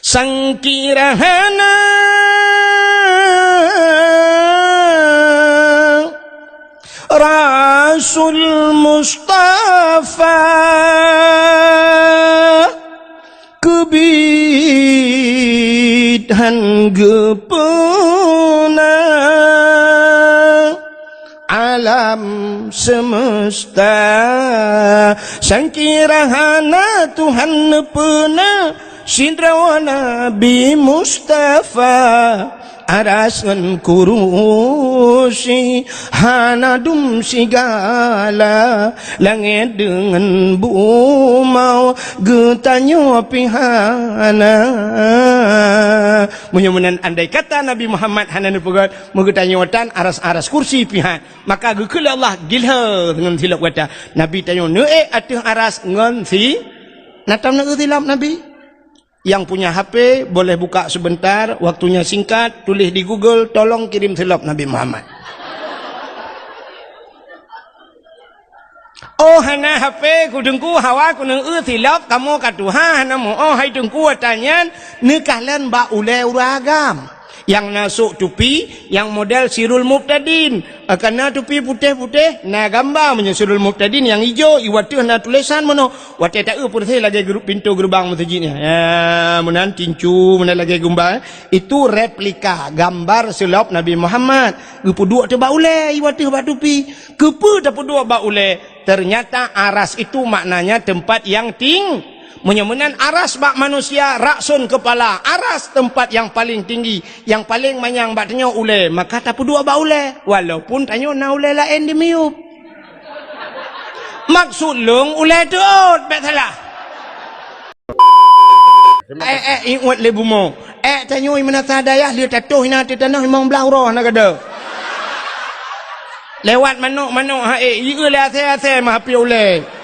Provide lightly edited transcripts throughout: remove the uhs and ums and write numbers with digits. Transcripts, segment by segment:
sangkirahana Rasul Mustafa kebidhan gepena alam semesta sangkirahana Tuhan nepena Sindrawa Nabi Mustafa arasan kurusi hanadum sigala langit dengan bumau getanyo pihana mudah-mudahan andai kata Nabi Muhammad hanan pegat mengetanyo watan aras-aras kursi pihan maka gekul Allah gilha dengan silap wata Nabi tanyo neek atih aras ngan si natam nak tilap Nabi. Yang punya HP boleh buka sebentar, waktunya singkat, tulis di Google, tolong kirim silap Nabi Muhammad. Oh hana HP kudengku hawa kudeng silap kamu katuha hana mo oh hai dengku tanyan nekahlan ba ule uragam. Yang nasuk tupi yang model Sirul Muqtadin karena tupi putih-putih na gambar punya Sirul Muqtadin yang hijau iwatuh na tulisan mono wate tak putih lagi grup pintu gerbang masjidnya ya menan tincu menan lagi gambar itu replika gambar silap Nabi Muhammad gepu dua te baule iwatuh ba tupi kepu dapat dua baule ternyata aras itu maknanya tempat yang tinggi. Menyemenan aras bak manusia raksun kepala aras tempat yang paling tinggi yang paling manyang bak tanya ule maka tak dua bak ule walaupun tanya na ule lain di miup maksud lung ule tuut bak salah ingat le bumo tanya imana sadayah li tatuh ina tanah imang belah roh nak ada lewat manuk ha ieu le ase mah pi ule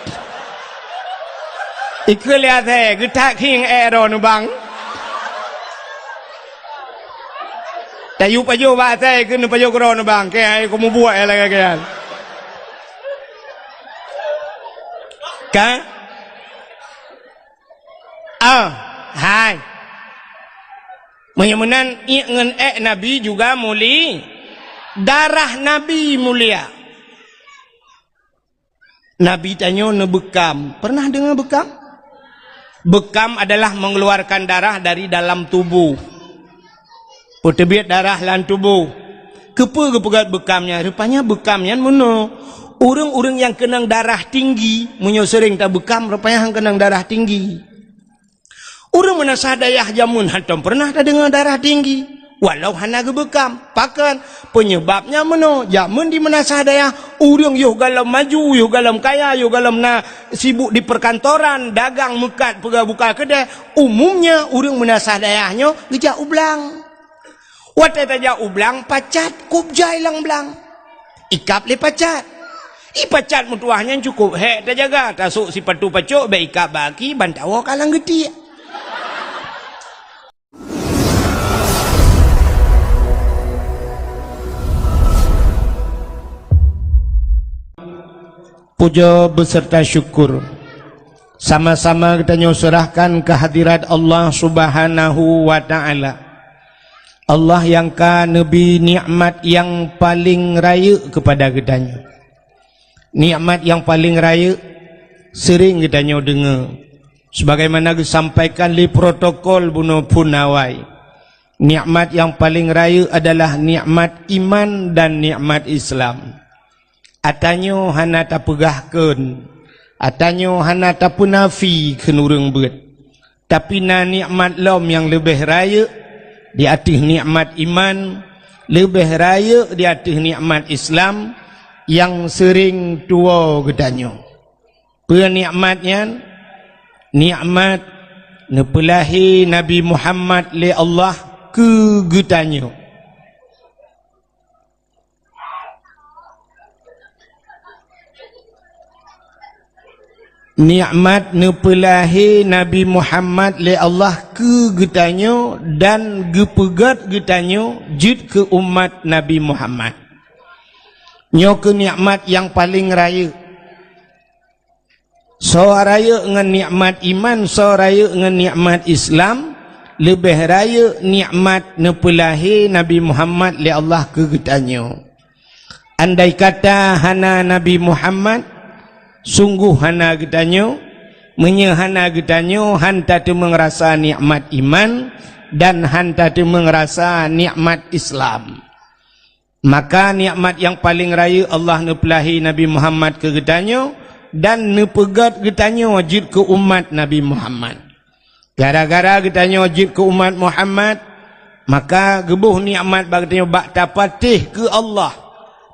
ikut lihat getak king ero nubang. Tayu pajo ba saya kena pajo kro nubang. Kaya aku mau buat lagi kaya. Ka? Hai. Menyemenan ingan Nabi juga mulia. Darah Nabi mulia. Nabi tanya nebekam. Pernah dengar bekam? Bekam adalah mengeluarkan darah dari dalam tubuh. Pertebiat darah dalam tubuh. Kepa kepegat bekamnya? Rupanya bekamnya mana? Orang-orang yang kenang darah tinggi, munyo sering tak bekam, rupanya yang kenang darah tinggi. Orang mana sadayah jamun hantam pernah tak dengar darah tinggi. Walau hana gebekam, pakan penyebabnya mana? Jamun di mana sadaya urang yo galam maju, yo galam kaya, yo galam na sibuk di perkantoran, dagang mekat buka kedai. Umumnya urang mana sadayahnya geja ublang. Wat eta ublang pacat kubjai lang blang. Ikap le pacat. Pacat mutuahnya cukup hek ta jaga, tasuk si patu pacuk be ikap baki bantawa kalang geti. Puja beserta syukur sama-sama kita nyusurahkan kehadirat Allah Subhanahu wa ta'ala. Allah yang ka Nabi nikmat yang paling raya kepada kitanya. Nikmat yang paling raya sering kita dengar sebagaimana disampaikan di protokol bunuh punawai. Nikmat yang paling raya adalah nikmat iman dan nikmat Islam. Atanyo hana tak pegahkan, atanyo hana tak punafi kenurung bet. Tapi na nikmat lom yang lebih raya di atas nikmat iman, lebih raya di atas nikmat Islam yang sering tua gedanyo. Penikmatnya nikmat nepelahi Nabi Muhammad li Allah ke gedanyo. Nikmat nepelahi Nabi Muhammad le Allah ke getanyo dan gepegat getanyo jid ke umat Nabi Muhammad. Nyo ke nikmat yang paling raya. So raya dengan nikmat iman, so raya dengan nikmat Islam, lebih raya nikmat nepelahi Nabi Muhammad li Allah ke getanyo. Andai kata hana Nabi Muhammad, sungguh hana getanyo, menyehana getanyo, hanta tu mengerasa nikmat iman dan hanta tu mengerasa nikmat Islam. Maka nikmat yang paling raya Allah nepelahi Nabi Muhammad ke getanyo dan nepegat getanyo wajib ke umat Nabi Muhammad. Gara-gara getanyo wajib ke umat Muhammad, maka gebuh nikmat bagtanya bak tapatih ke Allah,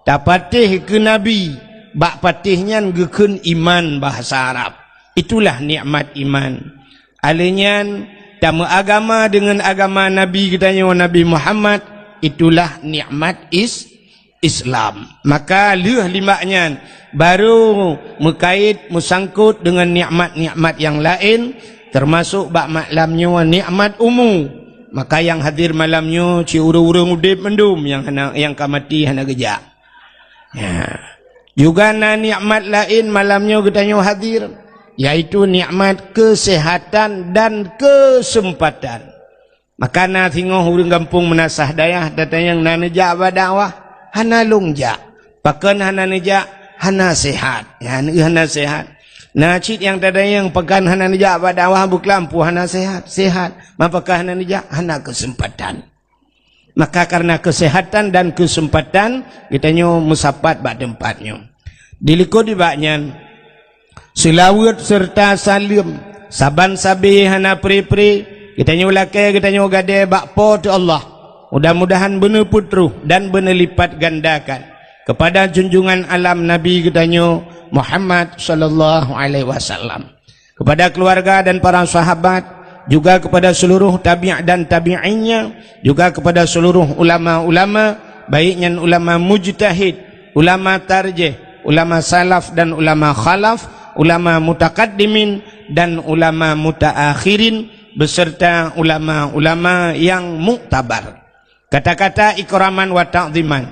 tapatih ke Nabi, bak patihnya gekun iman bahasa Arab. Itulah nikmat iman. Alinyan tamu agama dengan agama Nabi getanyo Nabi Muhammad, itulah nikmat Islam. Maka leuh limaknya baru mekait musangkut dengan nikmat-nikmat yang lain, termasuk bak maklamnya nikmat umum. Maka yang hadir malamnya ci urang-urang udip mendum yang kamati hana gejak. Ya. Juga na nikmat lain malamnya getanyo hadir, yaitu nikmat kesehatan dan kesempatan. Maka na tengok urang kampung menasah dayah datang yang na nejak badakwah hana longja, pakan hana nejak hana sehat, ya hana sehat. Na cit yang tada yang pakan hana nejak badakwah buklampu hana sehat, mapakah hana nejak hana kesempatan. Maka karena kesehatan dan kesempatan kitanya musapat bak tempatnya. Diliko di baknya selawat serta salim saban sabi hana pri-pri kitanya ulakai kitanya gade bakpo tu Allah. Mudah-mudahan benar putruh dan benar lipat gandakan kepada junjungan alam Nabi kitanya Muhammad sallallahu alaihi wasallam, kepada keluarga dan para sahabat, juga kepada seluruh tabi' dan tabi'innya, juga kepada seluruh ulama-ulama, baiknya ulama mujtahid, ulama tarjih, ulama salaf dan ulama khalaf, ulama mutakaddimin dan ulama mutaakhirin, beserta ulama-ulama yang muktabar. Kata-kata ikraman wa ta'ziman,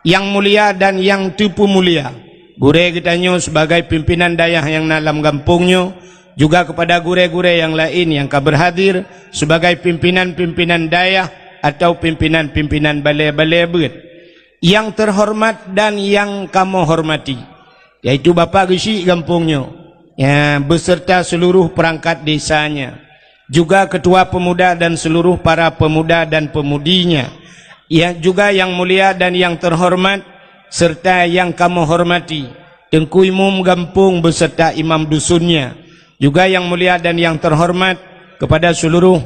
yang mulia dan yang tipu mulia. Gure kitanya sebagai pimpinan dayah yang dalam kampungnya, juga kepada gure-gure yang lain yang berhadir sebagai pimpinan-pimpinan dayah atau pimpinan-pimpinan balai-balai beut yang terhormat dan yang kamu hormati, yaitu Bapak Gesi kampungnya, ya, beserta seluruh perangkat desanya, juga ketua pemuda dan seluruh para pemuda dan pemudinya, ya, juga yang mulia dan yang terhormat serta yang kamu hormati Tengku Imam kampung beserta imam dusunnya, juga yang mulia dan yang terhormat kepada seluruh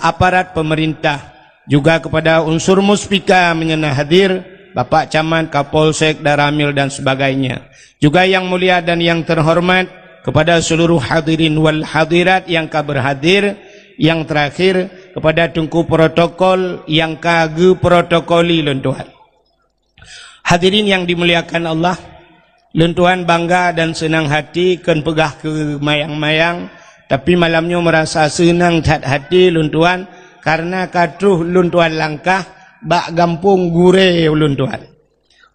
aparat pemerintah, juga kepada unsur muspika menyena hadir, Bapak Camat, Kapolsek, Daramil dan sebagainya, juga yang mulia dan yang terhormat kepada seluruh hadirin wal hadirat yang berhadir, yang terakhir kepada tengku protokol yang kage protokoli lentuhan. Hadirin yang dimuliakan Allah, lentuhan bangga dan senang hati kan pegah ke mayang-mayang, tapi malamnya merasa senang tat hati luntuan karena katuh luntuan langkah bak gampung gure luntuan.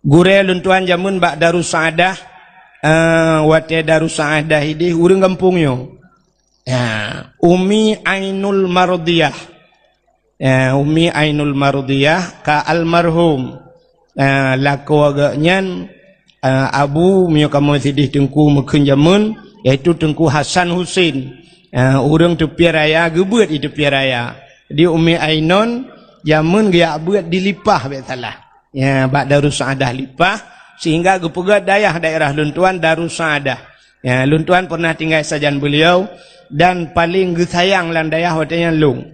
Gure luntuan jamun bak Darus Saadah, wate Darus Saadah ini urang kampungnya. Ya, Umi Ainul Mardiyah. Ya, Umi Ainul Mardiyah ka almarhum laku agaknya Abu mio kamu sidih tengku meken jamun, yaitu Tengku Hasan Husin, orang tepi raya gebuat di tepi raya. Di Umi Ainon jamun dia buat dilipah betalah, ya, bak Darus Saadah lipah sehingga gepegat daerah luntuan Darus Saadah. Ya, luntuan pernah tinggal sajan beliau dan paling gesayang lan dayah watanya lung.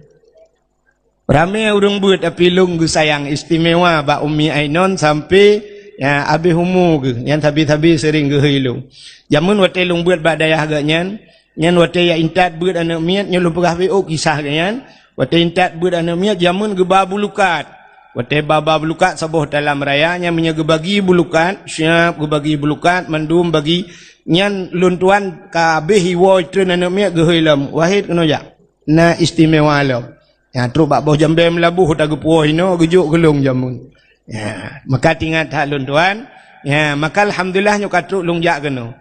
Ramai orang buat tapi lung gesayang istimewa bak Umi Ainon sampai ya abi humu ke yang tabi-tabi sering ke hilung. Jamun wate lung buat bak dayah agaknya, nyan wate ya intat buat anak miat nyelung pegah BO kisah kan. Wate intat buat anak miat jamun geba bulukat. Wate baba bulukat sabuh dalam raya nya menyaga bagi bulukat, siap gebagi bulukat mendum bagi nyan luntuan kabeh hiwo tren anak miat ge hilam. Wahid kena jak. Na istimewa lo. Ya tru bak boh jambe melabuh tak gepuh ino gejuk gelung jamun. Ya, maka tinggal tak luntuan, ya, maka alhamdulillah nyukatruk lungjak kena.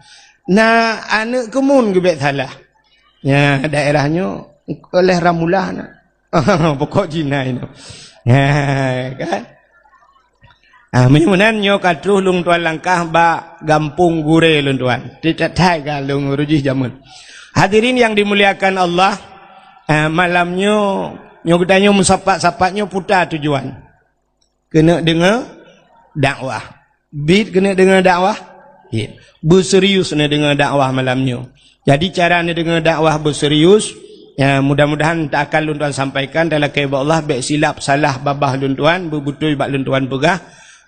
Nah, anak kemun gebek salah. Ya, daerahnya oleh ramulah nak. Pokok jinai tu. Kan? Menyunan nyo katruh lung tuan langkah ba gampung gure lung tuan. Tidak tai ka lung rujih jamun. Hadirin yang dimuliakan Allah, malamnya nyo katanya musapat-sapatnya putar tujuan. Kena dengar dakwah. Bid kena dengar dakwah. Berserius kena dengar dakwah malamnya. Jadi cara ni dengar dakwah berserius, ya, mudah-mudahan tak akan lun tuan sampaikan dalam kehidupan Allah baik silap salah babah lun tuan bebutul bak lun tuan pegah.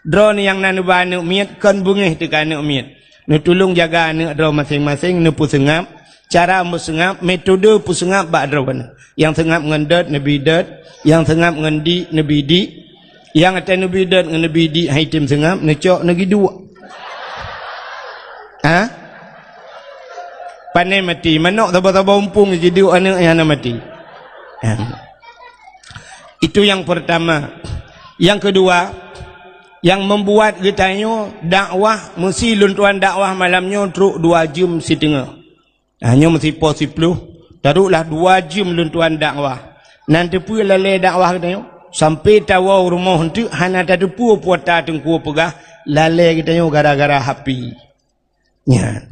Draw ni yang nanu ba anak miat kan bungih tekan anak miat. Nu tolong jaga anak draw masing-masing nu pusengap, cara musengap, metode pusengap bak draw ni. Yang sengap ngendet nabi det, yang sengap ngendi nabi di, yang atas nabi det ngan nabi di hai tim sengap necok nagi dua. Pandai mati manok taba-taba umpung jadi anak yang mati. Itu yang pertama. Yang kedua, yang membuat katanya dakwah mesti lun tuan dakwah malamnya teruk 2 jam setengah. Hanya mesti pos 10. Taruklah 2 jam lun tuan dakwah. Nanti pun lalai dakwah katanya sampai tawau rumah hentu hana tak depu puata tengku pegah lalai katanya gara-gara HP. Ya.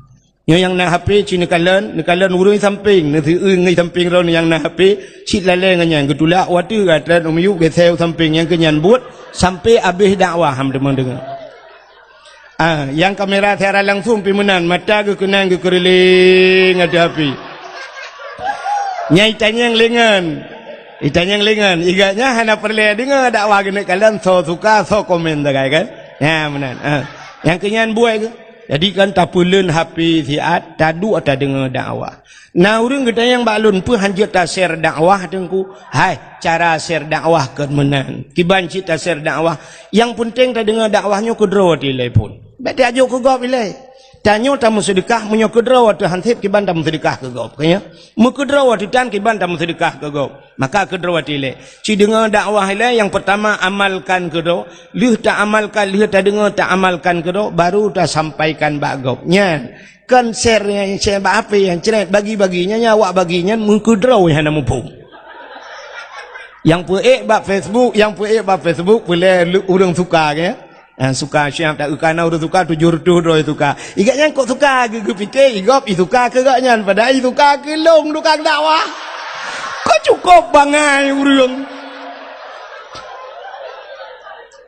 Yang nak HP cina kalan urung samping, nanti ngai samping ron yang nak HP, cit lalai ngan getulak watu gatlan umyu geseu samping yang kenyan buat sampai habis dakwah ham demang dengar. Yang kamera secara langsung pimenan mata ke kenang ke keriling ada api. Nyai tanyang lengan. Itanyang lengan, iganya hana perle dengar dakwah kena kalan so suka so komen dah kan. Ya menan. Yang kenyan buat ke jadi kan tak pulun HP siat tadu atau dengar dakwah. Nah urang kita yang balun pun hanjat tak share dakwah tengku. Hai cara share dakwah ke menan. Kiban cita share dakwah. Yang penting tak dengar dakwahnya kedro tilai pun. Berarti ajo ke gop ilai. Tanyo tamu sedekah menyo kedro tu hansip kiban tamu sedekah ke gop kaya. Mu kedro tu tan kiban tamu sedekah ke gop. Maka kedro tilai. Ci dengar dakwah ilai yang pertama amalkan kedro. Lih tak amalkan, lih tak dengar tak amalkan kedro baru tak sampaikan bak gop. Nyan. Kan share apa yang ceret bagi-baginya nyawa baginya mu kedro yang mumpung. Yang puek bak Facebook, boleh urang suka ke? Suka siap tak ukana urang suka tujur tu roi suka. Igaknya kok suka ge fikir igop suka ke gaknya pada suka ke long tukang dakwah. Kok cukup bangai urang.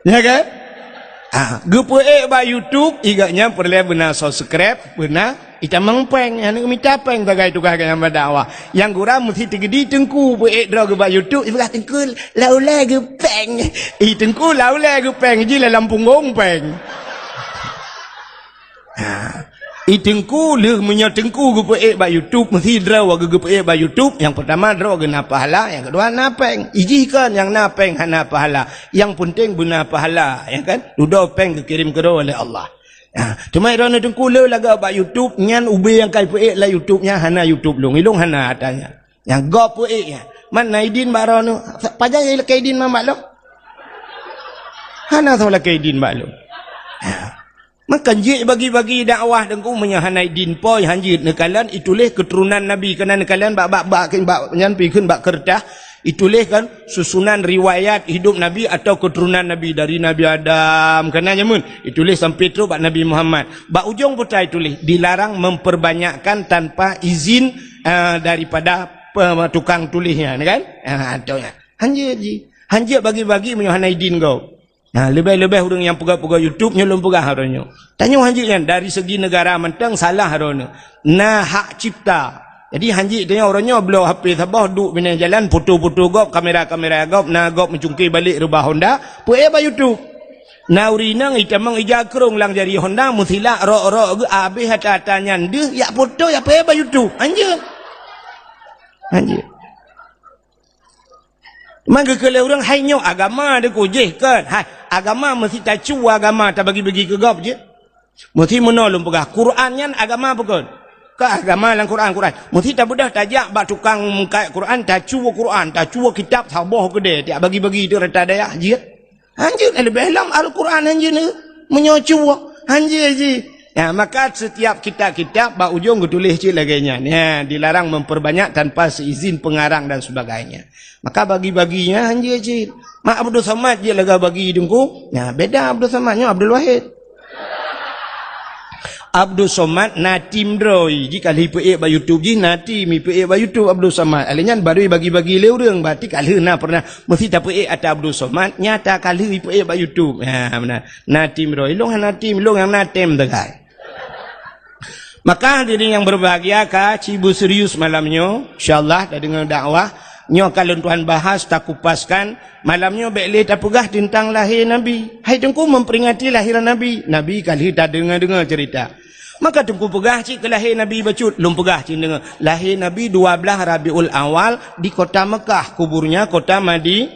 Ya kan? Ge puek bak YouTube igaknya perlu benar subscribe, benar ita mengpeng yang minta peng bagai tukar yang berdakwah yang gura mesti tegedi tengku buat draw ke YouTube ibu tengku laula ke peng tengku laula ke peng je dalam punggung peng tengku le menyo tengku ke buat YouTube mesti draw ke buat YouTube yang pertama draw ke na pahala yang kedua na peng ijikan yang na peng hana pahala yang penting guna pahala ya kan dudo peng dikirim ke oleh Allah. Cuma irana tengku le laga bak YouTube nyan ubi yang kai puek la YouTube-nya hana YouTube long ilung hana atanya. Yang go puek man naidin barono pajang ile kaidin mamak lo. Hana sola kaidin bak lo. Maka je bagi-bagi dakwah tengku menya hanaidin poi hanjit nekalan itulah keturunan Nabi kana nekalan bak nyan pikeun bak kertas itulah kan susunan riwayat hidup Nabi atau keturunan Nabi dari Nabi Adam kena nyamun itulah sampai tu bak Nabi Muhammad bak ujung putai itulah dilarang memperbanyakkan tanpa izin daripada tukang tulisnya kan ataunya hanjit bagi-bagi menyohanaidin kau lebih-lebih orang yang pegah-pegah YouTube nyolong pegah haranya tanya hanjitnya dari segi negara mentang salah haranya nah hak cipta. Jadi hanjit tanya orangnya belau HP sabah duk bina jalan foto-foto gop kamera-kamera gop na gop mencungkir balik rubah Honda puek ba YouTube. Na urinang itamang ijakrong lang jari Honda musila ro-ro habis hata-hatanya ndeh ya foto ya puek ba YouTube. Anjir. Mangga kalau orang hanya agama dia kujih kan. Hai agama mesti tak cua agama tak bagi-bagi ke gop je. Mesti menolong pegah Qurannya agama pekon. Agama dalam Quran mesti tak mudah tajak bak tukang muka Quran tak cua kitab sabah gede tak bagi-bagi itu rata daya je anjir lebih dalam Al-Quran anjir ni menyocua anjir je Ya, maka setiap kitab-kitab bak ujung tulis cik laganya. Ya, dilarang memperbanyak tanpa seizin pengarang dan sebagainya. Maka bagi-baginya hanya cik. Mak Abdul Samad je laga bagi dengku. Ya, beda Abdul Samadnya Abdul Wahid. Abdul Somad natim droi jika lipe ba YouTube ji nati mi pe ba YouTube Abdul Somad alinyan baru bagi-bagi le urang berarti kalau na pernah mesti tak pe ada Abdul Somad nyata kalau pe ba YouTube ha benar natim droi long natim long yang natem tegai. Maka hadirin yang berbahagia ka cibu serius malamnya insyaallah dah dengar dakwah nyo kalau tuan bahas tak kupaskan malamnya bekle tak pegah tentang lahir Nabi. Hai tengku memperingati lahiran Nabi. Nabi kali tak dengar cerita. Maka tengku pegah cik ke lahir Nabi bacut. Lum pegah cik dengar. Lahir Nabi 12 Rabiul Awal di kota Mekah. Kuburnya kota Madi.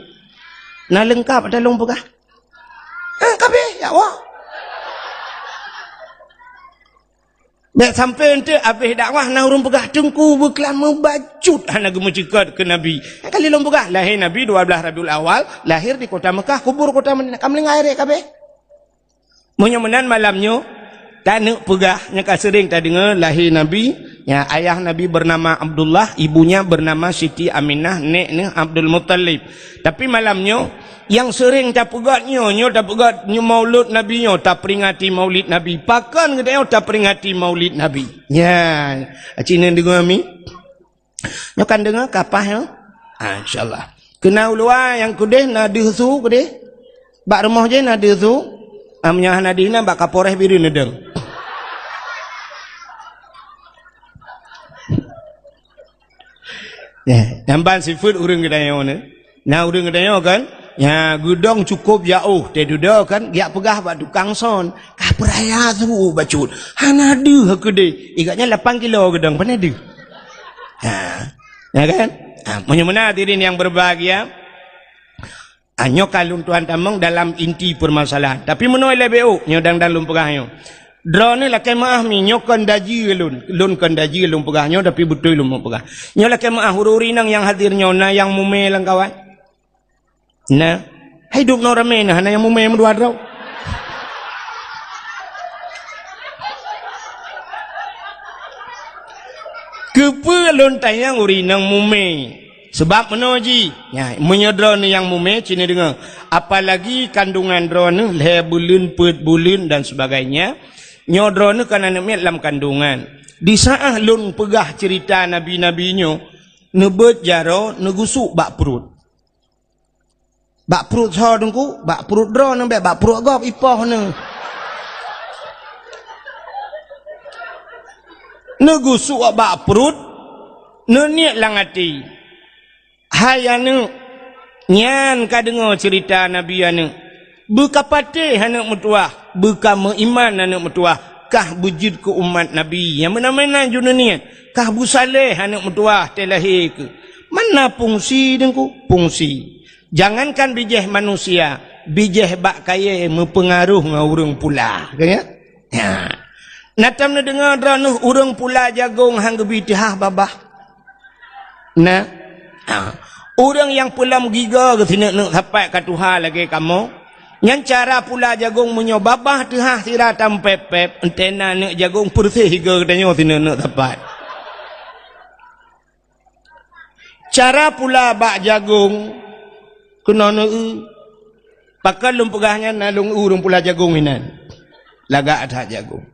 Nah lengkap ada lum pegah. Kabeh ya Allah. Bek sampai ente habis dakwah na urang pegah tengku berkelama bacut hana gemucikat ke Nabi. Kali lom pegah lahir Nabi 12 Rabiul Awal, lahir di kota Mekah, kubur kota Madinah. Kamling air kabeh. Munyo menan malamnya tak nak pegah nya ka sering tak dengar lahir Nabi, ya ayah Nabi bernama Abdullah, ibunya bernama Siti Aminah, neknya Abdul Muttalib. Tapi malamnya yang sering tak pegatnya nyo tak pegat nyo maulud Nabi nyo tak peringati maulid Nabi. Pakan kedai tak peringati maulid Nabi. Ya, Cina dengar mi. Nyo kan dengar kapah ya. Insyaallah. Kena ulua yang kudeh na desu kudeh. Bak rumah je na desu. Amnya nadina bak kaporeh biru nedeng. Ya, nampan seafood urang kedai ni. Nah urang kedai kan ya gudang cukup jauh teh duda kan dia pegah bak tukang son kah peraya tu bacut hana de kedai igaknya 8 kilo gedang pana de ya kan menyemena hadirin yang berbahagia anyo kalun tuan tamang dalam inti permasalahan tapi menoi lebeu nyo dang lum pegah nyo drone la kemaah mi nyo kan daji lun kan daji lum pegah nyo tapi betul lum pegah nyo la kemaah hururi nang yang hadir nyo na yang mume lang kawan. Nah, hidup no rame nah, yang mume mendua draw. Kepa lontai yang urinang mume. Sebab menoji, ya, menyodron yang mume cina dengar. Apalagi kandungan drone le bulan, pet bulan dan sebagainya. Nyodron kan anak dalam kandungan. Di saat lun pegah cerita nabi-nabinya, nebet jaro negusuk bak perut. Bak perut so dengku, bak perut drone nambah bak perut gop ipoh ne. Negusuk bak perut, niat lang hati. Hai anu, nyan ka dengar cerita Nabi anu. Buka patih anak mutuah, buka meiman anak mutuah. Kah bujud ke umat Nabi yang mana-mana juna niat. Kah busaleh anak mutuah telahir ke. Mana fungsi dengku? Fungsi. Jangankan bijih manusia, bijih bak kaya mempengaruh dengan orang pula. Kaya? Ya. Natam na dengar drone orang pula jagung hang gebitih babah. Nah. Orang yang pelam giga ke sini nak sampai ke Tuhan lagi kamu. Yang cara pula jagung menyobabah tuhah siratam pep-pep entena nak jagung bersih higa katanya sini nak sampai. Cara pula bak jagung kena pakai lumpegahnya nalung urung pula jagung inan lagak ada jagung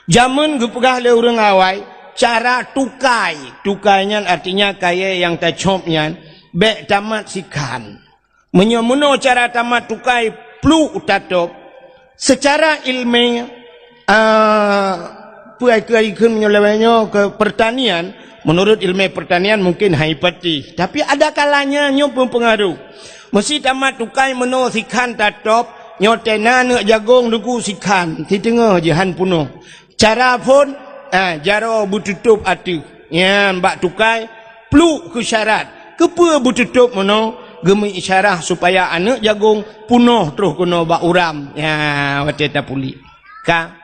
zaman gepegah le urang awai cara tukainya artinya kaya yang tacopnya bek tamat sikan menyomuno cara tamat tukai plu utatop secara ilmiah puai ke menyolawanya ke pertanian menurut ilmu pertanian mungkin haipati tapi ada kalanya nyo mempengaruh. Mesti tamat tukai meno sikan tatop nyotena nak jagung duku sikan di tengah jahan puno. Cara pun jaro bututup atu. Ya mbak tukai pluk ke syarat. Kepa bututup meno gemi isyarah supaya anak jagung puno terus kena bak uram. Ya wate tapuli. Ka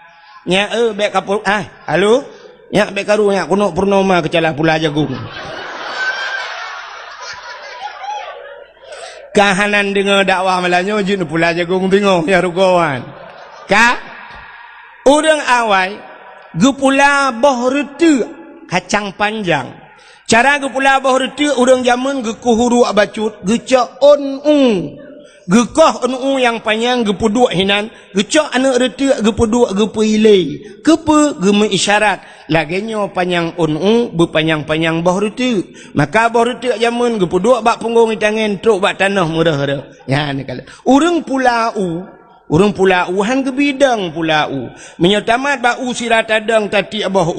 nya bek kapul halo. Ya bek karu nya kuno purnama kecalah pula jagung. Kahanan dengar dakwah malanyo jin pula jagung bingung ya rugawan. Ka urang awai gepula boh rete kacang panjang. Cara gepula boh rete urang zaman gekuhuru abacut gecak gekoh yang panjang gepuduk hinan gecak anak rete gepuduk gepuilai kepe geme isyarat lagenyo panjang berpanjang-panjang boh rete maka boh rete zaman gepuduk bak punggung tangan truk bak tanah murah ya ni kala urang pulau han ke bidang pulau menyatamat bau sirat adang tati abah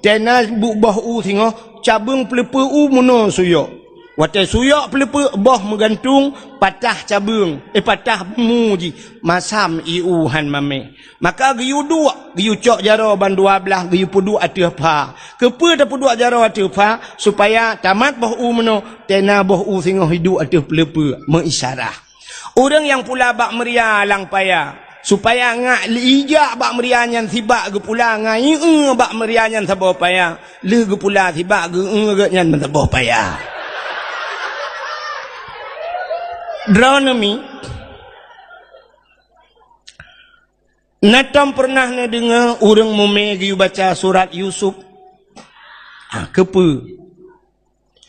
tena bu bah singo cabung pelepe muno suyok watai suyok pelepe bah menggantung patah cabung patah muji masam han mame maka giyu dua giyu cok jaro ban 12 giyu pudu ateu pa kepe ta pudu jaro ateu pa supaya tamat bah muno tena bah singo hidu ateu pelepe mengisyarah. Orang yang pula bak meria lang paya supaya ngak lijak bak meria nyan sibak ge pula ngai bak meria nyan sabo paya le ge pula sibak ge nyan sabo paya. Dronomi natam pernah na dengar orang mume ge baca surat Yusuf kepe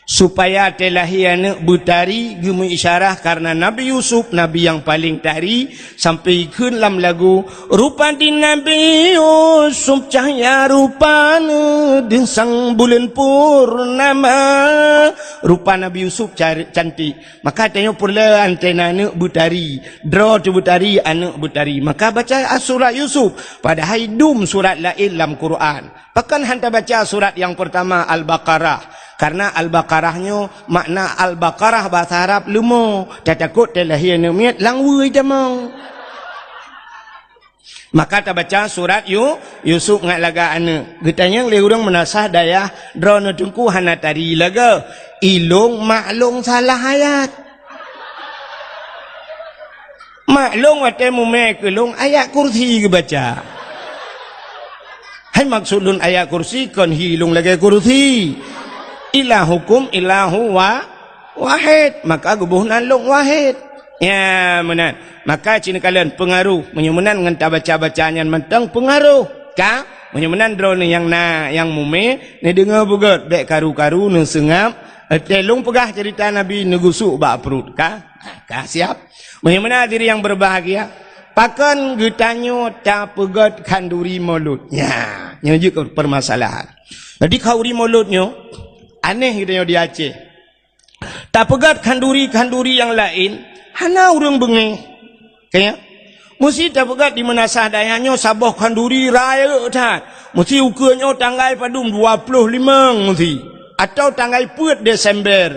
supaya telahi anak bertari gemu isyarah karena Nabi Yusuf Nabi yang paling tari sampai ikut dalam lagu rupa di Nabi Yusuf cahaya rupanya di sang bulan purnama rupa Nabi Yusuf cantik maka tanya pula antena anak bertari draw tu bertari anak bertari maka baca surat Yusuf padahal dum surat lain dalam Quran bahkan hantar baca surat yang pertama Al-Baqarah karena Al-Baqarahnya makna Al-Baqarah bahasa Arab lumo takut telahian miat langwui jamang maka tak baca surat Yusuf ngat laga anak getanya le urang menasah dayah drone tungku hana tari laga ilung maklung salah ayat maklung wate mume kelung ayat kursi ke baca hai maksudun ayat kursi kon hilung lagi kursi ilahukum ilahu wahid maka gubuhnan long wahid ya menan maka cina kalian pengaruh menyemenan ngan ta baca-bacaan mentang pengaruh ka menyemenan drone yang mume ne dengar bugat dek karu-karu ne sengap telung pegah cerita Nabi negusuk bak perut ka siap menyemenan diri yang berbahagia pakan getanyo ta pegat kanduri mulutnya nyaju ke permasalahan jadi kauri mulutnya aneh gitu di Aceh tak pegat kanduri yang lain hana urang bengi kaya mesti tak pegat di menasah dayanya sabah kanduri raya tak mesti ukurnya tanggal padum 25 mesti atau tanggal 4 Desember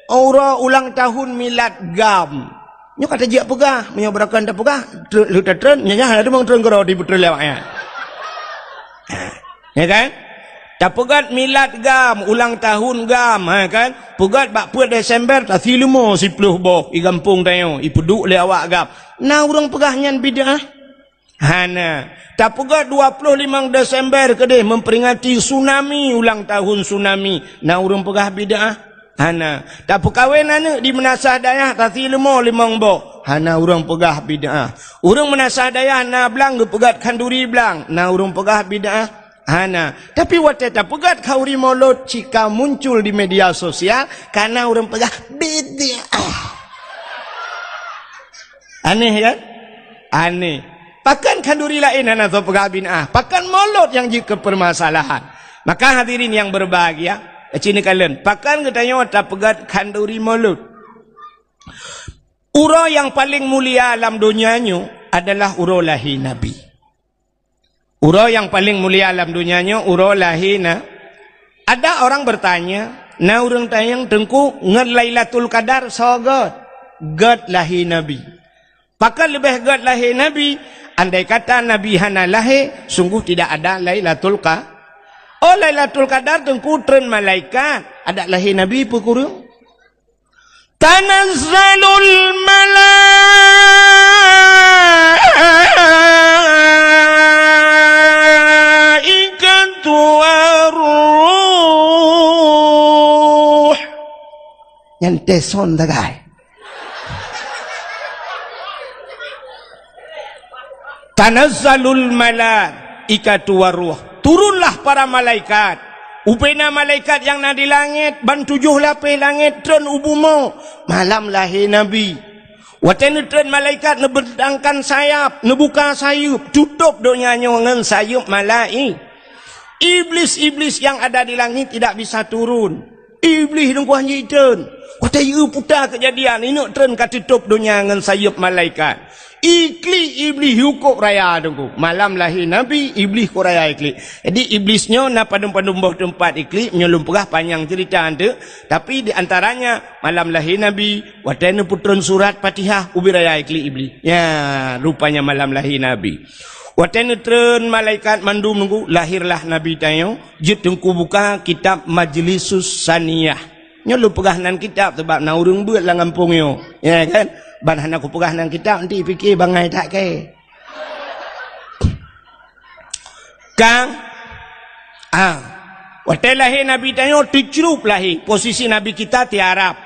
aura ulang tahun milad gam nyo kata jia pegah menyobarakan tak pegah lu tren nyanya ada mong tren gero di betul lewatnya ya kan tak pegat milad gam ulang tahun gam kan pegat bak 4 Desember tak silmo 10 boh i kampung tayo i peduk le awak gam na urang pegahnya bidah hana tak pegat 25 Desember kedeh memperingati tsunami ulang tahun tsunami na urang pegah bidah hana tak perkahwin anak di menasah dayah tak silmo 5 boh hana urang pegah bidah urang menasah dayah na belang pegat kanduri belang na urang pegah bidah hana tapi wateta pegat kauri mulut jika muncul di media sosial karena orang pegah beda aneh kan aneh pakan kanduri lain hana atau pegah binah pakan mulut yang jika permasalahan maka hadirin yang berbahagia cini kalian pakan katanya tak pegat kanduri mulut uro yang paling mulia alam dunianya adalah uro lahi Nabi. Uro yang paling mulia alam dunianya uro lahina. Ada orang bertanya, na urang tayang tengku ngan Lailatul Qadar sogot god lahi Nabi. Pakai lebih god lahi Nabi, andai kata Nabi hana lahi, sungguh tidak ada Lailatul Qadar. Oh Lailatul Qadar tengku tren malaikat, ada lahi Nabi pukurung. Tanazzalul malaikatu waruh nyante son dagay tanazzalul malaikatu waruh turunlah para malaikat. Upena malaikat yang na di langit, ban 7 lapis langit, tren ubumo. Malam lahir Nabi. Watan tren malaikat nebentangkan sayap, nebuka sayup, tutup donyanya dengan sayup malaik. Iblis-iblis yang ada di langit tidak bisa turun. Iblis nunggu hanya tren. Watan putar kejadian, ini tren katutup dunia dengan sayup malaikat. Ikli iblis hukum raya tunggu. Malam lahir Nabi, iblis ko raya ikli. Jadi iblisnya na padum-padum bawah tempat ikli, menyelum perah panjang cerita anda. Tapi di antaranya malam lahir Nabi, watana putron surat Fatihah, ubi raya ikli iblis. Ya, rupanya malam lahir Nabi. Watana tren malaikat mandum nunggu, lahirlah Nabi tayo. Jut tungku buka kitab Majlisus Saniyah. Nyelum perah nan kitab sebab na urung buat lah ngampungnya. Ya kan? Ban hana aku perah nang kitab nanti fikir bangai tak ke. Kang waktu lahir Nabi tayo dicrup lahir. Posisi Nabi kita tiarap.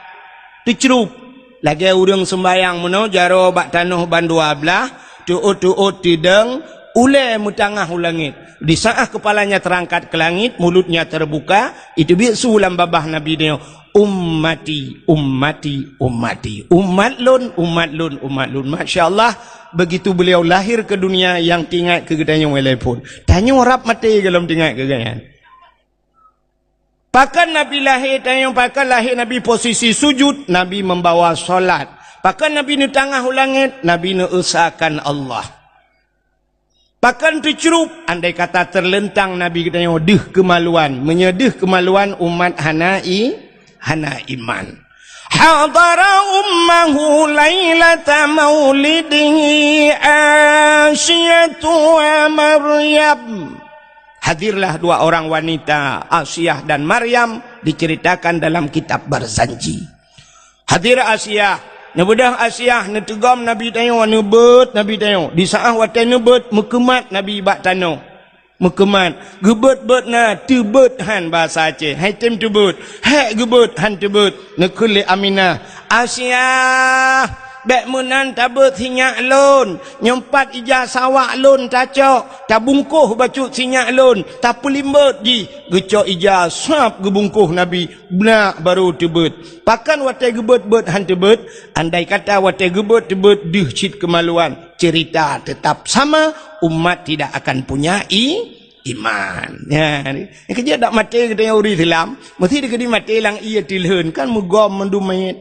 Dicrup. Lagi urang sembayang meno jaro bak tanuh ban 12, tuut tideng ule mutangah ulangit. Di saat kepalanya terangkat ke langit, mulutnya terbuka, itu bisu ulam babah Nabi tayo. Ummati, ummati, ummati. Umat lun, umat lun, umat lun. Masya Allah, begitu beliau lahir ke dunia yang tinggal kegedanya walaupun. Tanya orang mati kalau tinggal kegedanya. Pakan Nabi lahir, tanya pakan lahir Nabi posisi sujud, Nabi membawa solat. Pakan Nabi ni tengah ulangit, Nabi ni usahakan Allah. Pakan tercerup, andai kata terlentang Nabi katanya, deh kemaluan. Menyedih kemaluan umat hana iman. Hadara ummahu lailata maulidihi Asyatu wa Maryam. Hadirlah 2 orang wanita, Asyah dan Maryam, diceritakan dalam kitab Barzanji. Hadir Asyah, nebedah Asyah, netegam Nabi tayo, nebet Nabi tayo. Di saat waktu nebet, mekemat Nabi bak tano. Mekemat, gebet-bet na, tebet han bahasa Aceh. Hai tem tebet, hai gebet han tebet. Nekuli Aminah, Asyah, bek menan tabet sinyak lon. Nyempat ijah sawak lon tacok. Tabungkuh bacut sinyak lon. Tapulimbet ji, gecok ijah sap gebungkuh Nabi. Benak baru tebet. Pakan watai gebet-bet han tebet. Andai kata watai gebet tebet, dih cit kemaluan. Cerita tetap sama, umat tidak akan punya iman. Ya, ni kerja dak mati kita uri Islam, mesti dia mati lang ia tilhun kan mugom mendum mayit.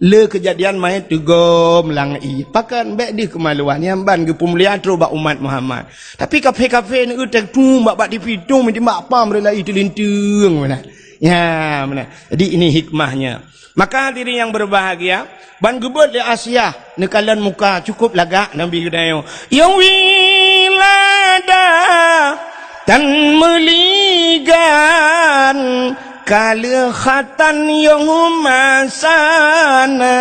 Le kejadian mayit tugom lang i. Pakan bek di kemaluan yang ban ke pemulihan tru bak umat Muhammad. Tapi kafe-kafe ni utek tu bak di pitung mesti mak pam rela itu lintung mana. Ya, mana. Jadi ini hikmahnya. Maka diri yang berbahagia, ban gebet di Asyah, nekalan muka cukup lagak Nabi kedayo. Yang wilada dan meligan kalikhatan yang masana.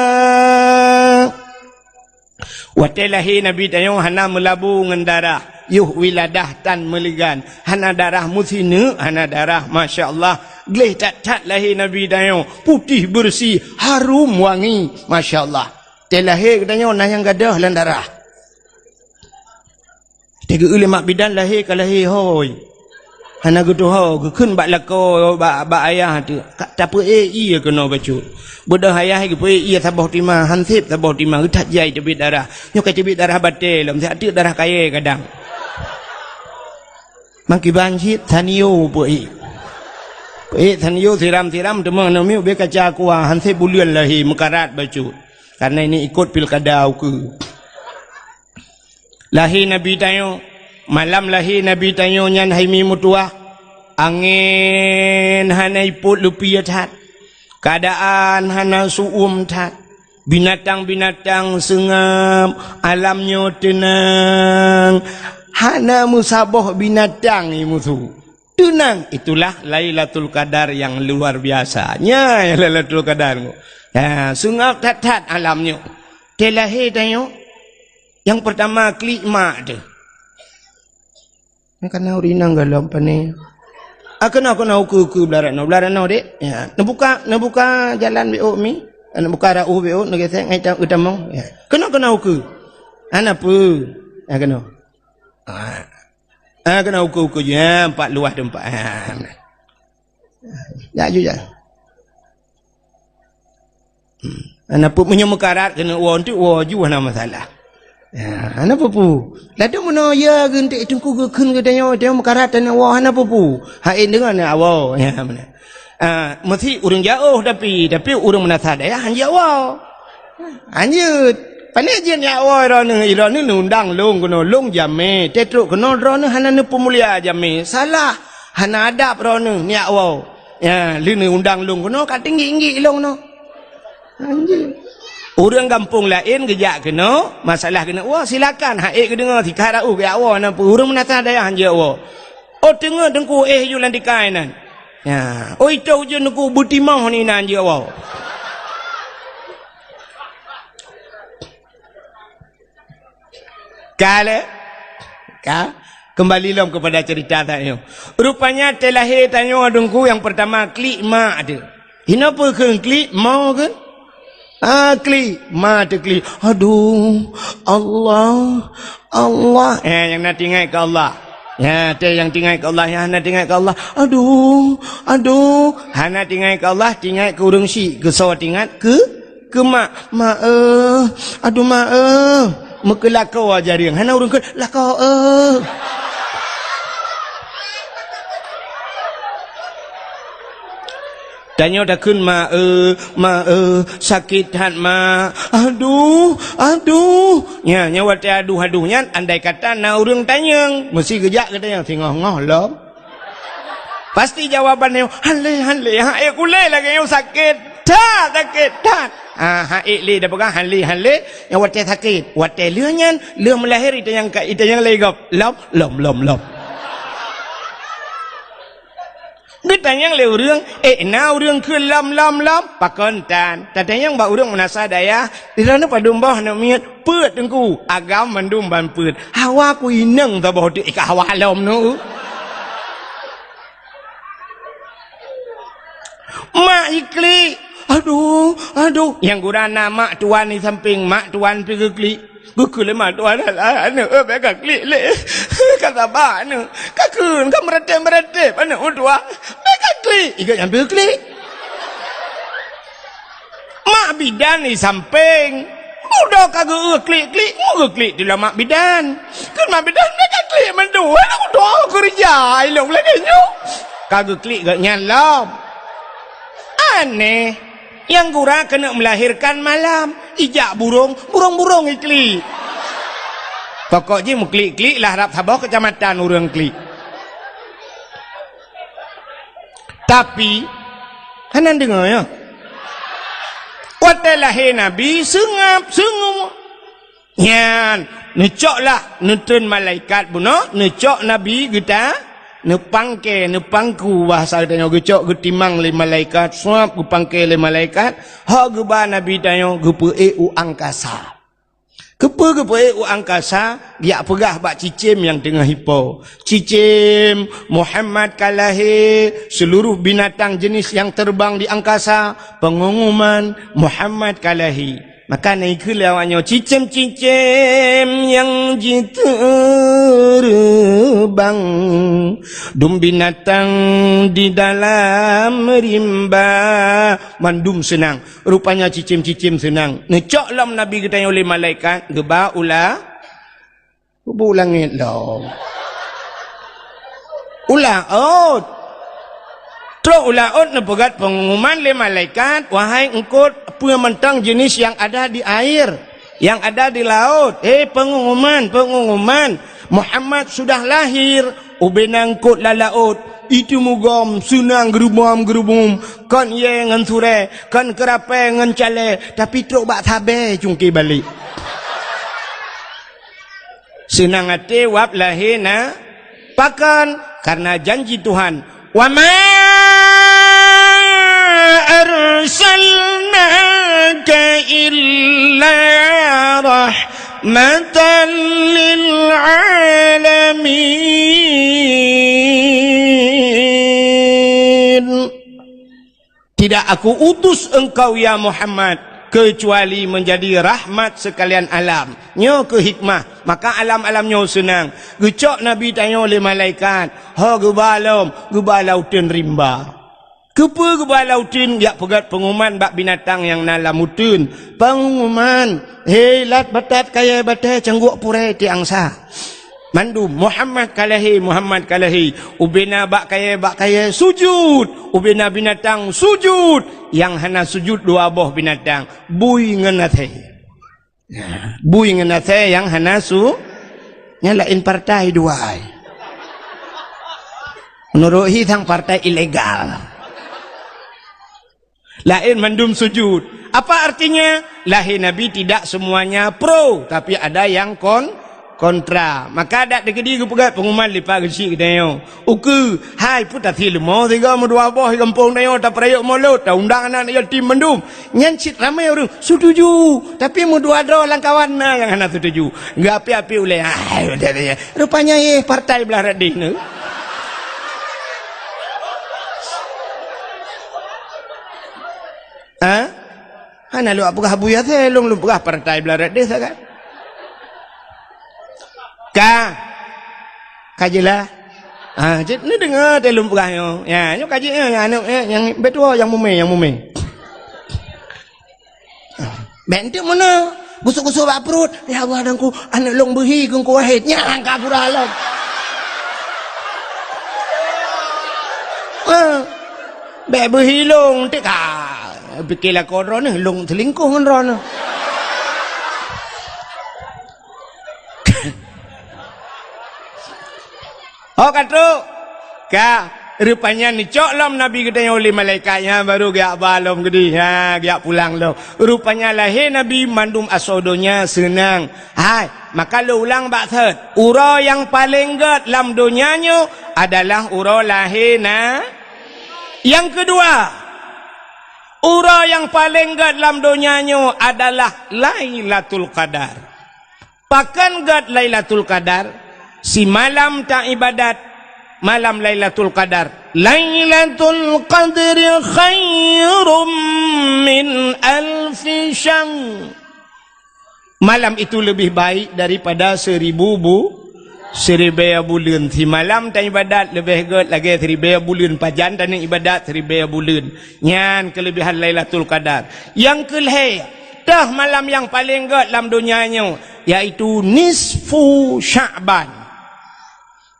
Watilahi Nabi tayo hana melabu ngan darah. Yuh wiladah tan meligan. Hana darah musinu, hana darah Masya Allah. Gleh tak lahir Nabi tayo. Putih bersih, harum wangi. Masya Allah. Telahir katanya nayang gadah lan darah. Tiga mak bidan lahir ke lahir hoi. Hana gitu ho, kun bak lako bak ayah tu. Tak apa iya kena bacut. Bodoh ayah ke iya sabah timah, hansip sabah timah, utat jai tebit darah. Nyok tebit darah batil, mesti ada darah kaya kadang. Maki banjit taniyo poi. Poi taniyo siram-siram temang nami be kaca kuah hansip bulian lahir mekarat bacut. Karena ini ikut pilkada aku. Lahir Nabi tayo, malam lahir Nabi tayo nyan haimi mutua. Angin hana iput lupiat hat. Keadaan hana suum tat. Binatang-binatang sengam, alamnya tenang. Hana musabah binatang ni musuh. Tenang, itulah Lailatul Qadar yang luar biasanya. Lailatul Qadar. Ya, sungap tat-tat alamnya. Telahir tayo. Yang pertama klik mak tu. Ni kena urinang galau apa ni? Kena uku belaran dek. Ya, nabuka jalan BO mi. Nabuka rauh BO nak gesek ngai utamong. Ya. Kena uku. Ana apa? Ya kena. Kena ukur-ukur je. 4 luas tu 4. Ya juga. Kenapa punya mekarat kena tu juga nama masalah. Kenapa pu? Lalu mana ya gentik tungku gekun ke tanya dia mekarat tanya kenapa pu? Hain dengan awal ya mana. Mesti urang jauh tapi urang menasah daya hanya awal. Hanya pandai je ni awal irane undang long kono long jame tetruk kono rone hanane pemulia jame salah hana adab rone ni awal. Ya, li undang long kono kat tinggi-tinggi long no. Anjing. Orang kampung lain gejak kena, masalah kena, wah silakan, haik ke dengar, tikai rau ke awak, nampak, orang menatah daya hanja awak. Oh tengah dengku jualan di kainan. Ya, oh itu je dengku butimah ni hanja awak. Kembali lom kepada cerita tanya. Rupanya telahir tanya dengku yang pertama, klik mak ada. Kenapa ke klik mau ke? Klik mata klik. Aduh Allah yang nak tinggal ke Allah. Ya, yang tinggal ke Allah, yang nak tinggal ke Allah. Aduh hana tinggal ke Allah, tinggal ke urang si ke sawa tinggal ke mak aduh mak mekelakau aja riang hana urang ke lakau tanya dah kun sakit hat ma aduh nya nyawa te aduh nya andai kata na urang tanya mesti gejak kata yang tengah-ngah lah pasti jawabannya hanle haik kulai lagi yang sakit tak haik le dah pegang hanle yang wate sakit wate leuhnyan leuh melahir itu yang legap lom ditanya le urang na urang ke lam pakontan tanya yang ba urang menasa daya dirana padumbah nak miat peut dengku agam mandum ban peut hawa ku ineng ta boh tu ka hawa lom nu mak ikli aduh yang gurana mak tuan ni samping mak tuan pergi klik Gukul lemah tuan lah, anak mereka klik le, kata bah anak, kakun, kau meretep, anak tua, mereka klik, ikut ambil klik. Mak bidan ni samping, udah kagak klik, mau klik di mak bidan, kan mak bidan mereka klik mendua, aku doa kerja, ilong lagi nyu, kagak klik gak nyalam, aneh. Yang gura kena melahirkan malam, ijak burung ikli. Pokoknya mu klik lah harap sabah kecamatan urang klik. Tapi, kanan dengar ya. Waktu lahir Nabi sengap. Nyan, necok lah nutun malaikat buno, necok Nabi kita. Nepangku bahasa tanya gecok getimang le malaikat suap gepangke le malaikat ha geba nabi tanya gepe angkasa gepe angkasa dia pegah bak cicim yang tengah hipo cicim Muhammad kalahi seluruh binatang jenis yang terbang di angkasa pengumuman Muhammad kalahi maka naik lewatnya cicim yang terbang dum binatang di dalam rimba mandum senang rupanya cicim senang necok lam Nabi kita oleh malaikat geba ulangit lah Terus ulaut nepegat pengumuman le malaikat, wahai engkau punya mentang jenis yang ada di air, yang ada di laut. Pengumuman, Muhammad sudah lahir, ubenang kot la laut. Itu mugam sunang gerubum, kan ye ngan sure, kan kerape ngan cale, tapi teruk bak sabe cungki balik. Senang hati wap lahir na, pakan karena janji Tuhan. Wa ma arsalnaka illa rahmatan lil alamin. Tidak aku utus engkau ya Muhammad kecuali menjadi rahmat sekalian alam. Nyo ke hikmah, maka alam-alamnya senang. Gecok Nabi tanya oleh malaikat, ha gebalau ten rimba. Kepa gebalau ten yak pegat pengumuman bak binatang yang nalamutun. Pengumuman, hei lat batat kaya batai cangguk purai ti angsa. Mandum Muhammad kalahi ubena bak kaya sujud, ubena binatang sujud, yang hana sujud dua boh binatang bui ngenathe. Bui ngenathe yang hana su nyalain partai dua ai. Menurut hitang partai ilegal. Lain mandum sujud. Apa artinya? Lahir Nabi tidak semuanya pro, tapi ada yang kontra. Maka ada degedi ke pegat pengumuman lipat kecil kita yo. Uku, hai putar thilu mau tiga mau dua boh kampung dayo tak perayuk mulut, tak undang anak yatim mandum. Nyancit ramai orang setuju, tapi mau dua lang kawan yang anak setuju. Enggak api-api oleh. Rupanya partai belah radih ni. Hana lu apakah buya teh lu apakah partai belarat desa kan? Kajilah. Cik ni dengar teh lu apakah yo. Ya, nyo kaji yang betul yang mume. Bentuk mana? Gusuk-gusuk bak perut. Ya Allah dangku anak long behi kung kuahit nyang ka pura alam. Behi long tik Bikilah korang ni, long selingkuh kan orang ni. Oh kata, rupanya ni coklam Nabi katanya oleh malaikatnya baru giak balom gede, giak pulang lo. Rupanya lahir Nabi mandum asodonya senang. Hai, maka lo ulang bak third. Ura yang paling gede dalam dunianya adalah ura lahir Yang kedua, ura yang paling gad dalam dunianya adalah Lailatul Qadar. Pakan gad Lailatul Qadar, si malam tak ibadat, malam Lailatul Qadar. Lailatul Qadri khairum min alfi syahr. Malam itu lebih baik daripada 1000 bulan. Si malam tak ibadat lebih gad lagi 1000 bulan. Pajan dan ibadat 1000 bulan. Nyan kelebihan Lailatul Qadar. Yang kelihir, dah malam yang paling gad dalam dunianya, yaitu nisfu Sya'ban.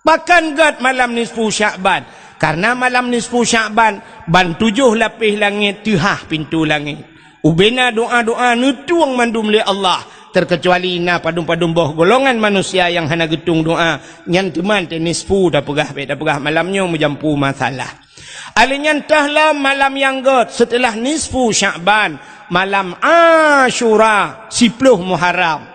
Bahkan gad malam nisfu Sya'ban. Karena malam nisfu Sya'ban ban 7 lapis langit tuhah pintu langit. Ubena doa-doa nutuang mandum li Allah. Terkecuali na padum-padum boh golongan manusia yang hana getung doa nyan teman tenisfu dah pegah malamnya menjampu masalah. Alinyan tahlah malam yang god setelah nisfu Sya'ban, malam Ashura 10 Muharram.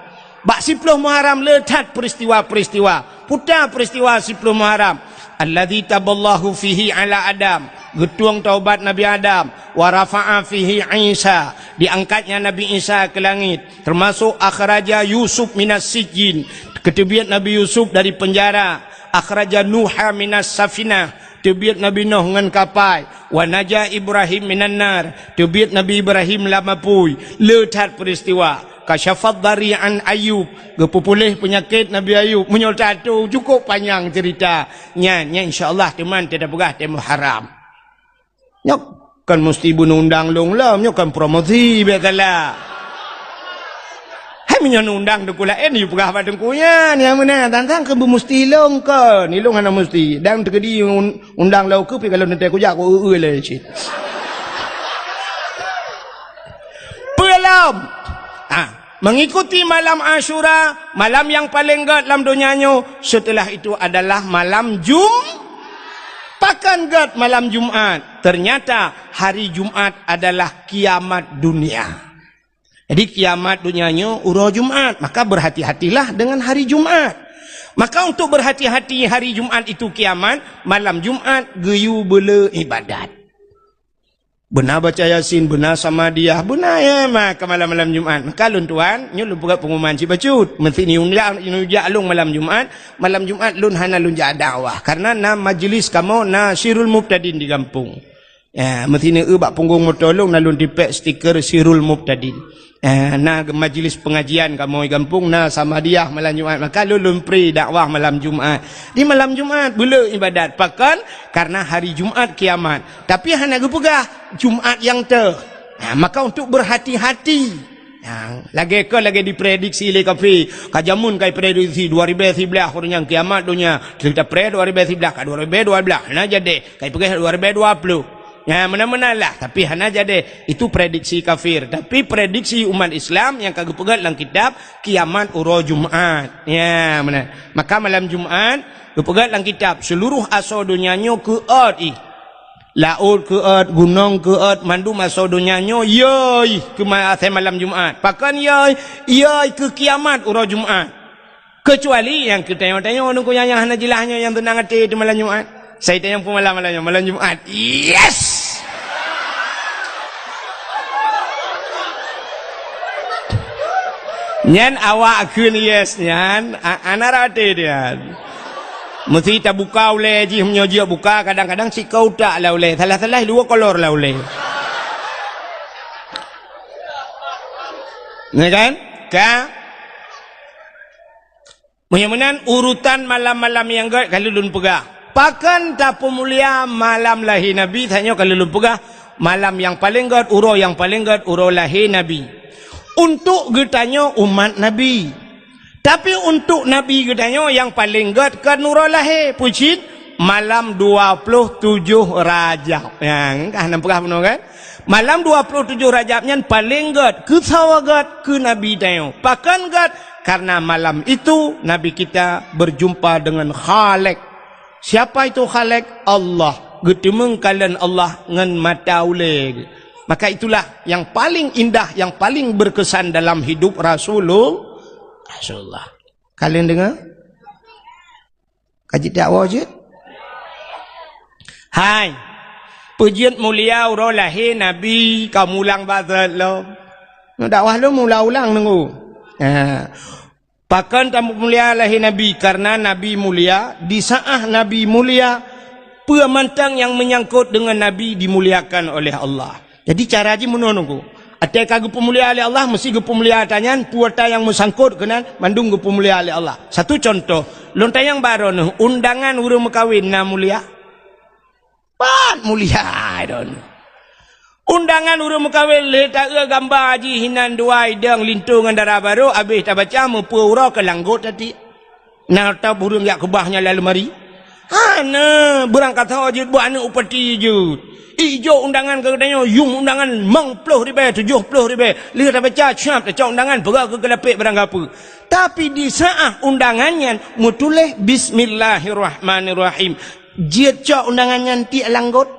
Bak 10 Muharram letat peristiwa-peristiwa, putar peristiwa 10 Muharram. Alladzi taballahu fihi ala Adam, getuang taubat Nabi Adam, wa rafa'a fihi Isa, diangkatnya Nabi Isa ke langit, termasuk akhraja Yusuf minas sijin, ketebiat Nabi Yusuf dari penjara, akhraja Nuha minas safinah, tebiat Nabi Nuh dengan kapal, wa naja Ibrahim minan nar, tebiat Nabi Ibrahim lamapui. Letat peristiwa. Kasyafat dari'an Ayub, gepupulih penyakit Nabi Ayub. Menyol tatu cukup panjang cerita. Nya insya-Allah teman tidak pegah temu haram. Nyok kan mesti bunuh undang long lah, nyok kan promosi biasalah. Hai menyon undang dekula ni pegah badengkunya ni mana tantang ke mesti long ke. Ni long hana mesti. Dan tegedi undang lau ke pi kalau nanti aku jak aku le cik. Pelam. Mengikuti malam Ashura, malam yang paling gad dalam dunianya. Setelah itu adalah malam Pakan gad malam Jumat. Ternyata hari Jumat adalah kiamat dunia. Jadi kiamat dunianya ura Jumat. Maka berhati-hatilah dengan hari Jumat. Maka untuk berhati-hati hari Jumat itu kiamat, malam Jumat geyu bela ibadat. Benar baca Yasin, benar sama dia, benar ya maka malam-malam Jumat. Maka lun tuan, nyo lu buka pengumuman si bacut. Mesti ni unjak lung malam Jumat lun hana lun jak dakwah. Karena na majlis kamu na Syirul Mubtadin di kampung. mesti ni bak punggung motolong nalun dipek stiker Sirul Mubtadin. Na majlis pengajian kamu kampung na sama dia malam Jumaat, maka lulun pri dakwah malam Jumaat. Di malam Jumaat bela ibadat pakan karena hari Jumaat kiamat. Tapi hana gepegah Jumaat yang maka untuk berhati-hati. Lagi diprediksi oleh kafe kajamun kai prediksi 2011 orangnya kiamat dunia kita pred 2011 ka 2012 nah jadi kai pergi 2020 mana-mana lah, tapi hana jadi itu prediksi kafir. Tapi prediksi umat Islam yang kagak pegat dalam kitab kiamat uro Jumaat. Mana? Maka malam Jumaat pegat dalam kitab seluruh asal dunianya ke laut ke gunung ke mandu asal dunianya yoi ke malam Jumaat. Pakan yoi ke kiamat uro Jumaat. Kecuali yang kita tanya nunggu yang hana jilahnya yang tenang hati di malam Jumaat. Saya tanya pun malam Jumaat. Yes. Nyan awak kun yes nyan anarate dia. Mesti tak buka oleh ji menyoji buka kadang-kadang si kau tak lah oleh. Salah-salah dua kolor lah oleh. Ni kan? Mudah-mudahan urutan malam-malam yang gad kalau lun pegah. Pakan tak pemulia malam lahir Nabi tanya kalau lun pegah malam yang paling gad uro yang paling gad uro lahir Nabi. Untuk getanya umat Nabi. Tapi untuk Nabi getanya yang paling gad ke nurul lahir pucit malam 27 Rajab. Nampak benar kan? Malam 27 Rajabnya paling gad ke sawagat ke Nabi tanya. Pakan gad karena malam itu Nabi kita berjumpa dengan Khalik. Siapa itu Khalik? Allah. Getemeng kalian Allah ngan mata ulek. Maka itulah yang paling indah, yang paling berkesan dalam hidup Rasulullah. Kalian dengar? Kaji dakwah je? Hai. Pujian mulia uro lahir Nabi kamu ulang bazat lo. Dakwah lo mula ulang nunggu. Pakan tamu mulia lahir Nabi karena Nabi mulia, di saat Nabi mulia, pemantang yang menyangkut dengan Nabi dimuliakan oleh Allah. Jadi cara haji menunggu. Ada kagum pemulia oleh Allah, mesti pemulia tanyan puata yang mesangkut kena mandung pemulia oleh Allah. Satu contoh, lontar yang baru nih, undangan urung kawin na mulia. Pat mulia, undangan urung kawin letak gambar haji hinan dua idang lintungan darah baru, habis tak baca mempura ke langgut tadi. Nak tahu burung yak kebahnya lalu mari. Hana berangkat haji buat anak upati je. Ijo undangan katanya yung undangan 60,000 70,000 lihat baca cap baca undangan pergi ke gelapik barang apa. Tapi di saat undangannya mutuleh bismillahirrahmanirrahim. Dia cak undangannya ti langgut.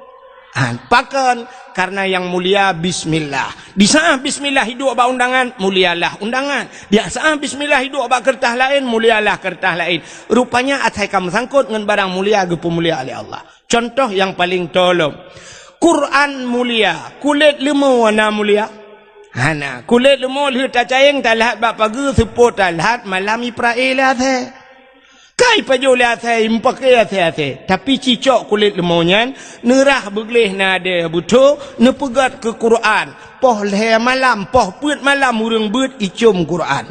Pakan karena yang mulia bismillah. Di saat bismillah hidup abak undangan mulialah undangan. Di saat bismillah hidup abak kertas lain mulialah kertas lain. Rupanya atai kamu sangkut dengan barang mulia gepu mulia oleh Allah. Contoh yang paling tolong. Quran mulia, kulit lemau warna mulia. Hana, kulit lemau lihat cacayeng talat bak pagi sepot talat malam Ipraelah the. Kai pajolah the impakai the. Tapi cicok kulit lemaunya nerah begleh nade buto nepegat ke Quran. Poh leh malam, poh put malam urang bet icum Quran.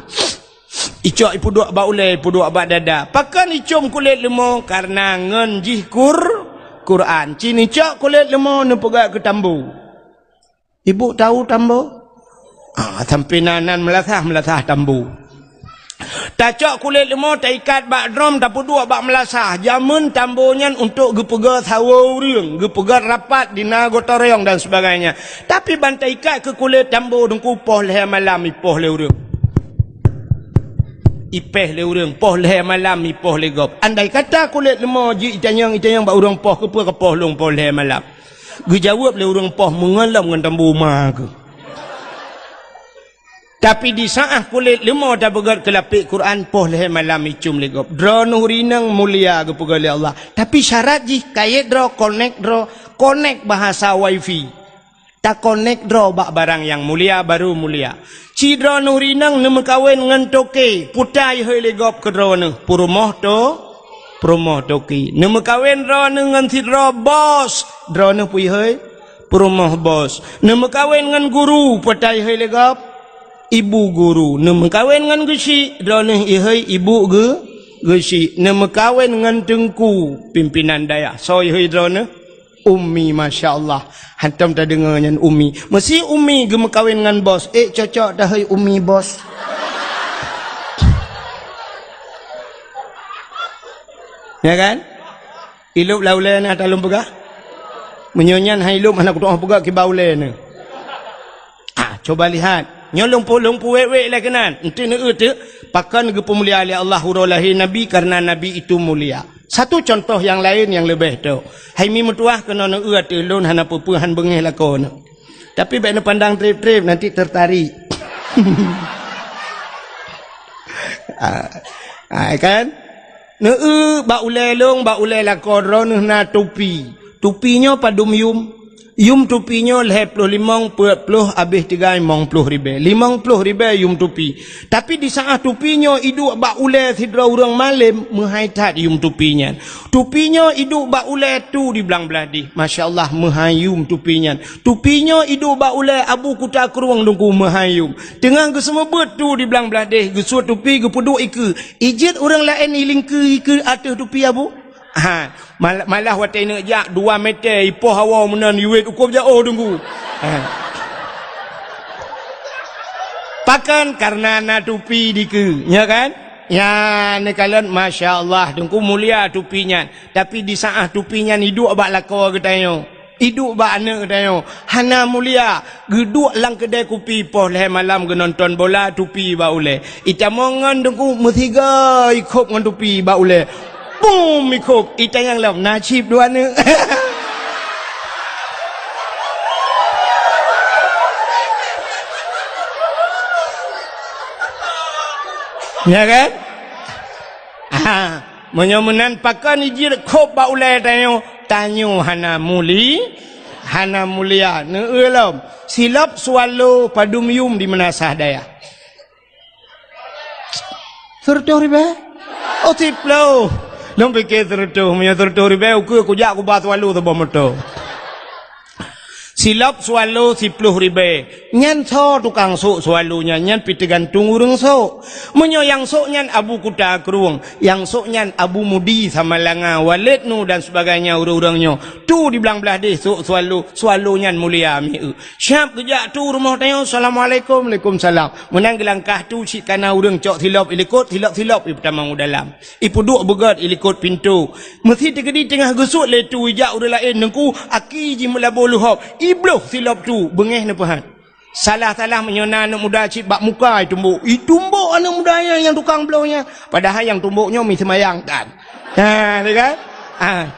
Icok ipu dua bak ulai, ipu dua bak dada. Pakan icum kulit lemau karena ngenjih Quran. Cini cak kulit lemau ni pegak ke tambu. Ibu tahu tambu? Sampai nanan melasah tambu. Tak cak kulit lemau tak ikat bak drum tak dua bak melasah. Jamun tambunya untuk gepegak sawa uring, gepegak rapat di nagota reong dan sebagainya. Tapi bantai ikat ke kulit tambu dengku poh leh malam ipoh leh uring. Ipeh le urang poh le malam ipoh le gop. Andai kata kulit lemau ji itanyang bak urang poh ke poh long poh le malam. Gu jawab le urang poh mengalam dengan tambu ma ke. Tapi di saat kulit lemau dah begat ke lapik Quran poh le malam icum le gop. Dra nurinang mulia ke pegale Allah. Tapi syarat ji kait dra connect bahasa wifi. Tak connect dra bak barang yang mulia baru mulia. Cidra nurinang nama kawin dengan toke putai hoi legop ke drone purumoh toki nama kawin drone dengan cidra bos drone pui hoi perumah bos. Nama kawin dengan guru patai hai legap ibu guru. Nama kawin dengan gesi drone ihai ibu gesi. Nama kawin dengan tengku pimpinan daya. So ihai drone Umi, Masya Allah. Hantam tak dengar dengan Umi. Mesti Umi gema kawin dengan bos. Cocok dah hai Umi bos. Ya kan? Ilup laulai nak talum pegah. Menyonyan hai ilup anak kutu pegah ki baulai ni. Coba lihat. Nyolong polong puwek-wek lah kenan. Enti ne tu pakan ge pemulia oleh Allah hurulahi Nabi karena Nabi itu mulia. Satu contoh yang lain yang lebih tu. Hai mi mutuah kena ne tu lon hana pupuhan bengih lakon. Tapi baik ne pandang trip-trip nanti tertarik. Kan? Ne ba ulai long ba ulai lakon ron na topi. Tupinya padum yum tupinya leh puluh limang puluh habis 350 ribu 50 ribu yum tupi. Tapi di saat tupinya iduk bak ulai sidra orang malam menghaitat yum tupinya. Tupinya iduk bak ulai tu di belang beladi. Masya Allah menghayum tupinya. Tupinya iduk bak ulai abu kuta keruang dengku menghayum. Tengah ke semua tu di belang beladi. Gesuat tupi ke puduk ike. Ijit orang lain iling ke atas tupi abu. Malah watai nak jak 2 meter ipoh hawa menan yuit ukur jauh tunggu. Pakan karena na tupi dike, ya kan? Ya ni kalian Masya Allah tunggu mulia tupinya. Tapi di saat tupinya hidup abak lakor katanya. Hidup bak anak katanya. Hana mulia geduk lang kedai kopi poh leh malam ke nonton bola tupi bak ule. Ita mongan tunggu metiga ikut ngan tupi bak ule. Boom ikut ita yang lam nasib dua ni. Ya kan? Menyomenan pakan ijir kop ba ulai tanyo hana mulia ne elam silap swallow padum yum di menasah daya. Sertoh riba? Oh tiplo. Long fikir tertuh, punya tertuh riba aku jak aku bat walu tu bomoto. Silap swallow 10 ribu. Nyan so tukang sok swallow-nya nyan piti gantung urang sok. Menyo yang sok nyan Abu Kuta Keruang, yang sok nyan Abu Mudi sama Langa Walid nu dan sebagainya urang-urangnya. Tu di belang-belah deh sok swallow nyan mulia mi. Syap kejak tu rumah tanya Assalamualaikum, Waalaikumsalam. Menang gelangkah tu cik kana urang cok silap ilikut silap pertama dalam. Ipu duk begat ilikut pintu. Mesti tegedi tengah gesut le tu ijak urang lain nengku aki ji mula boluhop. Ibloh silap tu bengih ni pahat. Salah-salah menyona anak muda cik bak muka tumbuk. Tumbuk anak mudanya yang tukang blownya. Padahal yang tumbuknya mi semayang kan. Ni kan?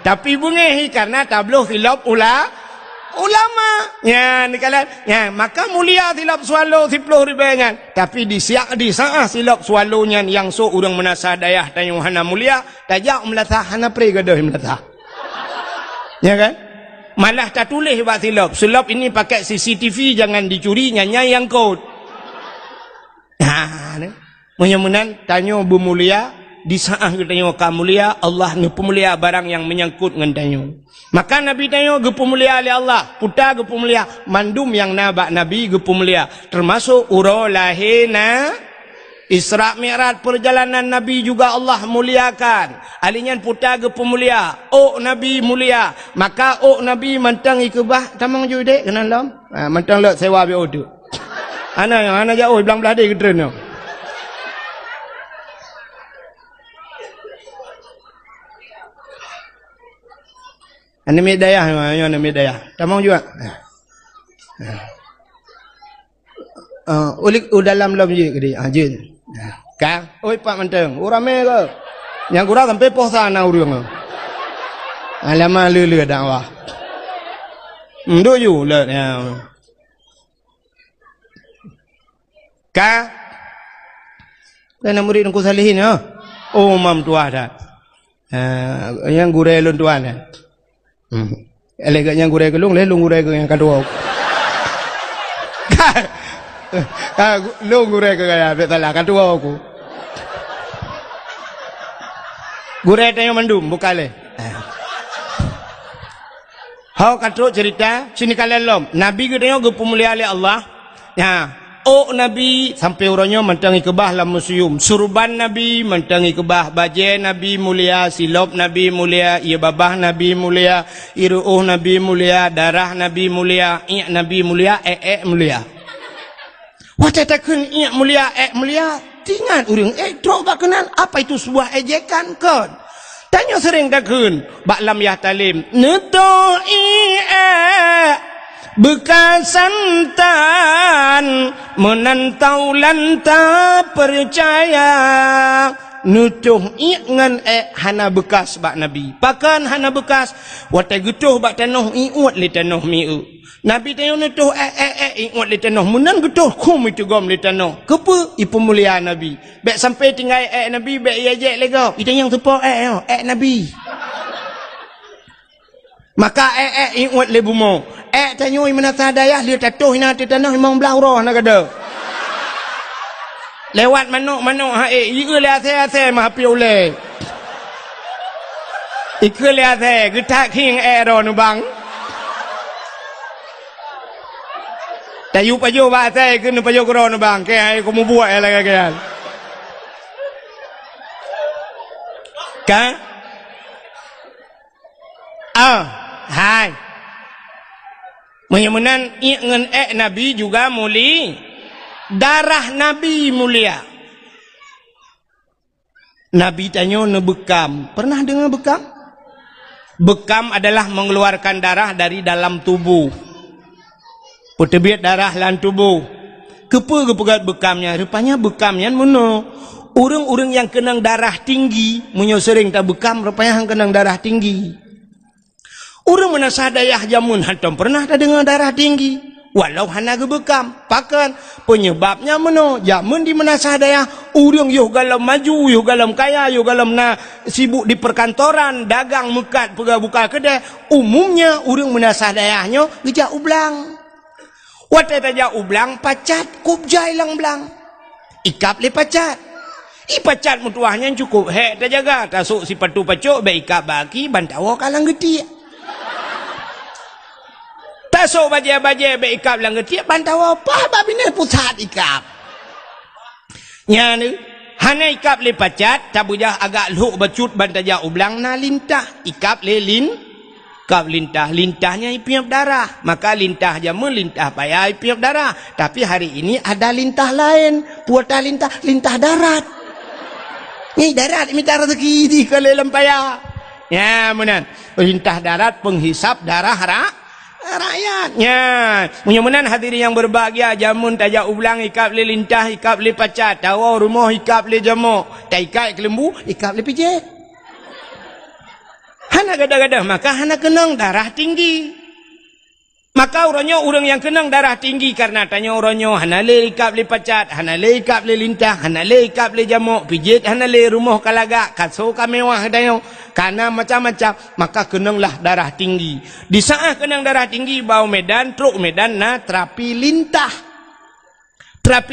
Tapi bengih karena tabloh silap ulama. Ya ni kalian. Ya maka mulia silap swallow 10 ribu kan. Tapi di saat silap swallownya yang so urang menasa dayah tayung hana mulia, tajak melatah hana pregadah melatah. Ya kan? Malah tak tulis buat silap. Silap ini pakai CCTV jangan dicuri nyanyi yang kod. Menyemenan tanya Bu Mulia di saat tanya ka mulia Allah ni pemulia barang yang menyangkut dengan tanya. Maka Nabi tanya ge pemulia oleh Allah, puta ge pemulia, mandum yang nabak Nabi ge pemulia, termasuk urolahina Isra Mi'raj perjalanan Nabi juga Allah muliakan. Alinyan putar ke pemulia. Nabi mulia. Maka Nabi mantang ikubah. Tamang je dek kena lam. Mantang lek sewa biar tu. Ana jauh belang belah dek ke tren. Ana medayah, ana medayah. Tamang juga. Ulik dalam lam je ke dia. Je. Kang, Pak Manteng, urame ke? Yang kurang sampai poh sana urang. Alamak lele dakwah. Nduk ju le ya. Kang. Kena murid ku salihin ya. Mam tua dah. Yang gure lon tuan dah. Elegak yang gure kelung, lung gure ke yang kedua. Lu gure ke gaya betala kan tua aku. Gure tanya mandum bukale. Hau kata cerita sini kalian lom. Nabi ke tengok ke pemulia oleh Allah. Ya, Nabi sampai orangnya mentangi kebah dalam museum. Surban Nabi mentangi kebah, baju Nabi mulia, silop Nabi mulia, ia babah Nabi mulia, iruh Nabi mulia, darah Nabi mulia, Nabi mulia, mulia. Wah takkan mulia, mulia. Tingan urang trok bak kenal apa itu sebuah ejekan kan? Tanya sering takun bak lam yah talim netoi bekas santan menantau lanta percaya nutuh ngan hana bekas bak nabi pakan hana bekas watai getuh bak tanah iut li tanah miu nabi tayo nutuh iut li tanah menang getuh kum itu gom li tanah kepa ipu mulia nabi bek sampai tinggal nabi bek ia jek lega itu yang tepo nabi maka iut li bumo tanyo menata dayah li tatuh ina tanah memang belah roh nak ada lewat manuk ieu le ase mah piu le ikeu le ase getak king ro nu bang tayu pajo ba ase ke nu pajo ro nu bang ke ai ko mu buat la ke ka hai menyemenan ngan nabi juga muli darah Nabi mulia. Nabi tanya ne bekam. Pernah dengar bekam? Bekam adalah mengeluarkan darah dari dalam tubuh. Pertebiat darah dalam tubuh. Kepa kepegat bekamnya? Rupanya bekamnya mana? Orang-orang yang kenang darah tinggi, munyo sering tak bekam, rupanya yang kenang darah tinggi. Orang mana sadayah jamun hantam pernah tak dengar darah tinggi? Walau hana gebekam, pakan penyebabnya meno jamun di menasah daya urang yo galam maju yo galam kaya yo galam na sibuk di perkantoran dagang mekat pega buka kedai umumnya urang menasah dayahnya geja ublang wate taja ublang pacat kubjai lang blang ikap le pacat pacat mutuahnya cukup tak jaga tasuk si patu pacuk be ikap baki bantawa kalang geti tasuk baje-baje be ikap lang getiak bantau apa babine pusat ikap nya ni hana ikap le pacat tabujah agak luk bacut bantaja ublang na lintah ikap le kap lintahnya ipiap darah maka lintah jamu lintah payah ipiap darah tapi hari ini ada lintah lain puata lintah darat ni darat minta rezeki di kelelem payah ya menan lintah darat penghisap darah rakyatnya. Mudah-mudahan hadirin yang berbahagia jamun tajak ublang ikap le lintah ikap le pacat tawa rumah ikap le jamuk tak ikat kelembu ikap le pijit hana gadah-gadah maka hana kenang darah tinggi maka orang yang kenang darah tinggi karena tanya orangnya hana le ikap le pacat hana le ikap le lintah hana le ikap le jamuk pijit hana le rumah kalagak kaso kamewah dayo karena macam-macam maka kenanglah darah tinggi di saat kenang darah tinggi bau medan truk medan na terapi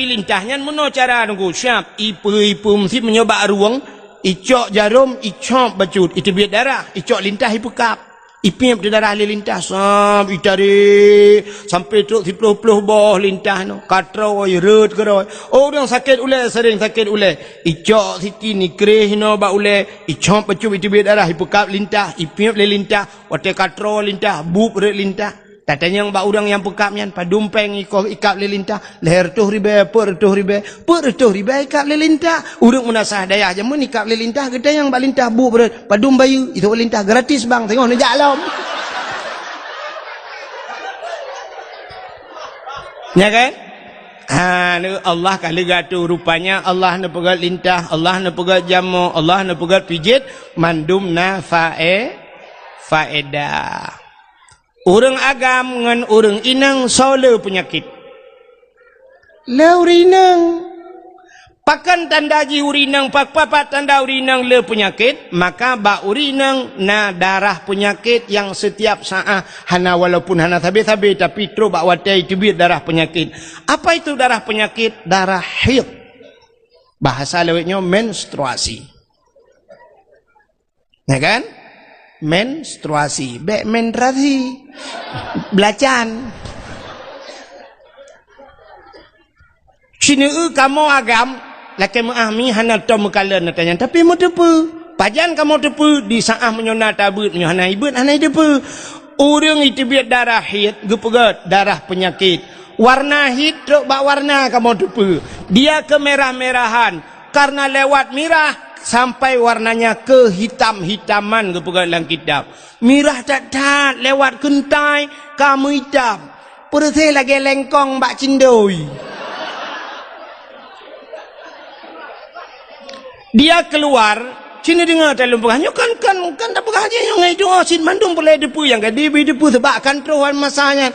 lintahnya meno cara nunggu siap ipu mesti menyoba ruang icok jarum icok bacut itu biar darah icok lintah ipekap ipim di darah lintah sam itari sampai truk 10 boh lintah no katrau reut keroi orang sakit ule sering sakit ule icok siti ni kreh no ba ule icok bacut itu biar darah ipekap lintah ipim le lintah wate katrau lintah bub reut lintah tatanya yang ba orang yang pekapnya padumpeng ikap le lintah leher tuh ribe per tuh ribe ikap le lintah urang menasah daya aja mun ikap le lintah gede yang ba lintah bu padum bayu itu lintah gratis bang tengok ni jalam ya kan Allah kali gatu rupanya Allah na pegat lintah Allah na pegat jamu Allah na pegat pijit mandum na faedah. Orang agam dengan orang inang sole penyakit. Le urinang. Pakan tanda ji urinang, papat tanda urinang le penyakit, maka ba urinang na darah penyakit yang setiap saat hana walaupun hana sabi-sabi tapi terus ba watai tibir darah penyakit. Apa itu darah penyakit? Darah haid. Bahasa lewatnya menstruasi. Ya kan? menstruasi, menstruasi, belacan. Sini kamu agam, laki muahmi hana tom kalen natanya, tapi mau tepu, pajan kamu tepu di saah menyona tabut, hana ibut, hana tepu. Orang itu biar darah hit, gepegat darah penyakit. Warna hit, bak warna kamu tepu. Dia kemerah-merahan, karena lewat merah sampai warnanya ke hitam-hitaman gepegat dalam kitab. Merah tak lewat kentai, kamu hitam. Perutnya lagi lengkong bak cindoi. Dia keluar. Sini dengar dalam pegahnya kan tak pegahnya yang itu sin mandum boleh depu yang gadi depu sebab kontrol masanya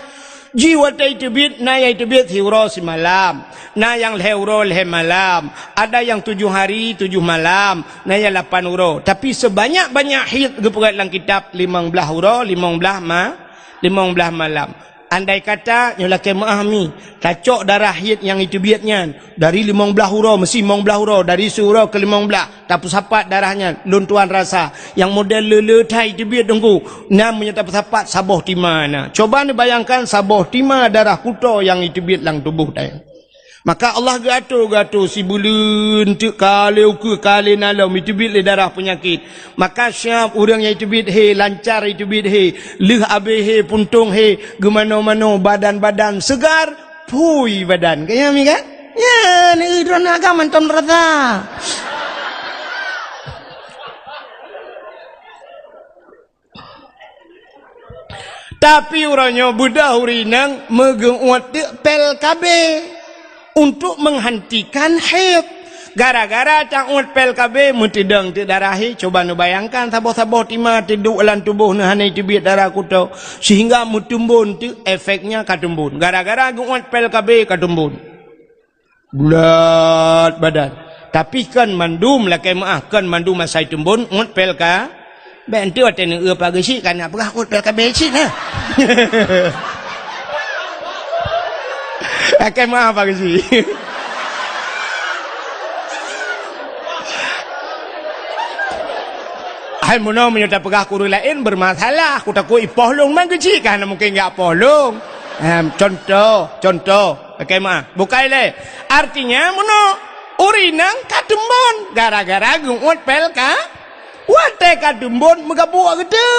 jiwa itu bit na itu bit hiuro si malam na yang leuro le malam ada yang 7 hari 7 malam na yang 8 euro tapi sebanyak-banyak hit gepegat dalam kitab 15 euro 15 malam. Andai kata nyolake memahami tacok darah hit yang itu biatnya dari 15 huruf mesti 15 huruf dari surau ke 15 tapi sapat darahnya luntuan rasa yang model lele thai itu biat dengku namanya tapi sapat saboh timana. Coba ni bayangkan saboh tima darah kuto yang itu biat lang tubuh dia. Maka Allah gato si bulun tu kali uku kali nalau itu bit le darah penyakit. Maka siap orang yang itu bit he lancar itu bit he leh abe he puntung he gemano-mano badan-badan segar pui badan. Kaya mi kan? Ya ni drona agama ton rata. Tapi orangnya budak urinang megenguat pel kabe. Untuk menghentikan haid gara-gara cangut pel KB mentidang ti darahi. Coba nu bayangkan saboh-saboh tima tiduk dalam tubuh nu hanai tibit darah kuto sehingga mutumbun tu efeknya katumbun gara-gara gungut pel KB katumbun bulat badan. Tapi kan mandum lakai maah kan mandum masai tumbun ngut pel ka bentu atene pagi si kan apa ngut pel KB si nah. Akan maaf apa sih? Hai muno menyudah pegah kuru lain bermasalah. Aku takut ipohlong man kecil kan mungkin enggak pohlong. Contoh. Akan maaf. Bukai le. Artinya muno urinang katumbon gara-gara gungut pel ka. Wate katumbon megabuak gede.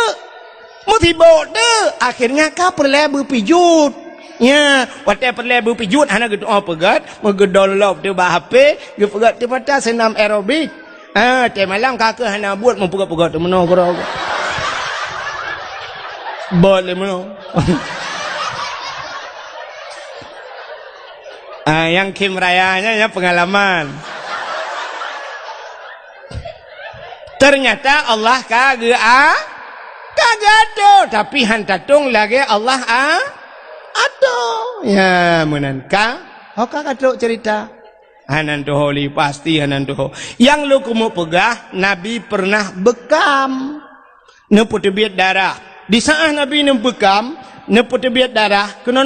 Mutibot de. Akhirnya ka perlu berpijut. Ya, waktu perlu berpijut, anak gitu pegat, megedolop tu bah HP, pegat tu patah senam aerobik. Tiap malam kakak anak buat mempegat-pegat tu mana kau. Boleh mana? Yang Kim Rayanya ya pengalaman. Ternyata Allah kagak tu, tapi hantatung lagi Allah Aduh, ya menanka, oka kadok cerita. Hanan doholi pasti hanan doho. Yang lu kumu pegah, Nabi pernah bekam, neput biat darah. Di saat Nabi nebekam, neput biat darah, kena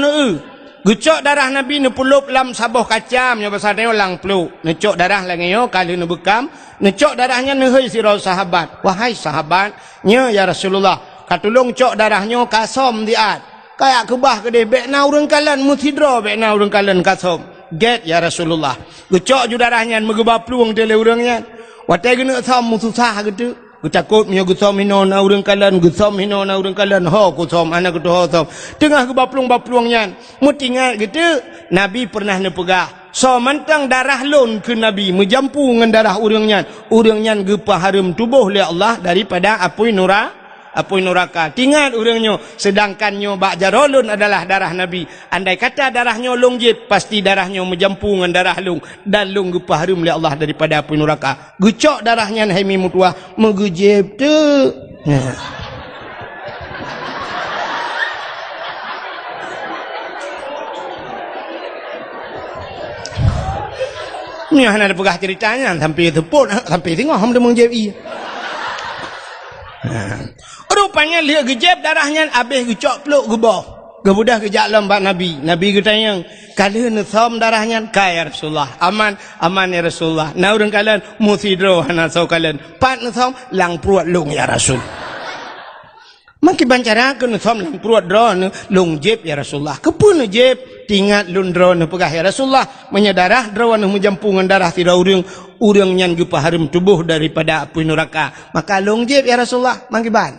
Gucok darah Nabi nepulup lam saboh kacam, yang besar dia lang peluk. Necok darah lagi yo, kali nebekam, necok darahnya nehoi sirau sahabat. Wahai sahabat, ya Rasulullah, katulung cok darahnya kasom diat. Kayak kebah ke dia, bekna urang kalan, mutidro bekna urang kalan kasom. Get ya Rasulullah. Gecok ju darahnya, megebah peluang dia urangnya. Watai kena som mususah gitu. Takut punya gusom hino na urang kalan, gusom hino na urang kalan. Ho gusom, anak gitu ho som. Tengah kebah peluang-peluangnya. Mutingat gitu, Nabi pernah nepegah. So mantang darah lon ke Nabi, menjampu dengan darah urangnya. Urangnya gepah harum tubuh oleh Allah daripada apui neraka. Tinggal orangnya, sedangkannya bak jarolun adalah darah Nabi. Andai kata darahnya long jib, pasti darahnya menjampu dengan darah long. Dan long gepah harum oleh Allah daripada api neraka. Gucok darahnya haimi mutuah, megejib tu. Ni hanya ada pegah ceritanya, sampai tepuk, sampai tengok, hamda mengjib iya. Rupanya lihat gejab darahnya habis gecok peluk gebah. Gebudah kejak lembat Nabi. Nabi katanya, kalian som darahnya kaya Rasulullah. Aman ya Rasulullah. Na urang kalian musidro hana sau kalian. Pat som lang pruat lung ya Rasul. Maki bancara ke nusom lang pruat drone long jeb ya Rasulullah. Kepun jeb tingat lun drone pegah ya Rasulullah menyadarah drawan menjampungan darah tidak urang nyan gepaharum tubuh daripada api neraka. Maka long jeb ya Rasulullah maki ban.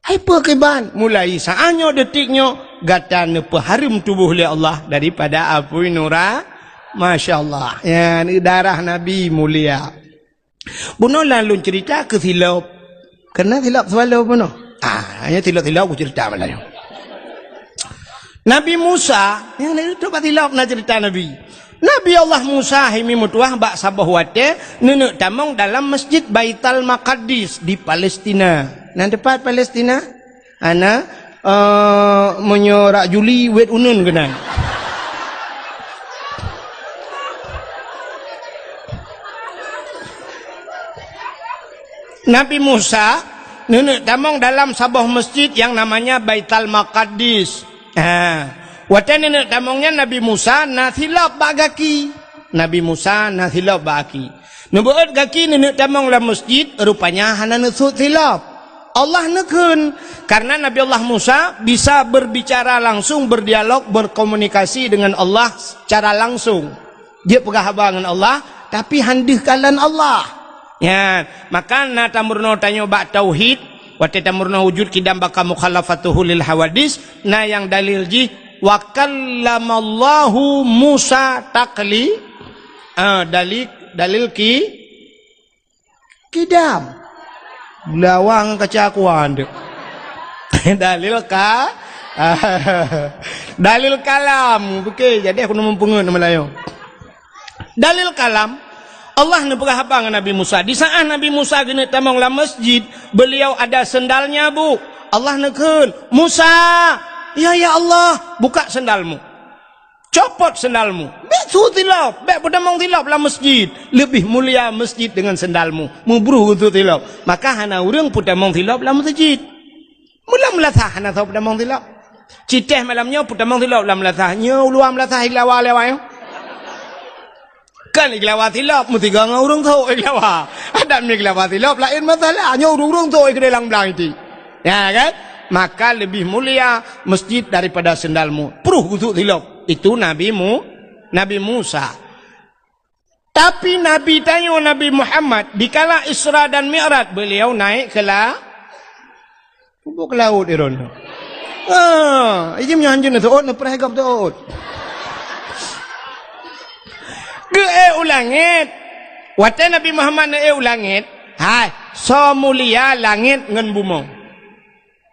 Hai pekiban mulai saanyo detiknya gatan peharum tubuh oleh Allah daripada api neraka. Masya Allah. Ya ni darah Nabi mulia. Buno lalu cerita ke silap. Kena silap selalu buno. Hanya tilap-tilap aku cerita malah. Nabi Musa, yang ni tu tilap nak cerita Nabi. Nabi Allah Musa himi mutuah bak sabah wate nenek tamong dalam Masjid Baitul Maqdis di Palestina. Nang tempat Palestina, ana menyorak Juli wet unun kena. Nabi Musa nenek tamong dalam sebuah masjid yang namanya Baitul Maqdis. Watan nenek tamongnya Nabi Musa nathilap bagaki. Nabi Musa nathilap bagaki. Nubuat gaki nenek tamong dalam masjid rupanya hana nusut silap. Allah nekun karena Nabi Allah Musa bisa berbicara langsung, berdialog, berkomunikasi dengan Allah secara langsung. Dia pegah dengan Allah tapi handih kalan Allah. Ya, maka na tamurno tanyo ba tauhid, wa tamurno wujud kidam baka mukhalafatuhu lil hawadis, na yang dalil ji wa kallamallahu Musa takli, dalil kidam. Lawang kacakuan dek. Dalil dalil kalam. Okey, jadi aku mempungun Melayu. Dalil kalam Allah nak berapa dengan Nabi Musa. Di saat Nabi Musa kena tamang dalam masjid, beliau ada sendalnya bu. Allah nekun, Musa, ya Allah, buka sendalmu, copot sendalmu. Bek sutilap, bek pedamang tilap dalam masjid. Lebih mulia masjid dengan sendalmu. Mubruh itu tilap. Maka hana urang pedamang tilap dalam masjid. Mula melatah hana tahu pedamang tilap. Citeh malamnya pedamang tilap dalam melatahnya. Uluam melatah ilawa lewat. Kan iklawa tilap mesti gang urang tahu iklawa. Ada ni iklawa tilap lain masalahnya urang tahu ke dalam belang itu. Ya kan? Maka lebih mulia masjid daripada sendalmu. Peruh untuk tilap. Itu Nabi Musa. Tapi Nabi tanya Nabi Muhammad dikala Isra dan Mi'raj beliau naik ke laut iron. Ini menyanjung tu ot perhagap tu ot. Ulangit wate Nabi Muhammad ulangit hai so mulia langit ngan bumong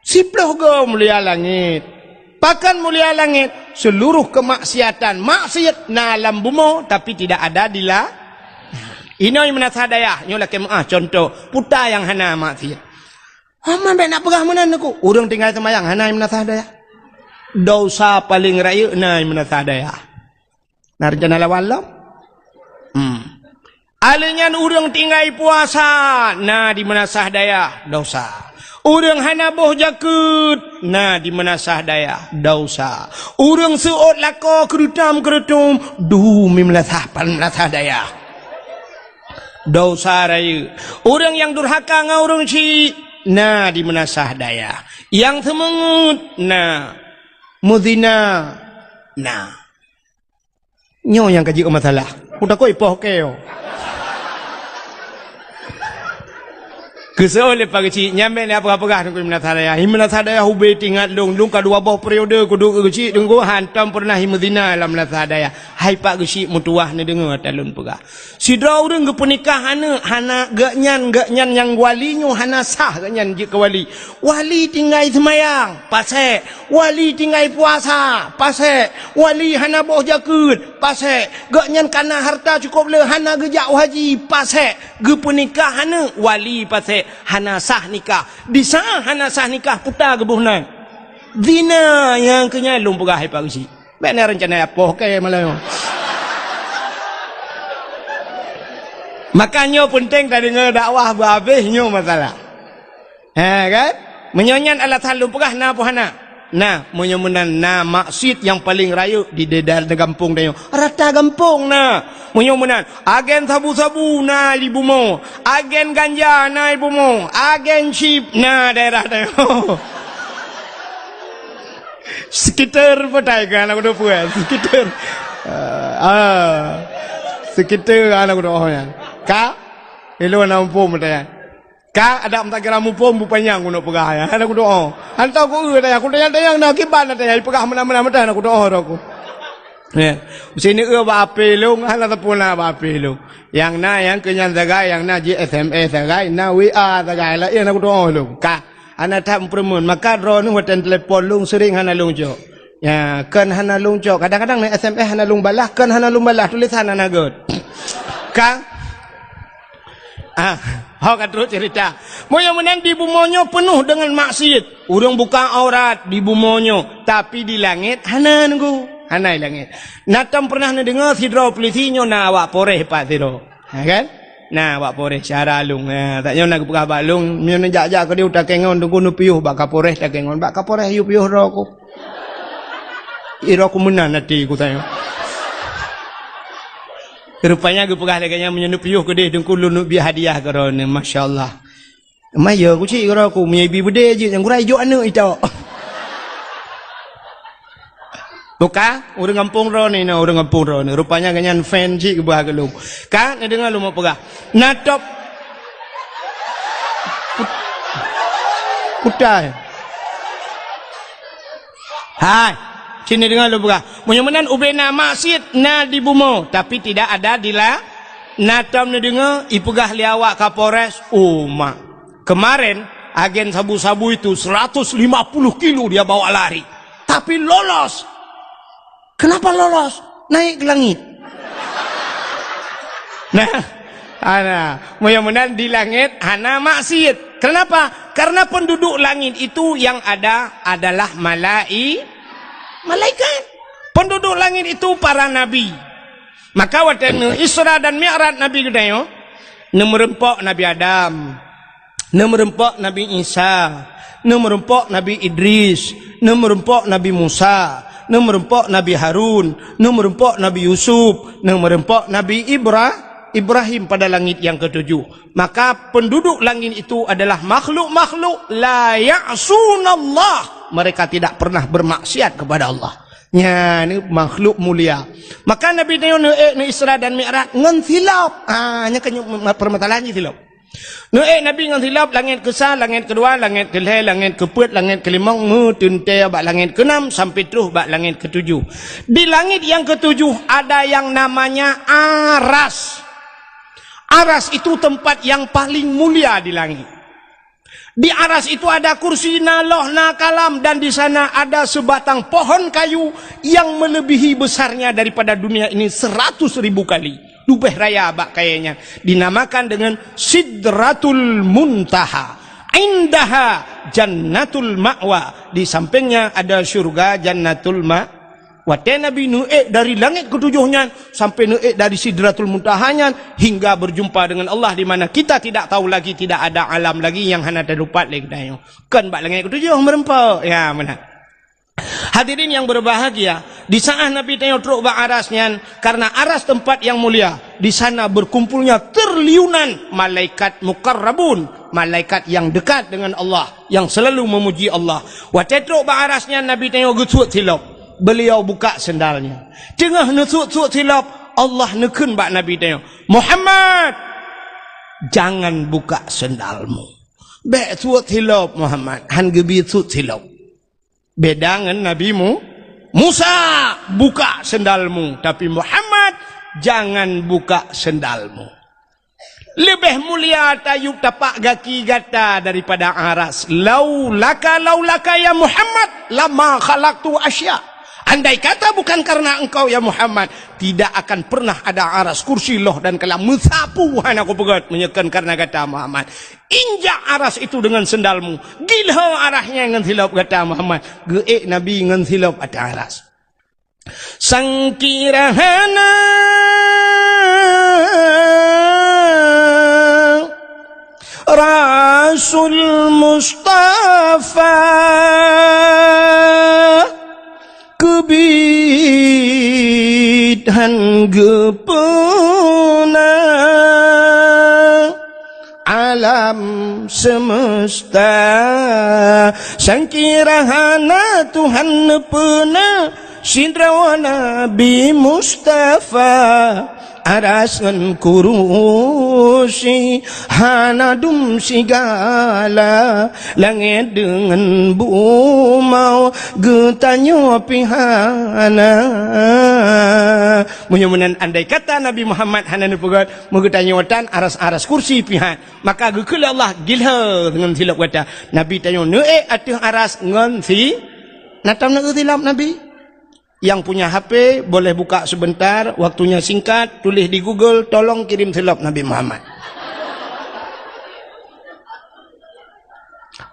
siploh go mulia langit pakan mulia langit seluruh kemaksiatan maksiat na alam bumong tapi tidak ada di la ini yang menasah nyola ke contoh puta yang hana maksiat aman be nak perah mana aku urang tinggal semayang hana yang menasah daya dosa paling raya na yang menasah daya narjana lawalam Alenyan urang tinggai puasa, nah di menasah daya dosa. Urang hana boh jakut, nah di menasah daya dosa. Urang seot lako kerutam, dumi menasah daya dosa raya. Urang yang durhaka ngaurang si, nah di menasah daya. Yang semengut, nah muzina, nah nyo yang kaji masalah. Udah kau ipoh keo. Kesoleh pagi nyampe ni apa-apa kan menasah daya hube tinggal long kedua bawah periode kudu kecil dengko hantam pernah himudina dalam menasah daya hai pak kecil mutuah ni dengar talun pegah sidra urang ke pernikahan hana gaknyan yang walinyo hana sah gaknyan je ke wali tinggal semayang pasal wali tinggal puasa pasal wali hana boh jakut pasal gaknyan kana harta cukup le hana gejak haji pasal ge pernikahan wali pasal hana sah nikah. Di sana hana sah nikah putar kebuhnan. Zina yang kenya lum pegah hai pak si. Benar rencana apa ke malam. Makanya penting tak dengar dakwah berhabisnya masalah. Kan? Menyonyan Allah Taala pegah na apa hana? Nah, menyemenan nah maksud yang paling raya di dedar de kampung dia. Rata kampung nah. Menyemenan agen sabu-sabu nah ibu mo. Agen ganja nah ibu mo. Agen chip nah daerah dia. Sekitar patai kan aku dah puas. Sekitar. Sekitar anak aku dah ya. Ka elo nampung patai. Ka ada tak kira mupom bupanya aku nak pegah ya. Aku doa. Hantar aku dah aku tayang nak kiban nak tayang pegah mana-mana aku doa aku. Ya. Sini ba ape long hala tapun na ba ape long. Yang na yang kenyan zagai yang na SMS zagai na WA zagai la yang aku doa long. Ka ana tak permun maka ro nu hotel telefon long sering hana long jo. Ya kan hana long jo kadang-kadang na SMS hana long balah kan hana long balah tulisan hana god. Ka Hak terus cerita. Mudah-mudahan di bumonyo penuh dengan maksiat. Urang buka aurat di bumonyo, tapi di langit hana nunggu. Hana langit. Natam pernah dengar sidro polisinyo na awak poreh pak sidro. Kan? Nah, awak poreh cara lung. Tak nyo nak buka balung, nyo jak-jak ke dia utak kengon tunggu nu piuh bak poreh tak kengon. Bak poreh yu piuh ro ku. Iro ku menan nanti ku tanya. Rupanya aku pegah lagi yang menyenup yuh ke dia dengku lunuk biar hadiah kerana masya-Allah. Maya aku cik kerana aku menyebi bede je yang kurai jo anak itu. Buka orang kampung ro ni na orang kampung ro ni. Rupanya ganyan fan cik ke bah gelung. Kan ni dengar lu mau pegah. Natop kutai. Hai. Sini dengar lu buka. Mudah-mudahan ubena maksiat na di bumo tapi tidak ada di la. Natam ni dengar ipegah li awak Kapolres. Oh mak. Kemarin agen sabu-sabu itu 150 kilo dia bawa lari. Tapi lolos. Kenapa lolos? Naik ke langit. Nah, mudah-mudahan di langit hana maksiat. Kenapa? Karena penduduk langit itu yang ada adalah malaikat. Penduduk langit itu para nabi. Maka waktu Isra dan Mi'raj Nabi gedayo, merempok Nabi Adam, merempok Nabi Isa, merempok Nabi Idris, merempok Nabi Musa, merempok Nabi Harun, merempok Nabi Yusuf, merempok Nabi Ibrahim pada langit yang ketujuh. Maka penduduk langit itu adalah makhluk-makhluk la ya'sunallah. Mereka tidak pernah bermaksiat kepada Allah. Ya, ini makhluk mulia. Maka Nabi ni Isra dan Mi'raj ngan silap. Nya kanyo permasalahan silap. Nabi ngan silap langit ke-1, langit kedua, langit ke-3, langit ke-4, langit ke-5, tunte bak langit ke-6 sampai terus bak langit ke-7. Di langit yang ke-7 ada yang namanya Aras. Aras itu tempat yang paling mulia di langit. Di aras itu ada kursi naloh na kalam dan di sana ada sebatang pohon kayu yang melebihi besarnya daripada dunia ini 100.000 kali. Lubeh raya abak kayaknya. Dinamakan dengan Sidratul Muntaha. Indaha Jannatul Ma'wa. Di sampingnya ada surga Jannatul Ma'wa. Waktu Nabi Nuh dari langit ketujuhnya sampai Nuh dari Sidratul Muntahanya hingga berjumpa dengan Allah di mana kita tidak tahu lagi, tidak ada alam lagi yang hana terdapat lagi dayo. Kan bak langit ketujuh merempau. Ya benar. Hadirin yang berbahagia, di saat Nabi tengok truk bak arasnya karena aras tempat yang mulia, di sana berkumpulnya triliunan malaikat mukarrabun, malaikat yang dekat dengan Allah, yang selalu memuji Allah. Waktu truk bak arasnya Nabi tengok gesut silap. Beliau buka sendalnya. Tengah nesuk-suk silap, Allah nekun bak Nabi tengok. Muhammad, jangan buka sendalmu. Bek suat silap Muhammad, han gebi suat silap. Beda dengan Nabimu Musa, buka sendalmu. Tapi Muhammad, jangan buka sendalmu. Lebih mulia tayub tapak gaki gata daripada aras. Laulaka ya Muhammad, lama khalaqtu asya. Andai kata bukan karena engkau ya Muhammad, tidak akan pernah ada aras, kursi loh dan kalam mensapu aku pegat menyekan karena kata Muhammad. Injak aras itu dengan sendalmu. Gila arahnya dengan silap kata Muhammad. Geek Nabi dengan silap ada aras. Sangkirahana Rasul Mustafa kebidhan gepena alam semesta sangkirahana Tuhan nepena Sindrawa Nabi Mustafa arasan kurusi hanadum sigala langit dengan bumau getanyo pihana mudah-mudahan andai kata Nabi Muhammad hanana pegat mengetanyotan aras-aras kursi pihan maka gekul Allah gilha dengan silap kata Nabi tanyo neek atuh aras ngan si natam nak tilap Nabi. Yang punya HP boleh buka sebentar, waktunya singkat, tulis di Google, tolong kirim silap Nabi Muhammad.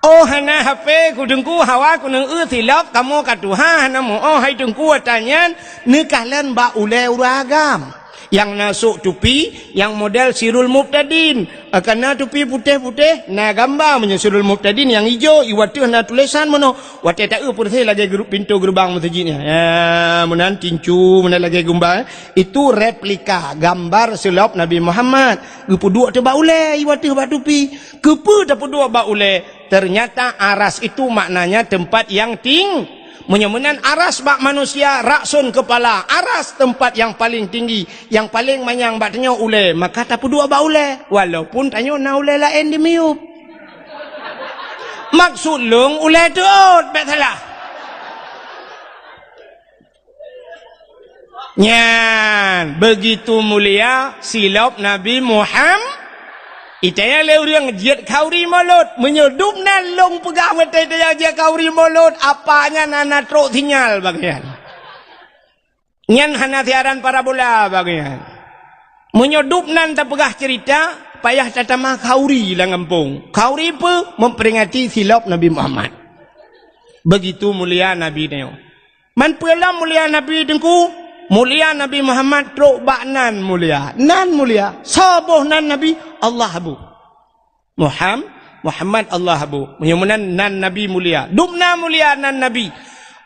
Oh hana HP kudengku hawa kuneng silap kamu katuha hana mo oh hai dengku tanyan nekahlan ba ule uragam. Yang nasuk tupi yang model Sirul Muqtadin karena tupi putih-putih na gambar punya Sirul Muqtadin yang hijau iwatu na tulisan mono wate tak putih lagi pintu gerbang masjidnya ya menan tincu menan lagi gambar itu replika gambar silap Nabi Muhammad gepuduk te baule iwatu ba tupi kepe te puduk ba ule ternyata aras itu maknanya tempat yang tinggi. Menyemenan aras bak manusia raksun kepala aras tempat yang paling tinggi yang paling manyang bak tanya ule maka tak dua bak ule walaupun tanya na ule lain di miup maksud lung ule tuut bak salah nyan begitu mulia silap Nabi Muhammad itaya leuriang jiat kauri mulut menyedup nan long pegang mata dia jiat kauri mulut apanya nana truk sinyal bagian nyan hana siaran parabola bagian menyedup nan tak pegah cerita payah tatama kauri lang kampung kauri pe memperingati silap Nabi Muhammad begitu mulia Nabi neo man pula mulia Nabi dengku mulia Nabi Muhammad truk bak nan mulia sabuh nan Nabi Allah abu Muhammad Allah abu mudah-mudahan nan Nabi mulia dumna mulia nan Nabi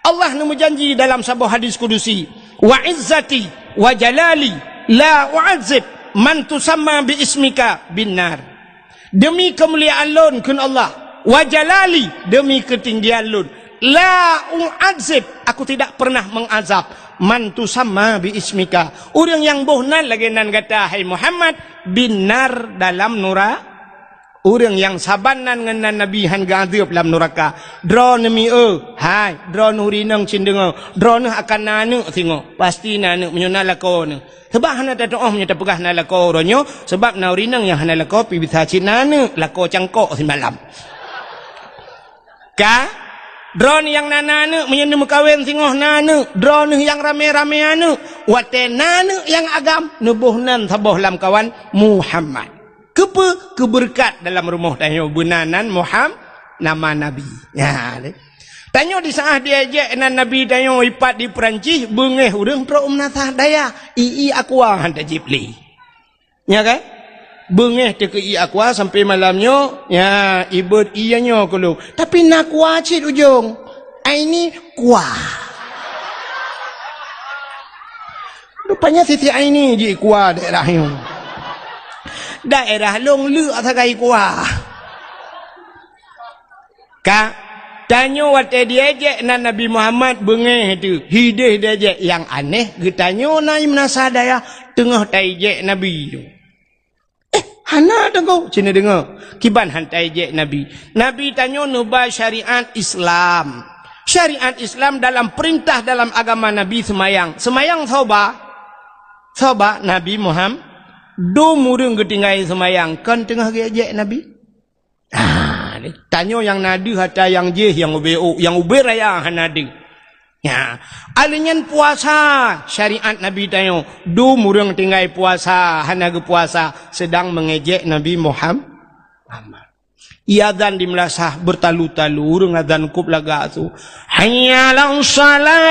Allah nu janji dalam sebuah hadis kudusi wa izzati wa jalali la u'adzib man tusamma bi ismika binnar demi kemuliaan lun kun Allah wa jalali demi ketinggian lun la u'adzib aku tidak pernah mengazab man tusamma bi ismika orang yang bohnan lagi nan kata hai Muhammad binar dalam nura orang yang sabanan dengan Nabi han gadib dalam neraka dro nemi hai dro nuri nang cindengo dro ne akan nanu singo pasti nanu menyona lako ne sebab hana tak doh menyata pegah na lako ronyo sebab nauri nang yang hana lako pi bisa cinane lako cangkok semalam ka drone yang nanane menyenda mekawin singoh nane drone yang rame-rame ane wate nane yang agam nebuhnan saboh lam kawan Muhammad keberkat dalam rumah tanyo benanan Muhammad nama Nabi ya tanyo di saah dia je nan Nabi tanyo ipat di Perancis bengeh urang pro umnatah daya ii aqua hanta jipli ya kan bengeh teke i aqua sampai malamnya ya ibut ianya kalau tapi nak kuacit ujung ini kuah rupanya sisi ini ji kuah daerah long lu atakai kuah ka tanyo wate dia je nan Nabi Muhammad bengeh tu hideh dia je yang aneh getanyo na imnasa daya tengah tai je Nabi tu hana dengar cina dengar kiban hantai je Nabi tanyo nuba syariat Islam dalam perintah dalam agama Nabi semayang soba Nabi Muhammad do murung ketinggai semayang kan tengah je Nabi tanyo yang nadu hatta yang je yang ube raya hanadu ya alinyan puasa syariat Nabi tayo du murung tinggai puasa hanaga puasa sedang mengejek Nabi Muhammad iadzan di melasah bertalu-talu urang adzan kup laga tu hayya lam salat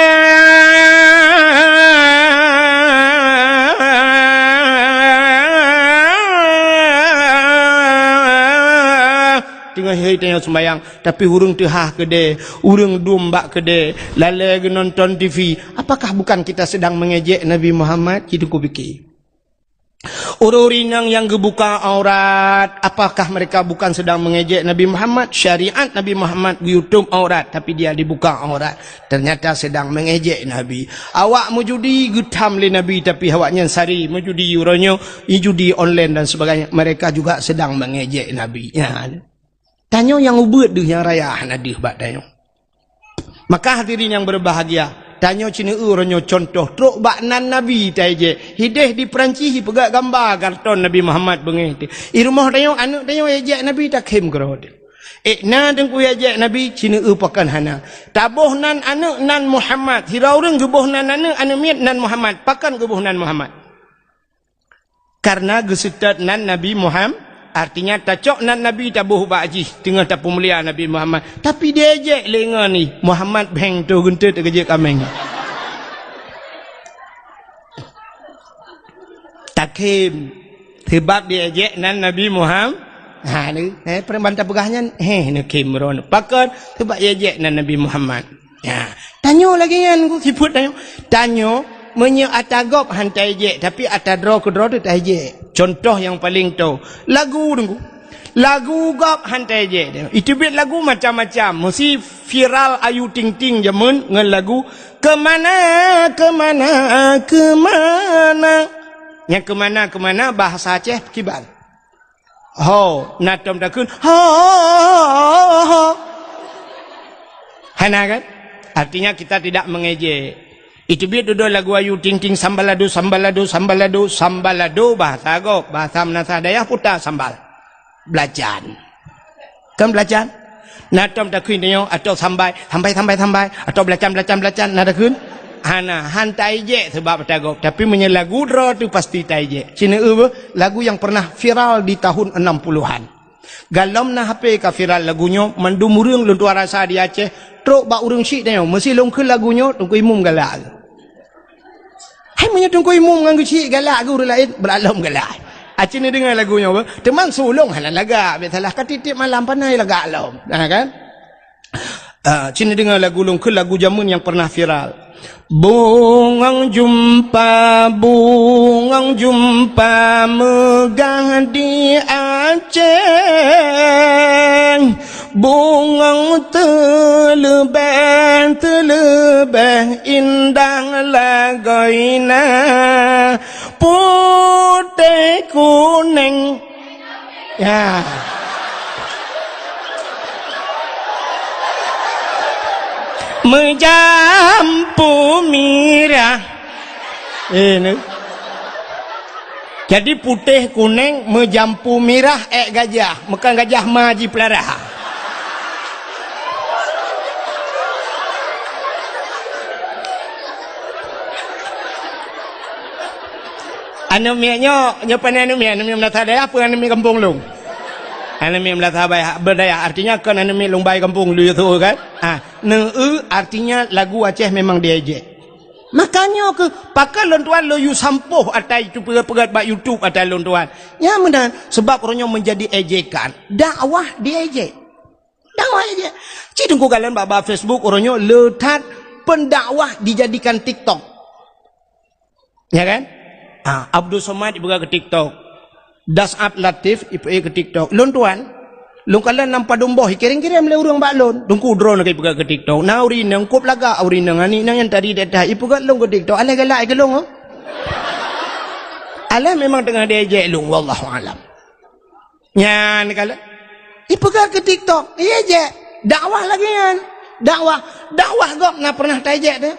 tengah hari tanya sembahyang tapi urang tehah kede, urang domba kede, lalai nonton TV. Apakah bukan kita sedang mengejek Nabi Muhammad? Kita ku fikir. Orang-orang yang gebuka aurat, apakah mereka bukan sedang mengejek Nabi Muhammad? Syariat Nabi Muhammad YouTube aurat, tapi dia dibuka aurat. Ternyata sedang mengejek Nabi. Awak mujudi getam le Nabi, tapi awaknya sari mujudi uronyo, judi online dan sebagainya. Mereka juga sedang mengejek Nabi. Ya. Tanya yang ubud deh yang raya nadih bak tanya. Maka hadirin yang berbahagia, tanya cina uronyo contoh truk baknan Nabi taije hideh di Perancis pegak gambar karton Nabi Muhammad bengeh i rumah tanya anak tanya ejek Nabi tak kem kerod na tengku ejek Nabi cina pakan hana tabuh nan anak nan Muhammad hirau reng gebuh nan anak miat nan Muhammad pakan gebuh nan Muhammad karena gesetat nan Nabi Muhammad. Artinya tacok nan Nabi tabuh ba'ji tengah tapu mulia Nabi Muhammad. Tapi dia ejek lengan ni Muhammad beng tu guntet kerja kameng. Takim sebab dia ejek nan Nabi Muhammad. Ha ni perempuan pegahnya ni Kimron. Pakar sebab dia ejek nan Nabi Muhammad. Ya. Tanyo lagi kan ku siput tanyo. Tanyo menye atagop hantai ejek tapi atadro kedro tu tak ejek. Contoh yang paling tahu lagu tunggu lagu gop hantai ejek itu bit lagu macam-macam mesti viral ayu ting ting jamun ngan lagu kemana yang kemana bahasa Aceh kibal ho natom takun ho hana kan artinya kita tidak mengejek. Itu biar duduk lagu ayu ting ting sambalado bahasa agok bahasa Menasa Dayah putar sambal belajan kan belajan natom takuin nyo atau sampai atau belacan nada kun hana hantai je sebab agok tapi menyelagu dro tu pasti tai je cina lagu yang pernah viral di tahun 60-an galom na HP ka viral lagunya mandum urang luntua rasa di Aceh truk ba urang syik tanya mesti longkeun lagunya tungku imum galak hai punya tungku imum nganggu syik galak guru lain beralom galak acin dengar lagunya apa teman sulung halan laga biasalah katitip malam panai laga alom kan cina dengar lagu longkeun lagu jamun yang pernah viral bungang jumpa megah di Aceh bungang telebeh indah lagoina putih kuning ya menjampu mirah ini jadi putih kuning menjampu mirah gajah bukan gajah maji pelarah anu miaknya nyopan anu miak Menasa Dayah apa anu miak kampung long anu miak Menasa Berdaya artinya kan anu miak lombai kampung lu tu kan artinya lagu Aceh memang diejek makanya ke pakai lontuan lo you sampuh atai itu pegat bak YouTube atai lontuan ya benar sebab orangnya menjadi ejekan dakwah diejek cidung kalian bak Facebook orangnya letat pendakwah dijadikan TikTok ya kan Abdul Somad ibu ke TikTok Das'ab Latif ibu ke TikTok lontuan lungkalan nampak domboh kirim-kirim le urang baklon dungku drone kai pegak ke TikTok na uri nang kop laga uri nang ani nang yang tadi dah ipu kat long ke TikTok ala galak ke long ala memang tengah diejek long wallahu alam nyan kala ipu kat ke TikTok ejek dakwah lagi kan dakwah gop na pernah tajek dah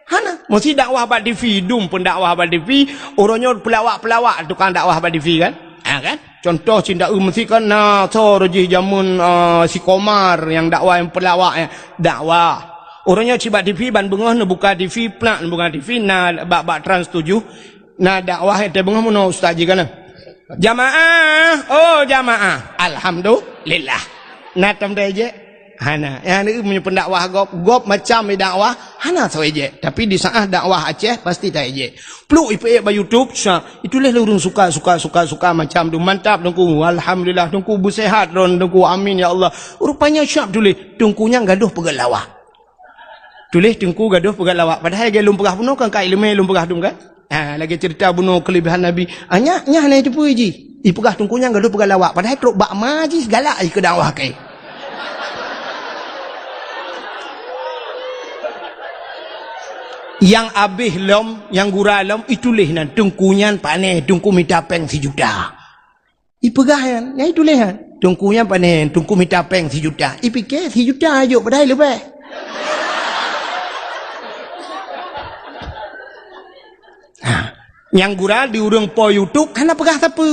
hana mesti dakwah bak TV dum pun dakwah bak TV orangnya pelawak tukang dakwah bak TV kan kan contoh cinta mesti kan so rojih jamun si Komar yang dakwah yang pelawak dakwah orangnya cibat TV ban bengah na buka TV plak na buka TV na bak trans 7 na dakwah te bengah mun ustaz ji kana jamaah alhamdulillah na tam je hana yang ni punya pendakwah gop macam dakwah hana tahu ejek. Tapi di saat dakwah Aceh pasti tak ejek. Peluk ipe ba YouTube syak. Itulah urang suka macam tu. Mantap dengku. Alhamdulillah dengku bersehat ron dengku. Amin ya Allah. Rupanya syak tulis dengkunya gaduh pegat lawak. Tulis dengku gaduh pegat lawak. Padahal dia lum pegah bunuh kan kai lemai lum pegah dum kan. Lagi cerita bunuh kelebihan Nabi. Nya na itu pu ji. Pegah dengkunya gaduh pegat lawak. Padahal teruk bak maji segala ke dakwah kai. Yang abih lom, yang gura lom, itulah nan dengkunya paneh, dengku minta peng 1 juta. Ipegahan, ya itulah han. Dengkunya paneh, dengku minta peng 1 juta. Ipikir 1 juta aja padahal lebih. Yang gura di urang po YouTube, hana pegah tapu.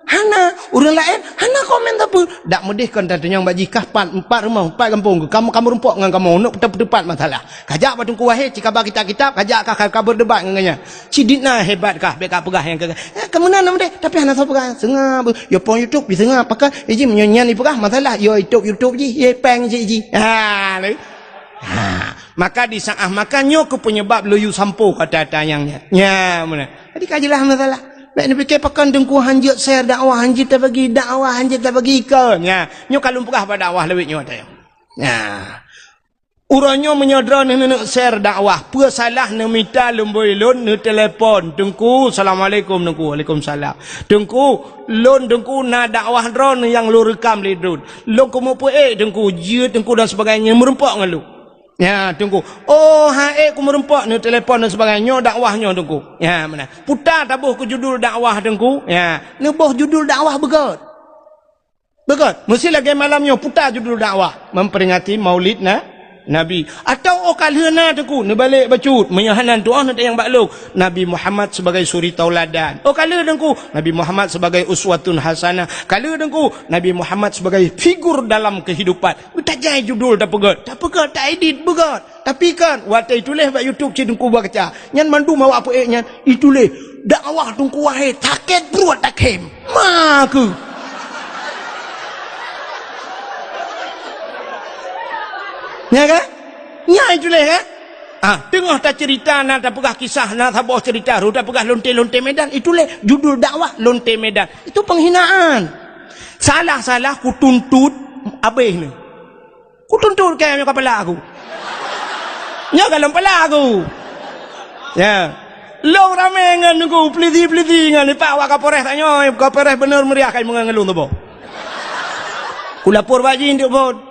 Hana, orang lain, hana komen apa. Tak medih kan tanya bajikah 4 rumah, 4 kampung. Kamu rumpok dengan kamu, nak tepat masalah. Kajak batungku wahai, cika ba kitab, kajak kah berdebat dengannya. Ciditna hebat kah, beka pegah yang kagak. Kamu nama deh, tapi hana tahu pegah. Sengah, yo pon YouTube, sengah pakai, iji menyanyian ni pegah masalah. Yo YouTube ji, ye peng ji. Maka di saat makannya ke penyebab loyu sampo kata tayangnya. Ya, mana? Jadi kajilah masalah. Baik ni fikir pakan dengku hanjut share dakwah hanjut tak bagi dakwah hanjut tak bagi ikon. Ya, nyo kalau pegah pada dakwah lebih nyo ada. Ya. Uranyo menyodra nak share dakwah. Apa salah nak minta lemboi lon nak telefon. Dengku assalamualaikum dengku. Waalaikumsalam. Dengku lon dengku nak dakwah drone yang lu rekam le drone. Lon komo pe dengku je dengku dan sebagainya merempak dengan lu. Ya, tunggu. Oh, ku merempak ni telefon dan sebagainya dakwahnya tunggu. Ya, mana? Putar tabuh ke judul dakwah tunggu. Ya, nebuh judul dakwah begot. Mesti lagi malamnya putar judul dakwah memperingati Maulid Nabi. Atau kalhena tunggu ne balik bacut menyahanan doa nanti yang bakluk Nabi Muhammad sebagai suri tauladan. Kala tunggu Nabi Muhammad sebagai uswatun hasanah. Kala tunggu Nabi Muhammad sebagai figur dalam kehidupan. Tak jai judul tak pegat, tak edit begat. Tapi kan waktu itulah buat YouTube cedengku buat kaca. Nyan mandu mau apa nyan itulah dakwah tungku wahai taket beruat takem. Maku. Ya kan? Ya itulah kan? Tengah tak cerita nak tak pegah kisah nak tak bawa cerita ru tak pegah lonte-lonte medan itulah judul dakwah lonte medan. Itu penghinaan. Salah ku tuntut abih ni. Ku tuntut kaya kepala aku. Nya kalau kepala aku. Ya. Long ramai dengan aku peliti-peliti dengan ni pak wak kapolres tanya kapolres benar meriah kai mengelung tu bo. Ku lapor baji ndik bo.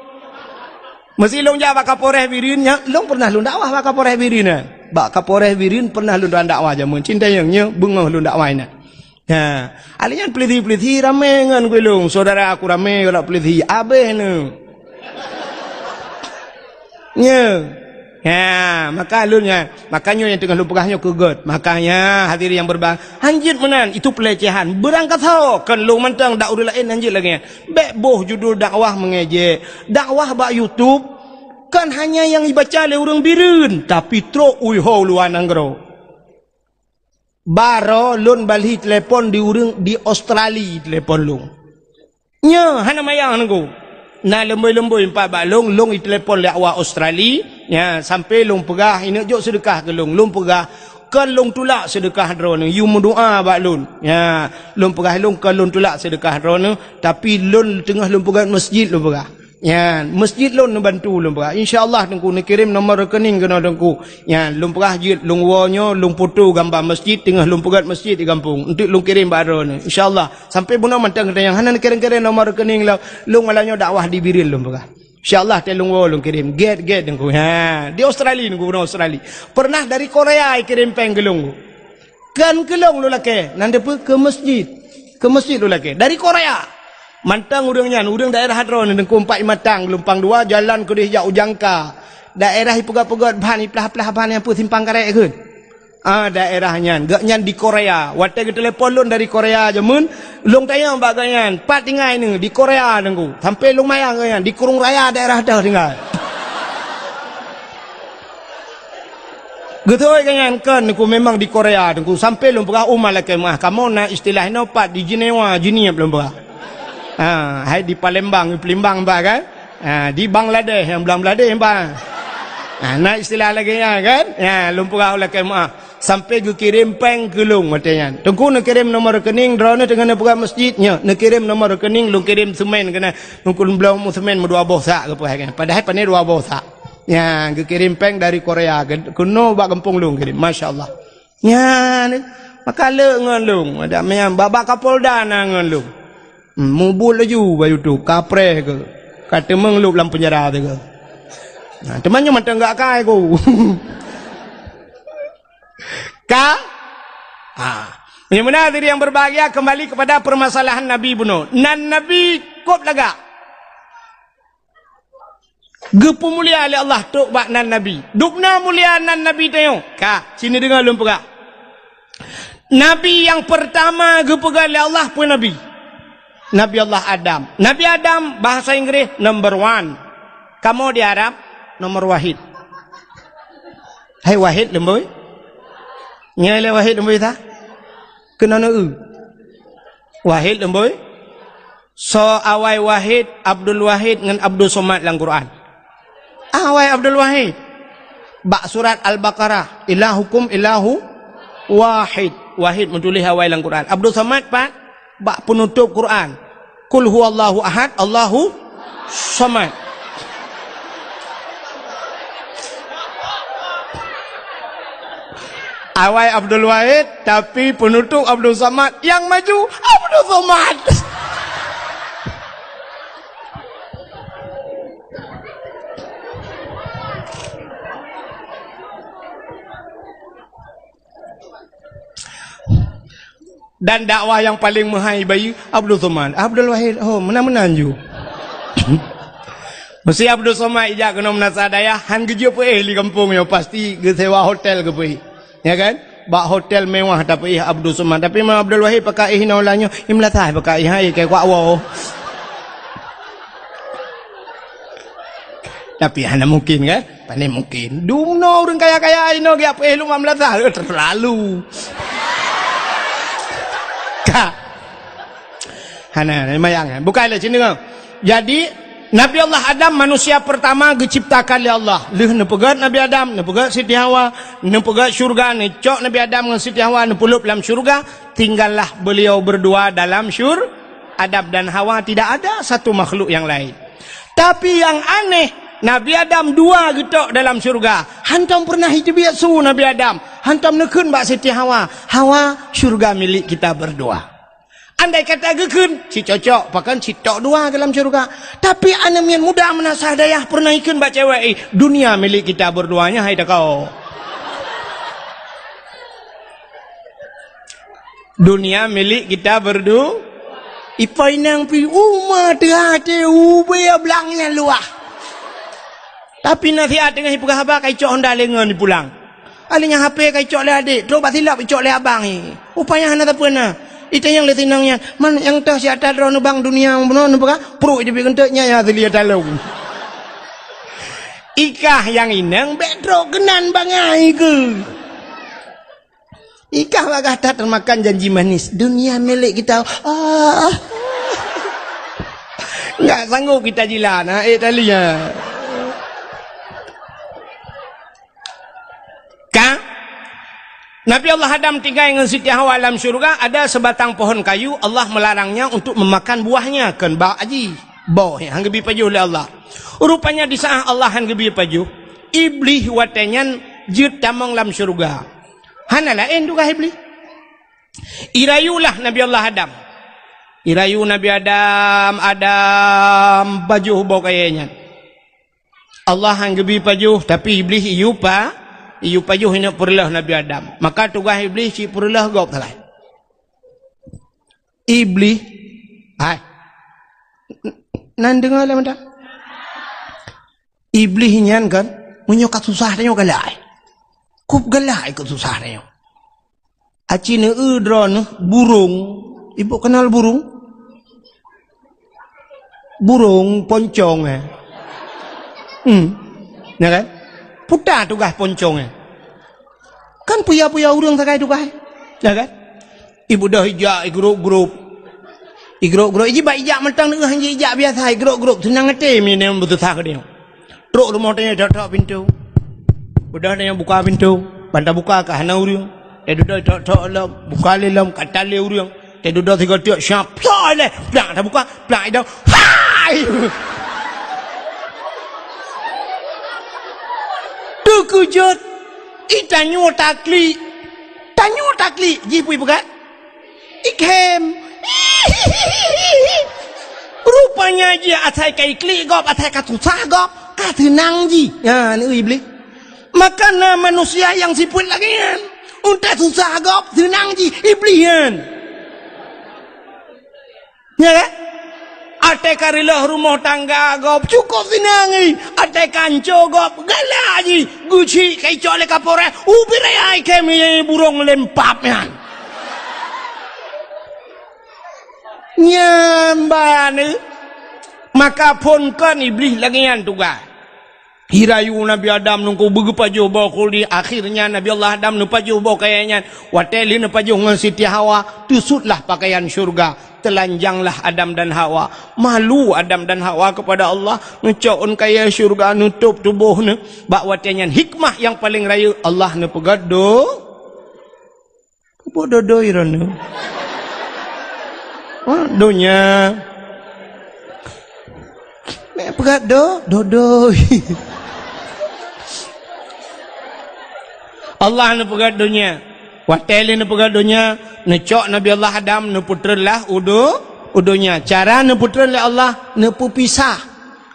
Mesti long jawab kapolres birin nya long pernah long dakwah wak kapolres birin nah. Bak kapolres birin pernah long dakwah jamun cinta yang nya bengah long dakwah nah. Ya, alian peliti-peliti ramai dengan ku long saudara aku ramai kalau peliti abeh ni. Ya, maka alunnya, makanya yang tengah lupagahnya kegut. Makanya hadirin yang berbang, hanjit menan itu pelecehan. Berangkat ho kan lu mantang dak urut lain hanjit lagi. Bek boh judul dakwah mengejek. Dakwah bak YouTube kan hanya yang dibaca oleh orang birin, tapi tro ui ho luan anggro. Baro lun balhi telepon di urang di Australia telepon lu. Nya hana mayang nanggo. Na lemboi-lemboi empat bak long i telefon dakwah Australia ya sampai long pegah ini jok sedekah ke long pegah kan long tulak sedekah drone you mendoa bak long ya long pegah long kan long tulak sedekah drone tapi long tengah long pegah masjid long pegah ya masjid long bantu long pegah insyaallah tengku nak kirim nomor rekening kena tengku ya long pegah jid long wonyo long foto gambar masjid tengah long pegah masjid di kampung untuk long kirim bak drone insyaallah sampai buna mantang kena yang hanan kirim-kirim nomor rekening long malanya dakwah di biril long pegah insyaallah telung long kirim get tengku ha di Australia tengku buna Australia pernah dari Korea kirim peng gelung kan gelung lu lake nanti ke masjid lu lake dari Korea mantang urangnya urang daerah hadron dengku 4 matang lumpang 2 jalan ke dia jauh jangka daerah pegat-pegat bahan iplah-plah bahan yang pun simpang karek ke daerahnya gaknya di Korea waktu ke telefon lon dari Korea jamun long tayang baganyan pat tinggal ni di Korea dengku sampai long mayang kan di Kurung Raya daerah dah tinggal gitu kan aku memang di Korea dengku sampai long pegah umal lagi kamu nak istilahnya pat di Jenewa belum pegah hai di Palembang bah kan di Bangladesh yang Bangladesh bah Nak istilah lagi ya kan? Ya, lumpurah oleh kemaah. Sampai ke kirim peng kelung matanya. Tunggu nak kirim nomor rekening, drone dengan program masjidnya. Nak kirim nomor rekening, lu kirim semen kena. Tunggu belum semen dua bosak ke apa kan? Padahal pandai dua bosak. Ya, ke kirim peng dari Korea. Kuno bak kampung lung kirim. Masya-Allah. Ya, maka le ngan lung. Ada macam babak Kapolda ngan lung. Mubul laju bayu tu, kapre ke. Kata mengelup dalam penjara tu ke. Nah, temannya mata enggak kai ku. Yang benar diri yang berbahagia kembali kepada permasalahan Nabi bunuh. Nan Nabi kop laga. Gepu mulia oleh Allah tok bak nan Nabi. Dukna mulia nan Nabi tengok. Sini dengar lum pegak. Nabi yang pertama gepu oleh Allah pun Nabi. Nabi Allah Adam. Nabi Adam bahasa Inggris number 1. Kamu di Arab nomor wahid. Hai wahid lemboi. Nyai wahid lemboi ta? Kena wahid lemboi. So awai wahid, Abdul Wahid dengan Abdul Somad dalam Quran. Awai Abdul Wahid. Bak surat Al-Baqarah. Ilahukum ilahu wahid. Wahid menulis awai dalam Quran. Abdul Somad pak bak penutup Quran. Qul huwallahu ahad, Allahu Somad. Awai Abdul Wahid tapi penutup Abdul Somad, yang maju Abdul Somad. Dan dakwah yang paling menghargai Abdul Somad. Abdul Wahid, oh menang-menang ju. Mesti Abdul Somad ijak kena menasadaya han geje pe di kampung yo pasti ge sewa hotel ke pe. Ya kan? Bak hotel mewah tapi Abdul Somad. Tapi Imam Abdul Wahid pakai naulanya imlatah pakai hai kayak kuat wo. Tapi hanya mungkin kan? Pandai mungkin. Dumno orang kaya-kaya ino ge apa lu mamlatah terlalu. Hana mayang bukanlah sini kau. Jadi Nabi Allah Adam manusia pertama diciptakan oleh Allah. Leh nepegat Nabi Adam, nepegat Siti Hawa, nepegat syurga, necok Nabi Adam dengan Siti Hawa nepulup dalam syurga, tinggallah beliau berdua dalam Adam dan Hawa, tidak ada satu makhluk yang lain. Tapi yang aneh, Nabi Adam dua getok dalam syurga. Hantam pernah hidup biasa Nabi Adam. Hantam nekun bak Siti Hawa. Hawa syurga milik kita berdua. Andai kata gekun, si cocok, bahkan si tok dua dalam syurga. Tapi anak yang muda menasah dayah pernah ikun bak cewek. Dunia milik kita berduanya, hai dah kau. Dunia milik kita berdua. Ipai nang pi umah terhati ubaya belangnya luah. Tapi nasihat dengan ibu khabar kai cok honda lengan dipulang. Alinya HP kai cok le adik, terus batilap cok le abang ni. Upaya hana tak pernah. Itu yang letinangnya. Man yang tahu si atas drone bang dunia benar nampak? Pro itu bikinnya ya terlihat dalam. Ikah yang inang bedro kenan bangai ke. Ikah bagata termakan janji manis. Dunia milik kita. Enggak sanggup kita jilan. Talinya. Nabi Allah Adam tinggal dengan Siti Hawa dalam syurga, ada sebatang pohon kayu, Allah melarangnya untuk memakan buahnya, kan bau aji, bau yang gebi pajuh oleh Allah. Rupanya di saat Allah yang gebi pajuh, iblis watenyan jut tamang dalam syurga. Hana lain juga iblis. Irayulah Nabi Allah Adam. Irayu Nabi Adam pajuh bau kayaknya. Allah yang gebi pajuh, tapi iblis iyupa. Iyu pajuh ini perlah Nabi Adam. Maka tugas iblis si perlah gop salah. Iblis, hai, nan dengar lah macam. Iblis nyan kan, menyokat susah tanya galai. Kup galai ke susah tanya. Aci ne drone burung. Ibu kenal burung? Burung poncong ya kan? Putar tugas poncongnya. Kan puya-puya urang sakai tugas. Ya kan? Ibu dah hijak grup-grup. Grup-grup iji bak ijak mentang dengan hijak biasa grup-grup senang ngetim ni betul tak dia. Truk rumah tanya dak pintu. Udah ada yang buka pintu, banta buka ke hana uriang. Dia duduk tok lam, buka lam kata le uriang. Dia duduk tiga tiap siap, le, pelang dah buka, pelang dah. Hai. Tu kujut, itanyo takli, jipui bukan? Ikem. Rupanya dia atai kai kli gop, atai katusah gop, katenang ji. Ya, ni iblis. Maka manusia yang siput lagi kan. Untuk susah gop, tenang ji, iblis kan. Ya kan? Atai karilah rumah tangga gop, cukup senang ni. Atai kanco gop, galak ji. Guci kai cole kapore, ubirai kemi burung lempap kan. Nyambane maka pun kan iblis lagi yang tugas hirayu Nabi Adam nunggu begepaju bawa kuli akhirnya Nabi Allah Adam nupaju bawa kayaknya wateli nupaju dengan Siti Hawa tusutlah pakaian syurga telanjanglah Adam dan Hawa malu Adam dan Hawa kepada Allah ngecaun kaya syurga nutup tubuhnya bak watenya hikmah yang paling raya Allah nepegado bodoh irana donya pegat dodo Allah ne pegat donya wateli ne pegat donya ne cok Nabi Allah Adam ne putralah udunya cara ne putra le Allah ne pisah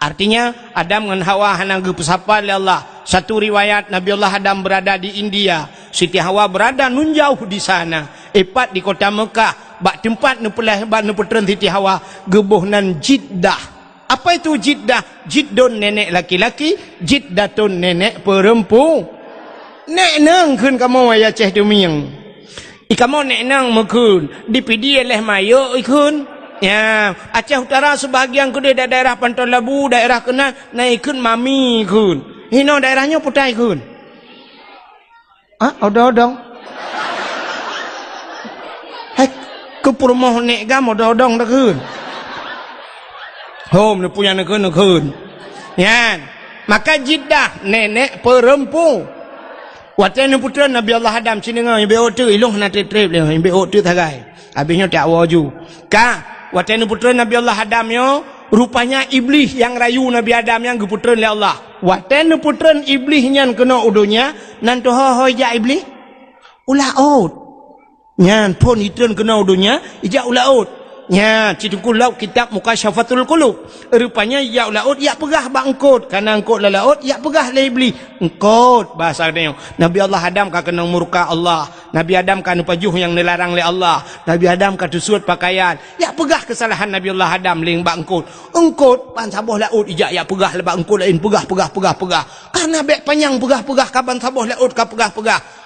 artinya Adam dengan Hawa hanang gepesapa le Allah satu riwayat Nabi Allah Adam berada di India Siti Hawa berada nun jauh di sana epat di kota Mekah bak tempat ne pelah bak ne putra Siti Hawa gebuhnan Jiddah. Apa itu Jiddah? Jiddun nenek laki-laki, Jiddatun nenek perempuan. Nek nang kun kamu ya ceh dumiang. Ikamu nek nang mekun dipidi oleh mayo ikun. Ya, Aceh Utara sebahagian ke daerah Pantai Labu, daerah kena naikun mami kun. Hino daerahnya putai kun. Ah, odong-odong. Hai, ke perumahan nek gam odong-odong dah kun. Home ni punya nekun. Ya. Maka Jiddah nenek perempuan. Waktu ni putra Nabi Allah Adam sini ngau be otu iluh na trip le be otu thagai. Habisnya tak waju. Ka waktu ni putra Nabi Allah Adam yo rupanya iblis yang rayu Nabi Adam yang geputra le Allah. Waktu ni putra iblis nyan kena udunya nan to ho ja iblis. Ulah out. Nyan pun itun kena udunya ija ulah out. Ya, citukul laut kitab Mukasyafatul Qulub. Rupanya ya laut ya pegah bangkut. Karena angkut la laut ya pegah la iblis. Engkut bahasa dia. Nabi Allah Adam ka kena murka Allah. Nabi Adam ka nupajuh yang dilarang oleh Allah. Nabi Adam ka tusut pakaian. Ya pegah kesalahan Nabi Allah Adam ling bangkut. Engkut pan sabuh laut ijak ya pegah le bangkut lain pegah. Karena bek panjang pegah kaban sabuh laut ka pegah.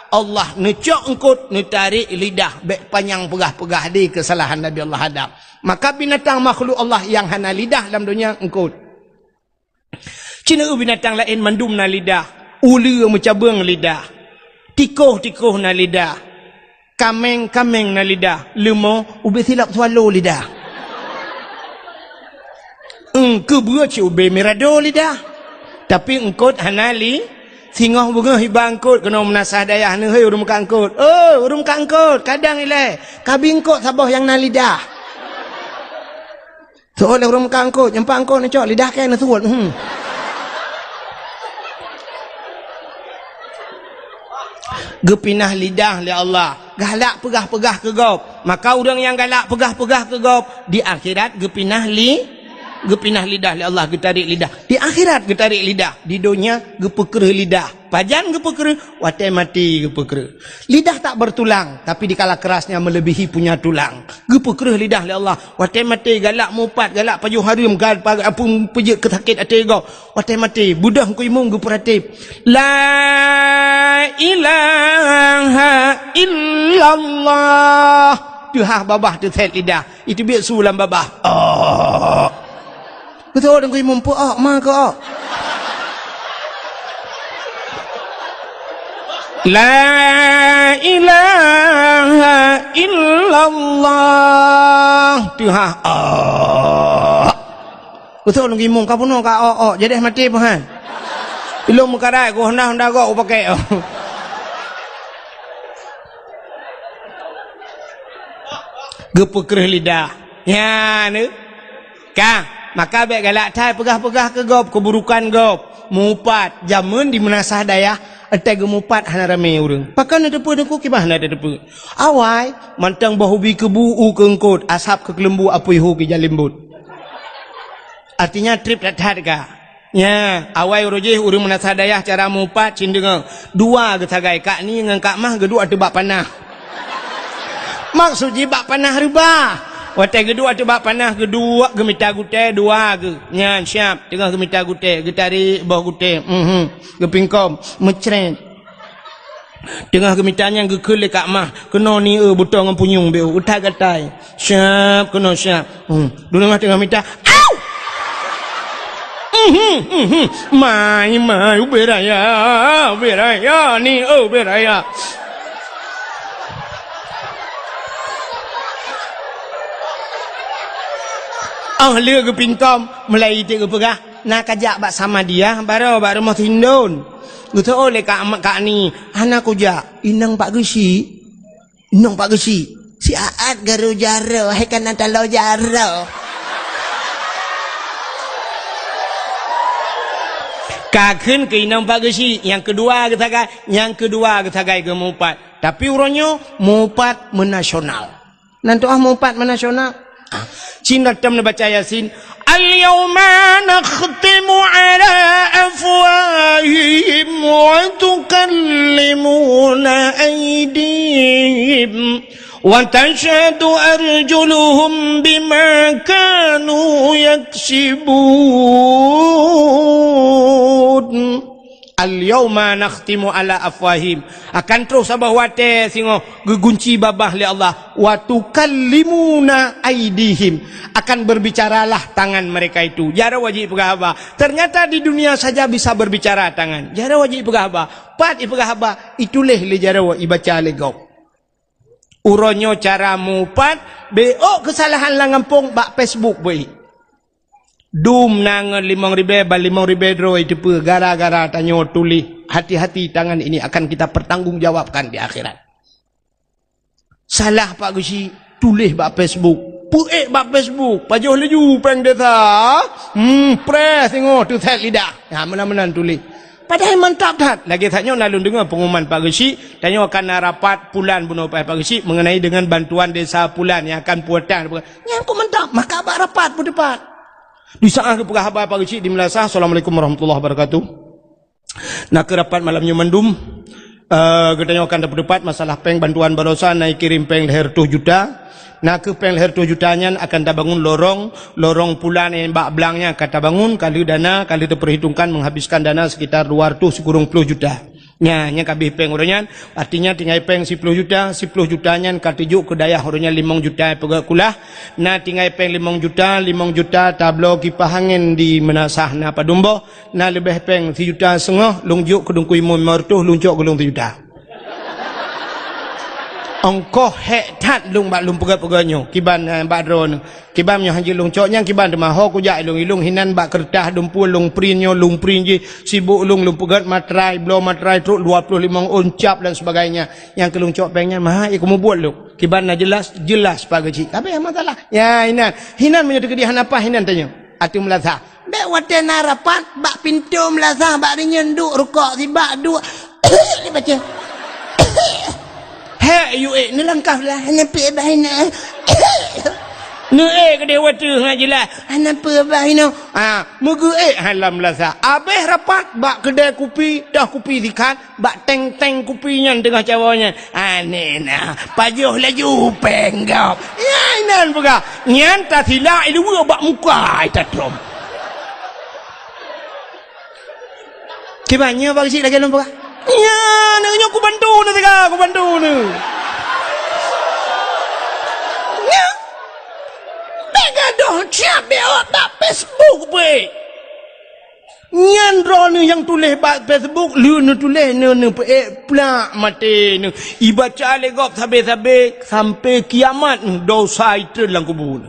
Allah necok engkut netarik lidah bek panjang pegah di kesalahan Nabi Allah Adam. Maka binatang makhluk Allah yang hana lidah dalam dunia engkut. Cina binatang lain mandum na lidah, ulu mencabung lidah, tikuh na lidah, kameng na lidah, lemah ube silap swallow lidah. Kebua ci ube mirado lidah. Tapi engkut hana Singoh bunga hibangkut kena menasah dayah ni hei urum kangkut. Oh, urum kangkut kadang ile. Kabingkut sabah yang na lidah. Soalnya urum kangkut nyempang kau ni cok lidah kan na suwat. Gepinah lidah li Allah. Galak pegah ke gop. Maka orang yang galak pegah ke gop di akhirat gepinah lidah li Allah getarik lidah. Di akhirat getarik lidah. Di dunia gepekere lidah. Pajan gepekere, watai mati gepekere. Lidah tak bertulang, tapi dikala kerasnya melebihi punya tulang. Gepekere lidah li Allah. Watai mati galak mupat, galak pajuh harum, galak apun pejek kesakit hati kau. Watai mati budah ku imung geperatip. La ilaha illallah. Tuhah babah tu set lidah. Itu biar sulam babah. Oh. Betul dan kau mampu mak kau. La ilaha illallah. Tuhan. Betul dan kau kau pun kau jadi mati pahan. Ilung makarai ko honda ko pakai. Gepekreh lidah. Ya ni. Kang, maka baik galak thai pegah-pegah ke gop keburukan gop. Mupat jamun di menasah dayah atai gemupat hana rame urang. Pakan ada depa deku kibah ada depa. Awai mantang bahubi kebu u keengkot asap ke kelembu apui hu ke jalimbut. Artinya trip dat ka. Ya, awai urujih urang menasah dayah cara mupat cindeng dua getagai kak ni ngan kak mah gedua tebak panah. Maksud jibak panah ribah. Watai kedua tebak panah kedua gemita gute dua ke. Nyan siap tengah gemita gute getari bawah gute. Gepingkom mecret. Tengah gemitanya gekele kak mah kena ni butang punyung beu utai gatai. Siap kena siap. Dulu mah tengah mita. Au! Mai beraya ni beraya. Lia ke pingkom Melayu dia ke pegah nak kajak bak sama dia baru rumah tindun gitu oleh kak ni anak kujak inang pak gesi si aat garu jaro hekan antalo jaro kakun ke inang pak gesi yang kedua ketagai kemupat tapi urangnya mupat menasional nanti mupat menasional Cina tam baca Yasin Al-yawma nakhtimu ala afwahihim wa tukallimuna aydihim wa tashhadu arjuluhum bima kanu yaksibun. Al-yawma nakhtimu ala afwahim akan terus sabah wate singo gegunci babah li Allah wa tukallimuna aidihim akan berbicaralah tangan mereka itu jara wajib pegah haba ternyata di dunia saja bisa berbicara tangan jara wajib pegah haba pat ipegah haba ituleh li jara wa ibaca le gop uronyo cara mupat beo kesalahan langampung bak Facebook boy Dum nang 5.000 bal 5.000 dro itu gara-gara tanyo tuli hati-hati tangan ini akan kita pertanggungjawabkan di akhirat. Salah Pak Gusi tulis bak Facebook. Puek bak Facebook, pajoh leju peng desa. Press tengok tu set lidah. Ya menan-menan tulis. Padahal mantap dah. Lagi tanya nalun dengar pengumuman Pak Gusi, tanya akan rapat pulan bunuh Pak Gusi mengenai dengan bantuan desa pulan yang akan puatan. Yang ku mantap, maka abak rapat pun depan. Di saat kepegah habar Pak Gusi di Melasah. Assalamualaikum warahmatullahi wabarakatuh. Nak ke rapat malamnya mendum. Kita akan dapat masalah peng bantuan barosan naik kirim peng leher 2 juta. Nak ke peng leher 2 jutanya akan dah bangun lorong pulan yang bak belangnya kata bangun kali dana kali diperhitungkan menghabiskan dana sekitar 210 juta. Nya kabeh peng orangnya artinya tinggal peng 10 juta 10 jutanya katijuk ke dayah orangnya 5 juta pegak kulah na tinggal peng 5 juta tablo kipas angin di menasah na padumbo na lebih peng 1,5 juta lungjuk ke dungkui mertuh luncuk ke 1 juta ongkoh hek tat lung bak lung pegak-pegaknya kiban bak drone kiban nyo hanji lung coknya kiban demah ho ku jak ilung hinan bak kertas dumpul lung print je sibuk lung pegat matrai blow matrai truk 25 oncap dan sebagainya yang kelung cok pengnya mah kamu buat lu kiban na jelas Pak Gaji tapi yang masalah ya hinan menyatu kedihan apa hinan tanya atu melazah be wate na rapat bak pintu melazah bak nyenduk rukuk si bak dua ni baca Hei, ni langkah lah. Hanya pergi bahina. Ni ke dia waktu ngajilah. Hanya pergi bahina. Mugu halam lasa. Habis rapat bak kedai kopi. Dah kopi dikan. Bak teng-teng kopinya tengah cawanya. Ni nah. Pajuh laju penggap. Ya, inan pega. Nyan tak silap. Ini bak muka. Itu trom. Kibanya bagi si lagi nampak. Ya, nak aku bantu ni tega, aku bantu ni. Ya. Tega dah siap dia tak Facebook be. Nyan ro ni yang tulis bak Facebook, lu ni tulis ni plak mati ni. Ibaca legop sampai kiamat dosa itu dalam kubur.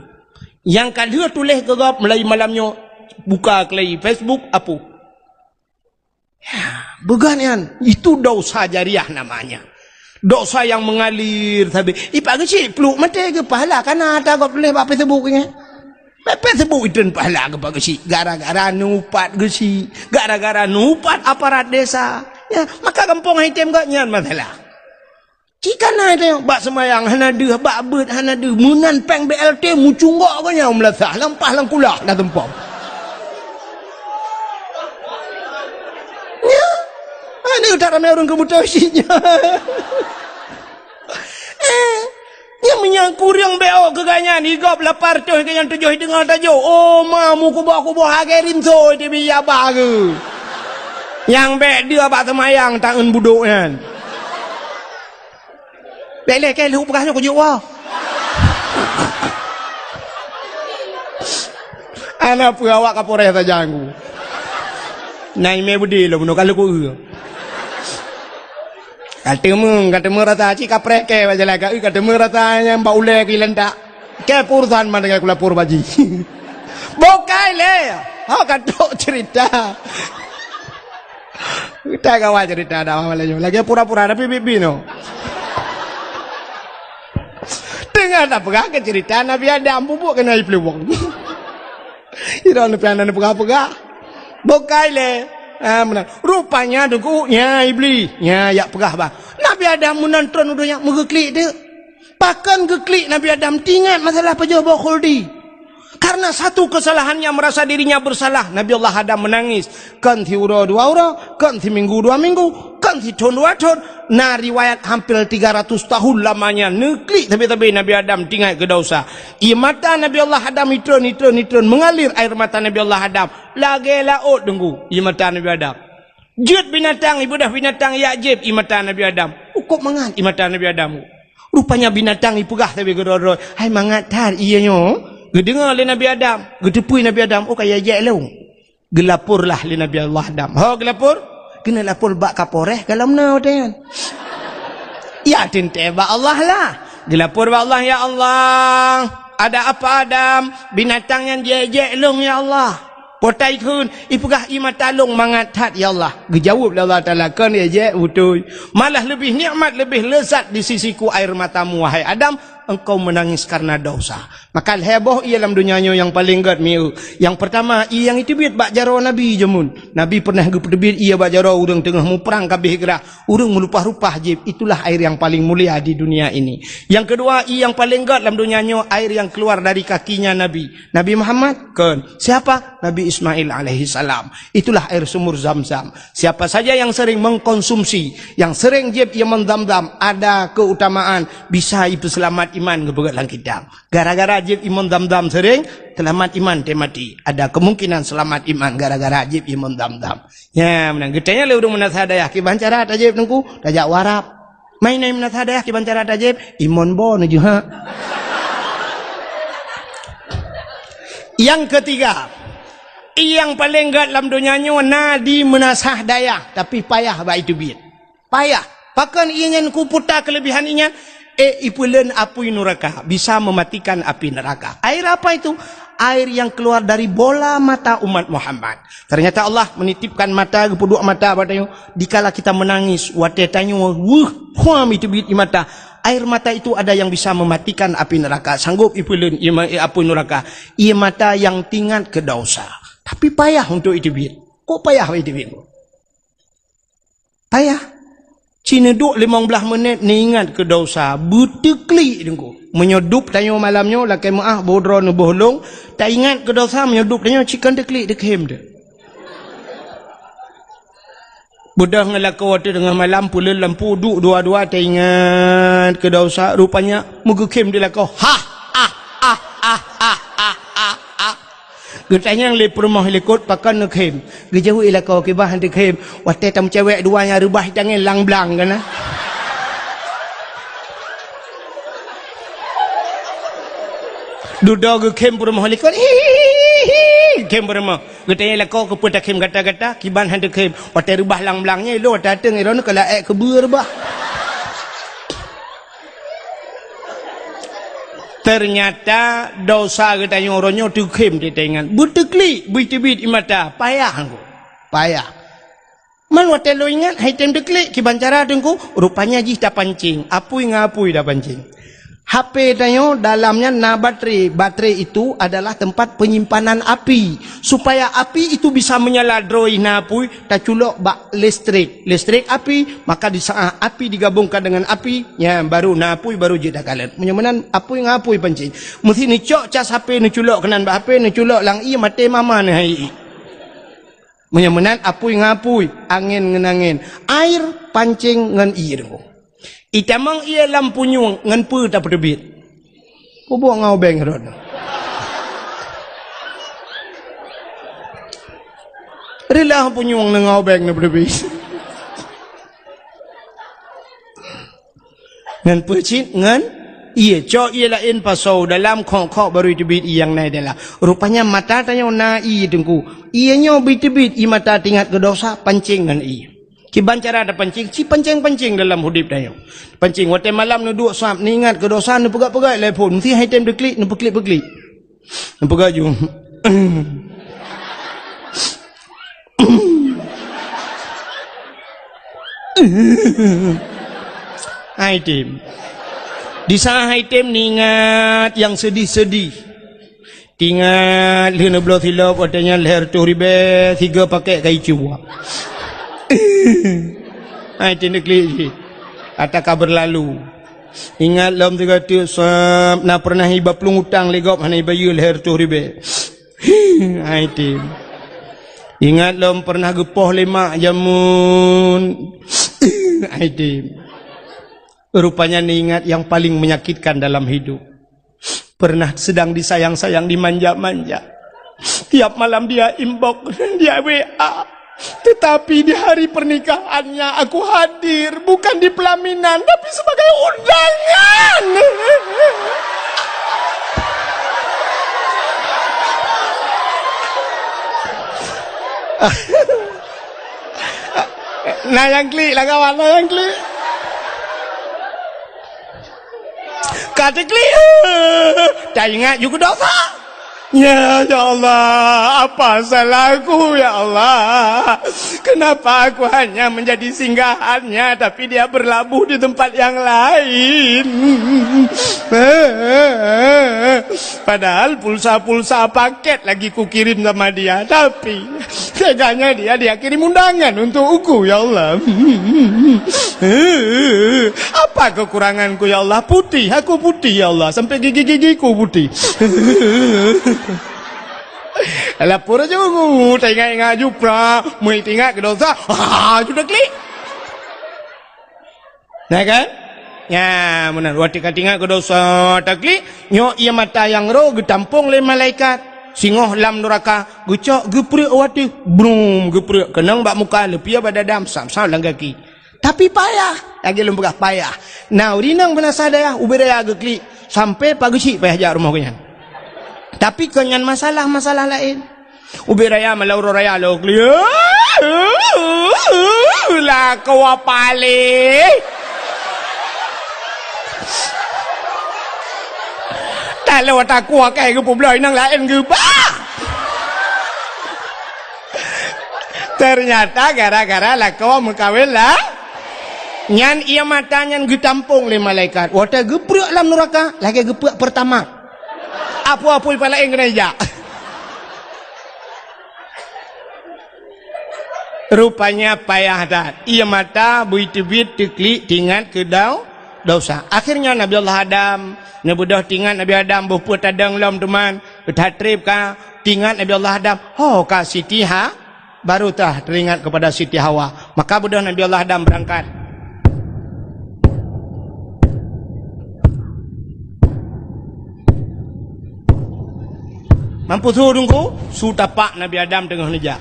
Yang kalau tulis gegop mulai malamnya buka kelai Facebook apa? Beganian, itu dosa jariah namanya. Dosa yang mengalir tapi ipak kecil peluk mata ke pahala kan ada kau boleh apa Facebook ni. Apa Facebook itu pahala ke pak kecil gara-gara nupat kecil, gara-gara nupat aparat desa. Ya, maka kampung hitam gak nyan masalah. Jika nak tengok bak semayang hana deh, bak bet hana deh, munan peng BLT mucunggak kau nya melasah, lempah langkulah dah tempom. Ini utara mai orang kebuta isinya. Yang menyangkur yang beo keganyan igap lapar tu ke yang tujuh dengar tajuk. Oh mamu kubuh hagerin so di biya bagu. Yang be dia bak semayang tangan buduk kan. Bele ke lu pegahnya ku jiwa. Ana perawak kapolres saja aku. Nai me budi lo bunuh kalau ku. Kata mu rata cik kaprek ke baca laga, kata mu rata yang bau lek ilendak, ke pursan mana ke lapor baji, bokai le, kata cerita, kita kawan cerita dah malam lagi pura-pura tapi bibi no, dengar tak pegah ke cerita Nabi Adam bubuk kena iplewong, iron nabi anda pegah, bokai le. Rupanya dukunya iblis nya ya pegah bah Nabi Adam menonton udahnya mengeklik dia bahkan geklik Nabi Adam tinggal masalah pejabat khuldi karena satu kesalahannya merasa dirinya bersalah. Nabi Allah Adam menangis kan ti ura dua ura kan ti minggu dua minggu kan ti tahun dua tahun. Nah riwayat hampir 300 tahun lamanya neklik tapi Nabi Adam tinggal ke dosa. Mata Nabi Allah Adam nitron mengalir air mata Nabi Allah Adam lagi laut tunggu mata Nabi Adam. Jut binatang ibadah binatang yakjib mata Nabi Adam. Ukuk mangat mata Nabi Adam. Rupanya binatang ipegah tapi gedor hai mangat tar ianya. Gedengar oleh Nabi Adam, gedepui Nabi Adam, kaya je lu. Gelapurlah oleh Nabi Allah Adam. Gelapur? Kena lapor bak kapolres kalau mana kan. Ya tinte bak Allah lah. Gelapur bak Allah, ya Allah. Ada apa Adam? Binatang yang je lu ya Allah. Potai kun ipegah mata long mangat tat ya Allah. Gejawab Allah Taala kan je betul. Malah lebih nikmat, lebih lezat di sisiku air matamu wahai Adam. Engkau menangis karena dosa. Maka heboh ia dalam dunianya yang paling gad miu. Yang pertama ia yang itu biat bak jaro Nabi jemun. Nabi pernah gepedebit ia bak jaro urang tengah mu perang kabeh gerah. Urang melupah-rupah jib. Itulah air yang paling mulia di dunia ini. Yang kedua ia yang paling gad dalam dunianya air yang keluar dari kakinya Nabi. Nabi Muhammad kan. Siapa? Nabi Ismail alaihi salam. Itulah air sumur Zam-Zam. Siapa saja yang sering mengkonsumsi, yang sering jib ia mendam-dam, ada keutamaan bisa itu selamat iman kebegat lang kitab. Gara-gara ajib iman dam-dam sering selamat iman temati. Ada kemungkinan selamat iman gara-gara ajib iman dam-dam. Ya, menang getanya le urang menat hadayah ki bancara tajib nengku tajak warap. Main nai menat hadayah ki bancara tajib iman bo nuju ha. Yang ketiga, yang paling gad dalam dunianya nadi menasah dayah tapi payah ba itu biat. Payah. Pakan ingin ku putar kelebihan inya ipulen api neraka bisa mematikan api neraka. Air apa itu? Air yang keluar dari bola mata umat Muhammad. Ternyata Allah menitipkan mata kedua mata padanya dikala kita menangis watetanya huam itu bit mata. Air mata itu ada yang bisa mematikan api neraka. Sanggup ipulen api neraka. Ia mata yang tingkat ke dosa. Tapi payah untuk itu bit. Kok payah itu bit? Payah. Cina duk 15 minit ni ingat ke dosa buteklik dengku menyodup tanya malamnya lakai maah bodro nu bohlong tak ingat ke dosa menyodup tanya cikan teklik dekhem de budah ngelaka waktu tengah malam pula lampu duk dua-dua tak ingat ke dosa rupanya mugekem dia lakau Getanya yang lepur mah lekot pakan nekhem. Gejauh ilakau ke bahan dekhem. Watai tam cewek duanya rubah tangan lang-blang kan. Duda gekhem pur mah lekot. Kem pur mah. Getanya ilakau ke putak kem kata-kata kiban han dekhem. Watai rubah lang-blangnya lo datang iron kala ek kebur bah. Ternyata dosa katanya orangnya tukhem di tangan. Butekli, buit-bit imata, payah aku. Payah. Man waktu lo ingat, hai tem deklik, kibancara dengku, rupanya jih dah pancing. Apui ngapui dah pancing. HP tayo dalamnya na baterai. Baterai itu adalah tempat penyimpanan api. Supaya api itu bisa menyala droi na apui, tak culok bak listrik. Listrik api, maka di saat api digabungkan dengan api, ya baru na apui baru je dah kalat. Menyamanan apui ngapui pancing. Mesti ni cok cas HP ni culok kenan bak HP ni culok lang i mate mama ni hai. Menyamanan apui ngapui, angin ngenangin. Air pancing ngan i dengku. Itamang ia lampu nyung ngan pu tak pedebit. Ku buang ngau beng rod. Rela lampu nyung nang ngau beng na pedebit. Ngan pu cit ngan ia cok ia lain pasau dalam khok baru debit yang nai adalah. Rupanya mata tanya na i dengku. Ianya bitebit i mata tingat ke dosa pancing ngan i. Kiban cara ada pancing, si pancing dalam hidup dah. Pancing waktu malam nu duk sap, ni ingat ke dosa nu pegat-pegat telefon, mesti hai time deklik, nu peklik-peklik. Nu pegat ju. Hai tim. Di saat hai tim ni ingat yang sedih-sedih. Ingat lena belah silap katanya leher tu ribe 3 paket kai cuba. Hai tindak klik atau kabar lalu. Ingat lam tiga tu nak pernah iba pelung utang legop hana iba yul her tu ribe. Hai tim. Ingat lam pernah gepoh lemak jamun. Hai tim. Rupanya ni ingat yang paling menyakitkan dalam hidup. Pernah sedang disayang-sayang, dimanja-manja. Tiap malam dia inbox, dia WA. Tetapi di hari pernikahannya aku hadir bukan di pelaminan tapi sebagai undangan. Nah yang klik lah kawan, nah yang klik. Kata klik. Tak ingat juga dosa. Ya Allah, apa salahku ya Allah? Kenapa aku hanya menjadi singgahannya tapi dia berlabuh di tempat yang lain? Padahal pulsa-pulsa paket lagi ku kirim sama dia, tapi teganya dia kirim undangan untukku ya Allah. Apa kekuranganku ya Allah? Putih, aku putih ya Allah, sampai gigi-gigiku putih. Lapor aja aku, tak ingat juga, mau ingat ke dosa, sudah klik. Nah kan? Ya, benar. Waktu kata ingat ke dosa, tak klik. Nyok ia mata yang roh, getampung le malaikat. Singoh lam neraka, gucok geprek waktu, brum geprek. Kenang bak muka lepia pada dam, sam-sam lang kaki. Tapi payah, lagi lembagah payah. Nah, urinang benasa daya, uberaya geklik. Sampai pagi cik payah jak rumah kenyan. Tapi kenyan masalah-masalah lain. Ubi raya malauro raya lo klia. Lah kau apa le? Tak lewat aku akai ke publik nang lain ke ba? Ternyata gara-gara lah kau mengkawin lah. Nyan ia matanya getampung le malaikat. Wata geprek lam neraka, lagi geprek pertama. Apa-apa pala yang kena ijak. Rupanya payah dah. Ia mata buit-buit teklik tingat ke dosa. Akhirnya Nabi Allah Adam, nabudah tingat Nabi Adam berpuat tadang lam teman, bertatrib ka tingat Nabi Allah Adam. Oh ka Siti Ha baru tah teringat kepada Siti Hawa. Maka budah Nabi Allah Adam berangkat. Mampu tu dungku, su tapak Nabi Adam tengah nejak.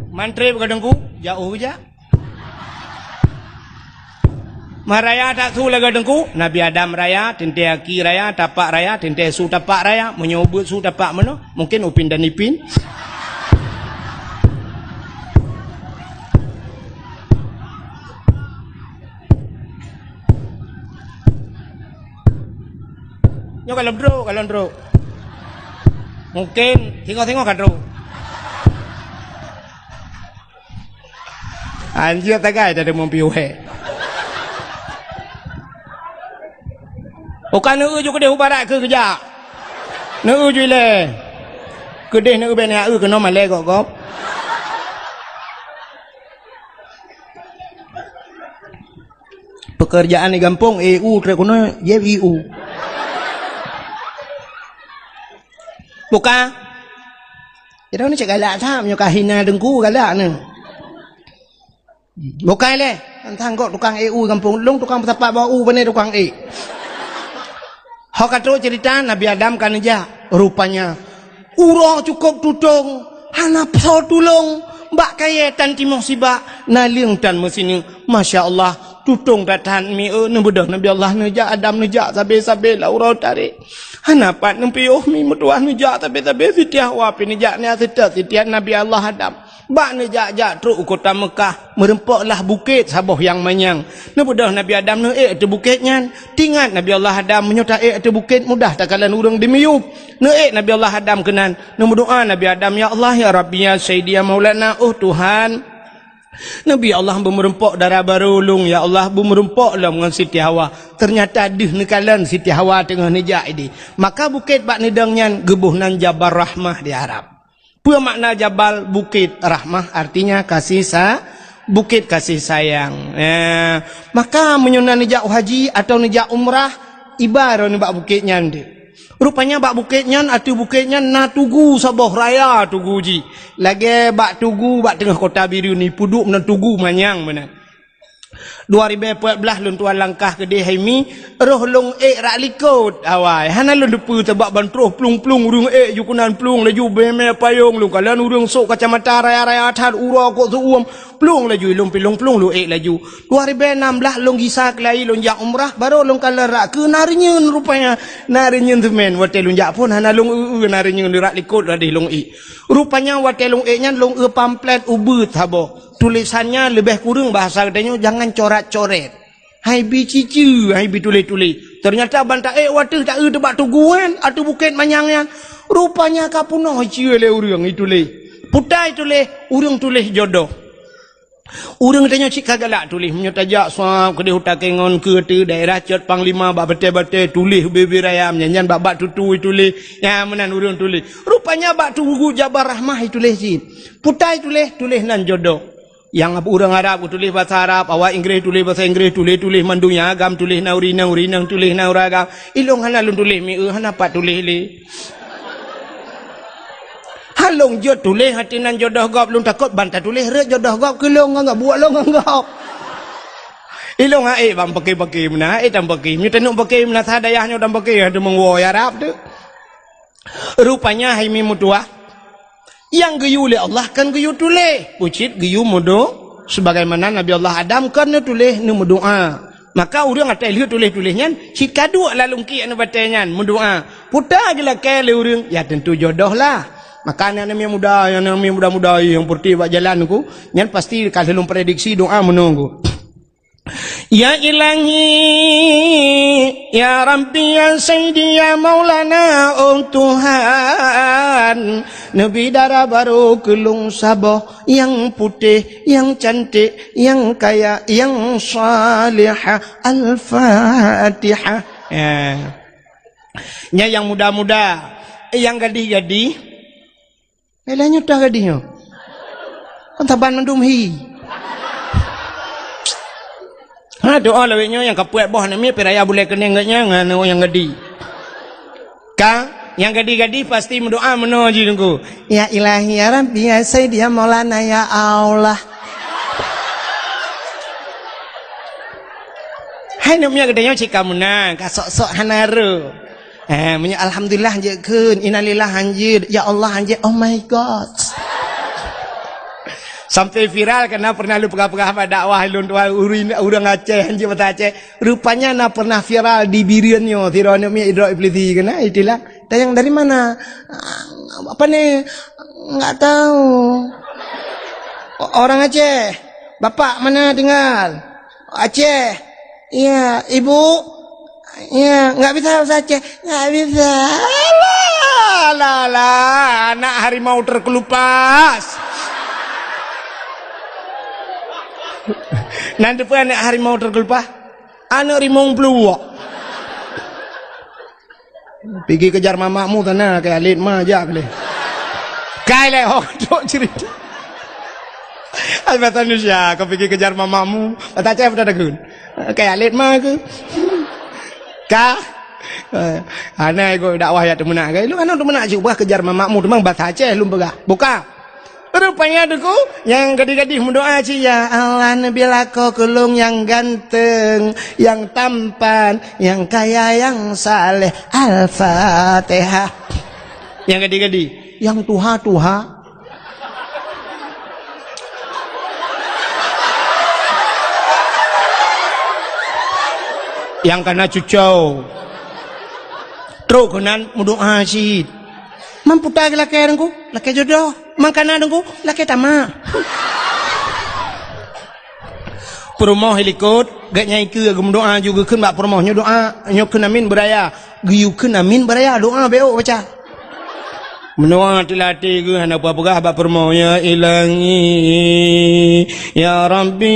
Mantri bergadengku, jauh je. Maraya tak su lagi gadengku, Nabi Adam raya, tente aki raya, tapak raya, tente su tapak raya, menyobot su tapak mana? Mungkin Upin dan Ipin. Kalau bro, mungkin tengok kan bro. Anjir tagai tak ada mempiuhe. Bukan nu ju kedeh ubarat ke kerja. Nu ju le. Kedeh nu ben ya kena male kok. Pekerjaan di kampung EU terkono YEU. Bukan. Jadi ni cakap galak tham nyo kahina dengku galak ni. Bukan le. Antang kok tukang EU kampung long tukang tapak bau bane tukang E. Hak kata cerita Nabi Adam kan aja rupanya urang cukup tudung hanap so tulung mbak kaya tan timong sibak naling tan mesini masya-Allah tudung datan mi nebedah Nabi Allah neja Adam neja sabe-sabe la urang tarik hanapat nempiuh mi mutuah neja sabe-sabe sitiah wapi neja ni sitiah Nabi Allah Adam bak neja truk kota Mekah merempoklah bukit saboh yang manyang nebedah Nabi Adam ne tu bukitnya tingat Nabi Allah Adam menyuta tu bukit mudah tak kalan urang demiup ne Nabi Allah Adam kenan ne berdoa Nabi Adam ya Allah ya Rabbi ya Sayyidi ya Maulana Tuhan Nabi Allah merempok darah barulung ya Allah merempok lah dengan Siti Hawa ternyata dih nekalan Siti Hawa tengah nejak ini maka bukit bak nedangnya gebuh nan Jabal Rahmah di Arab. Apa makna Jabal Bukit Rahmah artinya bukit kasih sayang. Maka menyunah nejak haji atau nejak umrah ibarat ni bak bukitnya ni. Rupanya bak bukitnya atau bukitnya na tugu saboh raya tugu ji. Lagi bak tugu bak tengah kota biru ni puduk na tugu manyang mana. 2014 lun tuan langkah ke Dehemi roh long rak likut awai hana lun depu tebak bantruh plung-plung urung jukunan plung laju beme payung lu kalian urung sok kacamata raya-raya atar ura kok suum plung laju long pilung-plung lu laju 2016 long gisak lai long jak umrah baru long kalerak ke narinyeun rupanya narinyeun temen wate long jak pun hana long narinyeun rak likut radih long rupanya wate long nya long pamflet ubut habo tulisannya lebih kurang bahasa katanya jangan coret-coret. Hai bi cicu, hai bi tulis-tulis. Ternyata bantah waduh tak tebak tuguan atau bukit manyangnya. Rupanya kapunoh cie le urang itu le. Putai tulis, urang tulis jodoh. Urang katanya cik kagalak tulis menyotajak suap ke hutan kengon ke tu daerah Cot Panglima bak betul-betul tulis bebe raya nyanyian bak tutu tulis. Ya menan urang tulis. Rupanya bak tugu Jabal Rahmah tulis cik. Putai tulis nan jodoh. Yang orang Arab tulis bahasa Arab, awak Inggeris tulis bahasa Inggeris, tulis mandunya agam, tulis urinang tulis nauragam. Ilong hanalun tulis mi hana pat tulis li. Halong jod tulis hatinan jodoh gop lun takut bantah tulis rek jodoh gop kelong enggak buat long enggak. Ilong bang pakai mana tam pakai. Mi tenuk pakai mana sadayahnya tam pakai ada mengwoi Arab tu. Rupanya hai mi mutuah yang geyu oleh Allah kan geyu tulis pucit geyu mudo sebagaimana Nabi Allah Adam kan tulis ni berdoa maka urang atai lihat tulis-tulisnya si kadu lalu ki anu batenya berdoa putar gila kele urang ya tentu jodoh lah maka anak muda yang putih bak jalanku nyan pasti kalau prediksi doa menunggu. Ya Ilahi Ya Rabbi Ya Sayyidi Ya Maulana Tuhan Nabi darah baru kelung saboh yang putih yang cantik yang kaya yang salihah Al-Fatihah yang muda-muda yang gadih-gadih elanya dah gadihnya kan taban mendum hi doa lawenya yang kapuat boh nami peraya boleh kena enggaknya ngano yang gadi. Kang yang gadi-gadi pasti mendoa menoji nunggu. Ya Ilahi ya Rabbi ya Sayyidi ya Maulana ya Allah. Hai namanya gedenya cika menang kasok-sok hanaru. Punya alhamdulillah je keun innalillah anjir ya Allah anjir oh my god. Sampai viral karena pernah lu pegah-pegah pada dakwah lun tua urang Aceh anjir bahasa Aceh rupanya na pernah viral di biriannya tirone mi idra iblisi kena itulah tayang dari mana apa nih enggak tahu orang Aceh bapak mana tinggal Aceh iya ibu iya enggak bisa bahasa Aceh enggak bisa lah anak harimau terkelupas. Nanti pun anak harimau terkelupah, anak harimau peluak. Pergi kejar mamakmu tanah kayak alit majak deh. Kai leh hodok cerita. Albatan Indonesia, kau pergi kejar mamakmu, tak cek pada dagun. Kayak alit mah ke? Kah? Anak aku dakwah ya temen nak. Lu anak temen nak cuba kejar mamakmu, memang baca Aceh lu pegah. Buka. Rupanya adukku yang gadis-gadis mendoa ci, ya Allah nabilah kau kelung yang ganteng, yang tampan, yang kaya, yang saleh. Al-Fatihah. Yang gadis-gadis, yang tuha-tuha. Yang kena cucau. Terus kenan mendoa ci. Mampu tak laki aku, laki jodoh. Mangkana dengku, laki tamak. Perumah helikot, gak nyai ke agam doa juga kan bak perumahnya doa, nyok kenamin beraya, giu kenamin beraya doa beok baca. Mendoa tilati ke hana apa-apa bak perumahnya ilangi, ya Rabbi,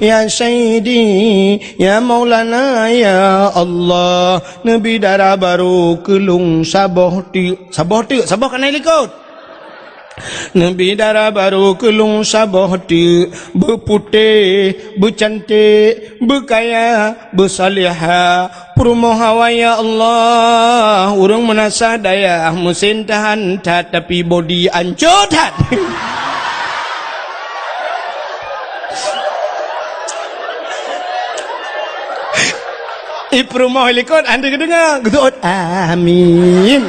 ya Sayyidi, ya Maulana, ya Allah, Nabi darah baru kelung saboh kena helikot. Nabi darah baru kelung saboh ti, berputih, bercantik, berkaya, bersaliha, perumah hawa ya Allah, urang menasa daya, mesin tahan tat, tapi body ancur tat. Perumah helikot, anda kedengar? Gedut, amin.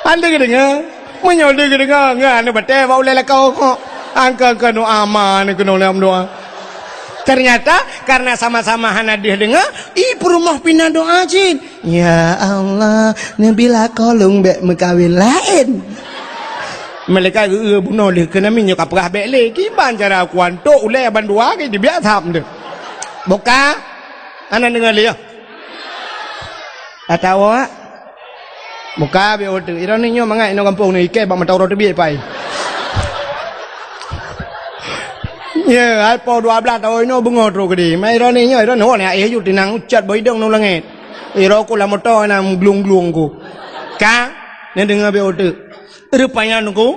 Anda kedengar? Menyodok kedengar? Enggak, anda betul. Bawa oleh kau kok. Angka kena aman, kena oleh doa. Ternyata karena sama-sama hanadir dengar, perumah pindah doa cin. Ya Allah, nabilah kolong bek mekawin lain. Mereka bunuh leh kena minyak kaprah bek leh. Kiban cara kuantok oleh bandua ke dia biar tham deh. Buka, anda dengar lihat. Tak tahu ah. Buka biar order. Ironinya mangai ino kampung ni ke bak matau roti biar pai. Ya, alpo 12 tahun ino bungo tro kedi. Mai ironinya iron ho ni ai yu tinang ucat boy dong nang langit. Iro ku la motor nang glung-glung ku. Ka, ni dengar biar order. Rupanya nunggu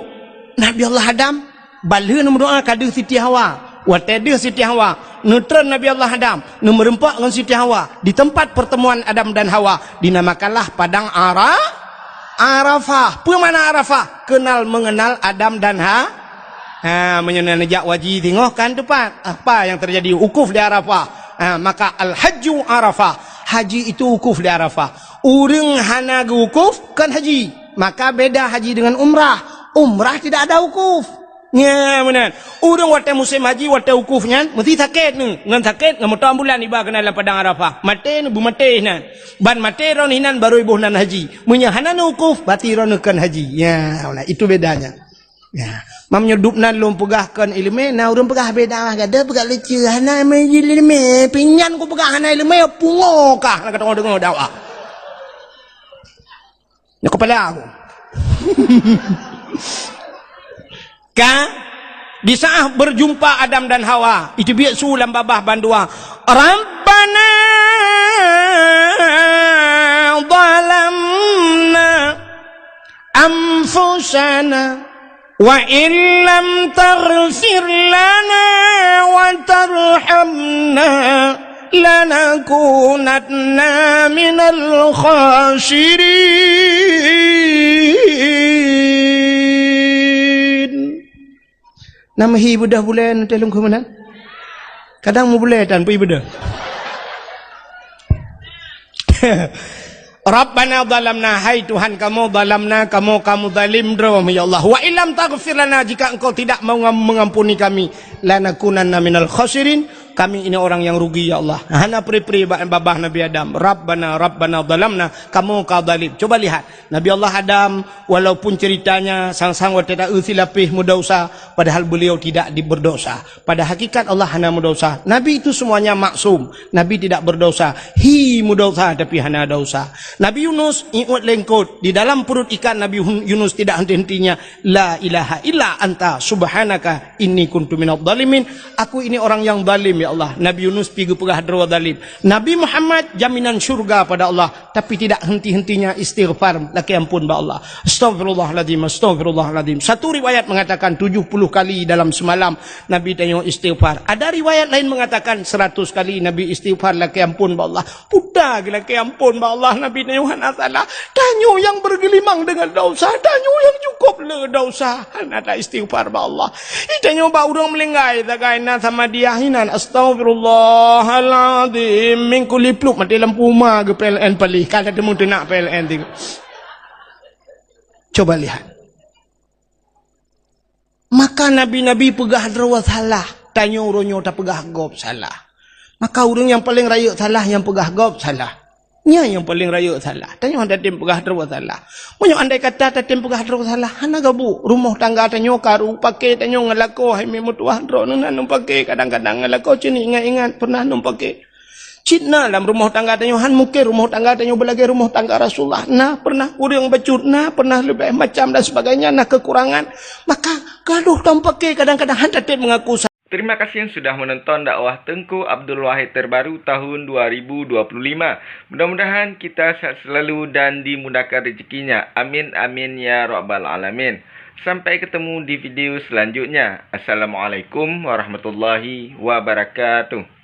Nabi Allah Adam balhe nu doa kadu Siti Hawa. Watede Siti Hawa. Neutron Nabi Allah Adam. Nu merempak dengan Siti Hawa di tempat pertemuan Adam dan Hawa dinamakanlah padang Arafah. Apa mana Arafah? Kenal mengenal Adam dan menyenang nejak wajib tengok kan tepat. Apa yang terjadi? Ukuf di Arafah. Maka al-hajju Arafah. Haji itu ukuf di Arafah. Urang hana ukuf kan haji. Maka beda haji dengan umrah. Umrah tidak ada ukuf. Ya benar. Urang waktu musim haji waktu ukufnya mesti sakit ni. Ngan sakit ngam motor ambulan iba kena dalam padang Arafah. Mate nu bu mate nan. Ban mate ron hinan baru ibu nan haji. Munya hanan ukuf bati ron kan haji. Ya, itu bedanya. Ya. Mam nyudupnan lum pegahkan ilmu na urang pegah beda gada pegah lucu. Hana me ilmu pinyan ku pegah hana ilmu pungokah nak kata dengar dakwah. Ya kepala aku. Di saat berjumpa Adam dan Hawa itu biar sulam babah bandua Rabbana zalamna anfusana wa illam taghfir lana wa tarhamna lanakunanna minal khasirin. Nama hi budah bulan telung kemenan. Kadang mu boleh tanpa ibadah. Rabbana zalamna, hai Tuhan kamu zalamna, kamu zalim ya Allah. Wa illam taghfir lana, jika engkau tidak mau mengampuni kami, lanakunanna minal khasirin, kami ini orang yang rugi ya Allah. Hana pri-pri babah Nabi Adam, Rabbana zalamna, kamu kau zalim. Coba lihat Nabi Allah Adam, walaupun ceritanya sang-sang watata usilapih mudosa, padahal beliau tidak berdosa. Pada hakikat Allah hana berdosa. Nabi itu semuanya maksum. Nabi tidak berdosa. Mudosa tapi hana dosa. Nabi Yunus ingat lengkot di dalam perut ikan. Nabi Yunus tidak henti-hentinya, la ilaha illa anta subhanaka inni kuntu minadh dhalimin. Aku ini orang yang zalim ya Allah. Nabi Yunus pergi pegah hadra zalim. Nabi Muhammad jaminan syurga pada Allah, tapi tidak henti-hentinya istighfar. Laki ampun ba Allah. Astagfirullahaladzim, astagfirullahaladzim. Satu riwayat mengatakan 70 kali dalam semalam Nabi tanya istighfar. Ada riwayat lain mengatakan 100 kali Nabi istighfar. Laki ampun ba Allah. Pudah laki ampun ba Allah. Nabi tanya hana salah. Tanya yang bergelimang dengan dosa. Tanya yang cukup le dosa. Hana tak istighfar ba Allah. Tanya ba urang melenggai tagaina sama dia hinan. Astagfirullahaladzim. Min kulli pluk mati lampu rumah ke PLN palih. Kalau temu tu nak PLN tengok. Coba lihat. Maka nabi-nabi pegah drawat salah. Tanya urangnya tak pegah gob salah. Maka orang yang paling raya salah yang pegah gob salah. Nya yang paling raya salah. Tanya anda tim pegah drawat salah. Punya andai kata tim pegah drawat salah. Hana gabu rumah tangga tanya karu pakai tanya ngalako hai memutuah dro nang pakai kadang-kadang ngalako cini ingat-ingat pernah nang pakai. Cina dalam rumah tangga tanya han mungkin rumah tangga tanya belagi rumah tangga Rasulullah. Nah pernah urang becut, nah pernah lebih macam dan sebagainya, nah kekurangan. Maka gaduh tampake kadang-kadang han tetap mengaku. Terima kasih yang sudah menonton dakwah Tengku Abdul Wahid terbaru tahun 2025. Mudah-mudahan kita sehat selalu dan dimudahkan rezekinya. Amin amin ya rabbal alamin. Sampai ketemu di video selanjutnya. Assalamualaikum warahmatullahi wabarakatuh.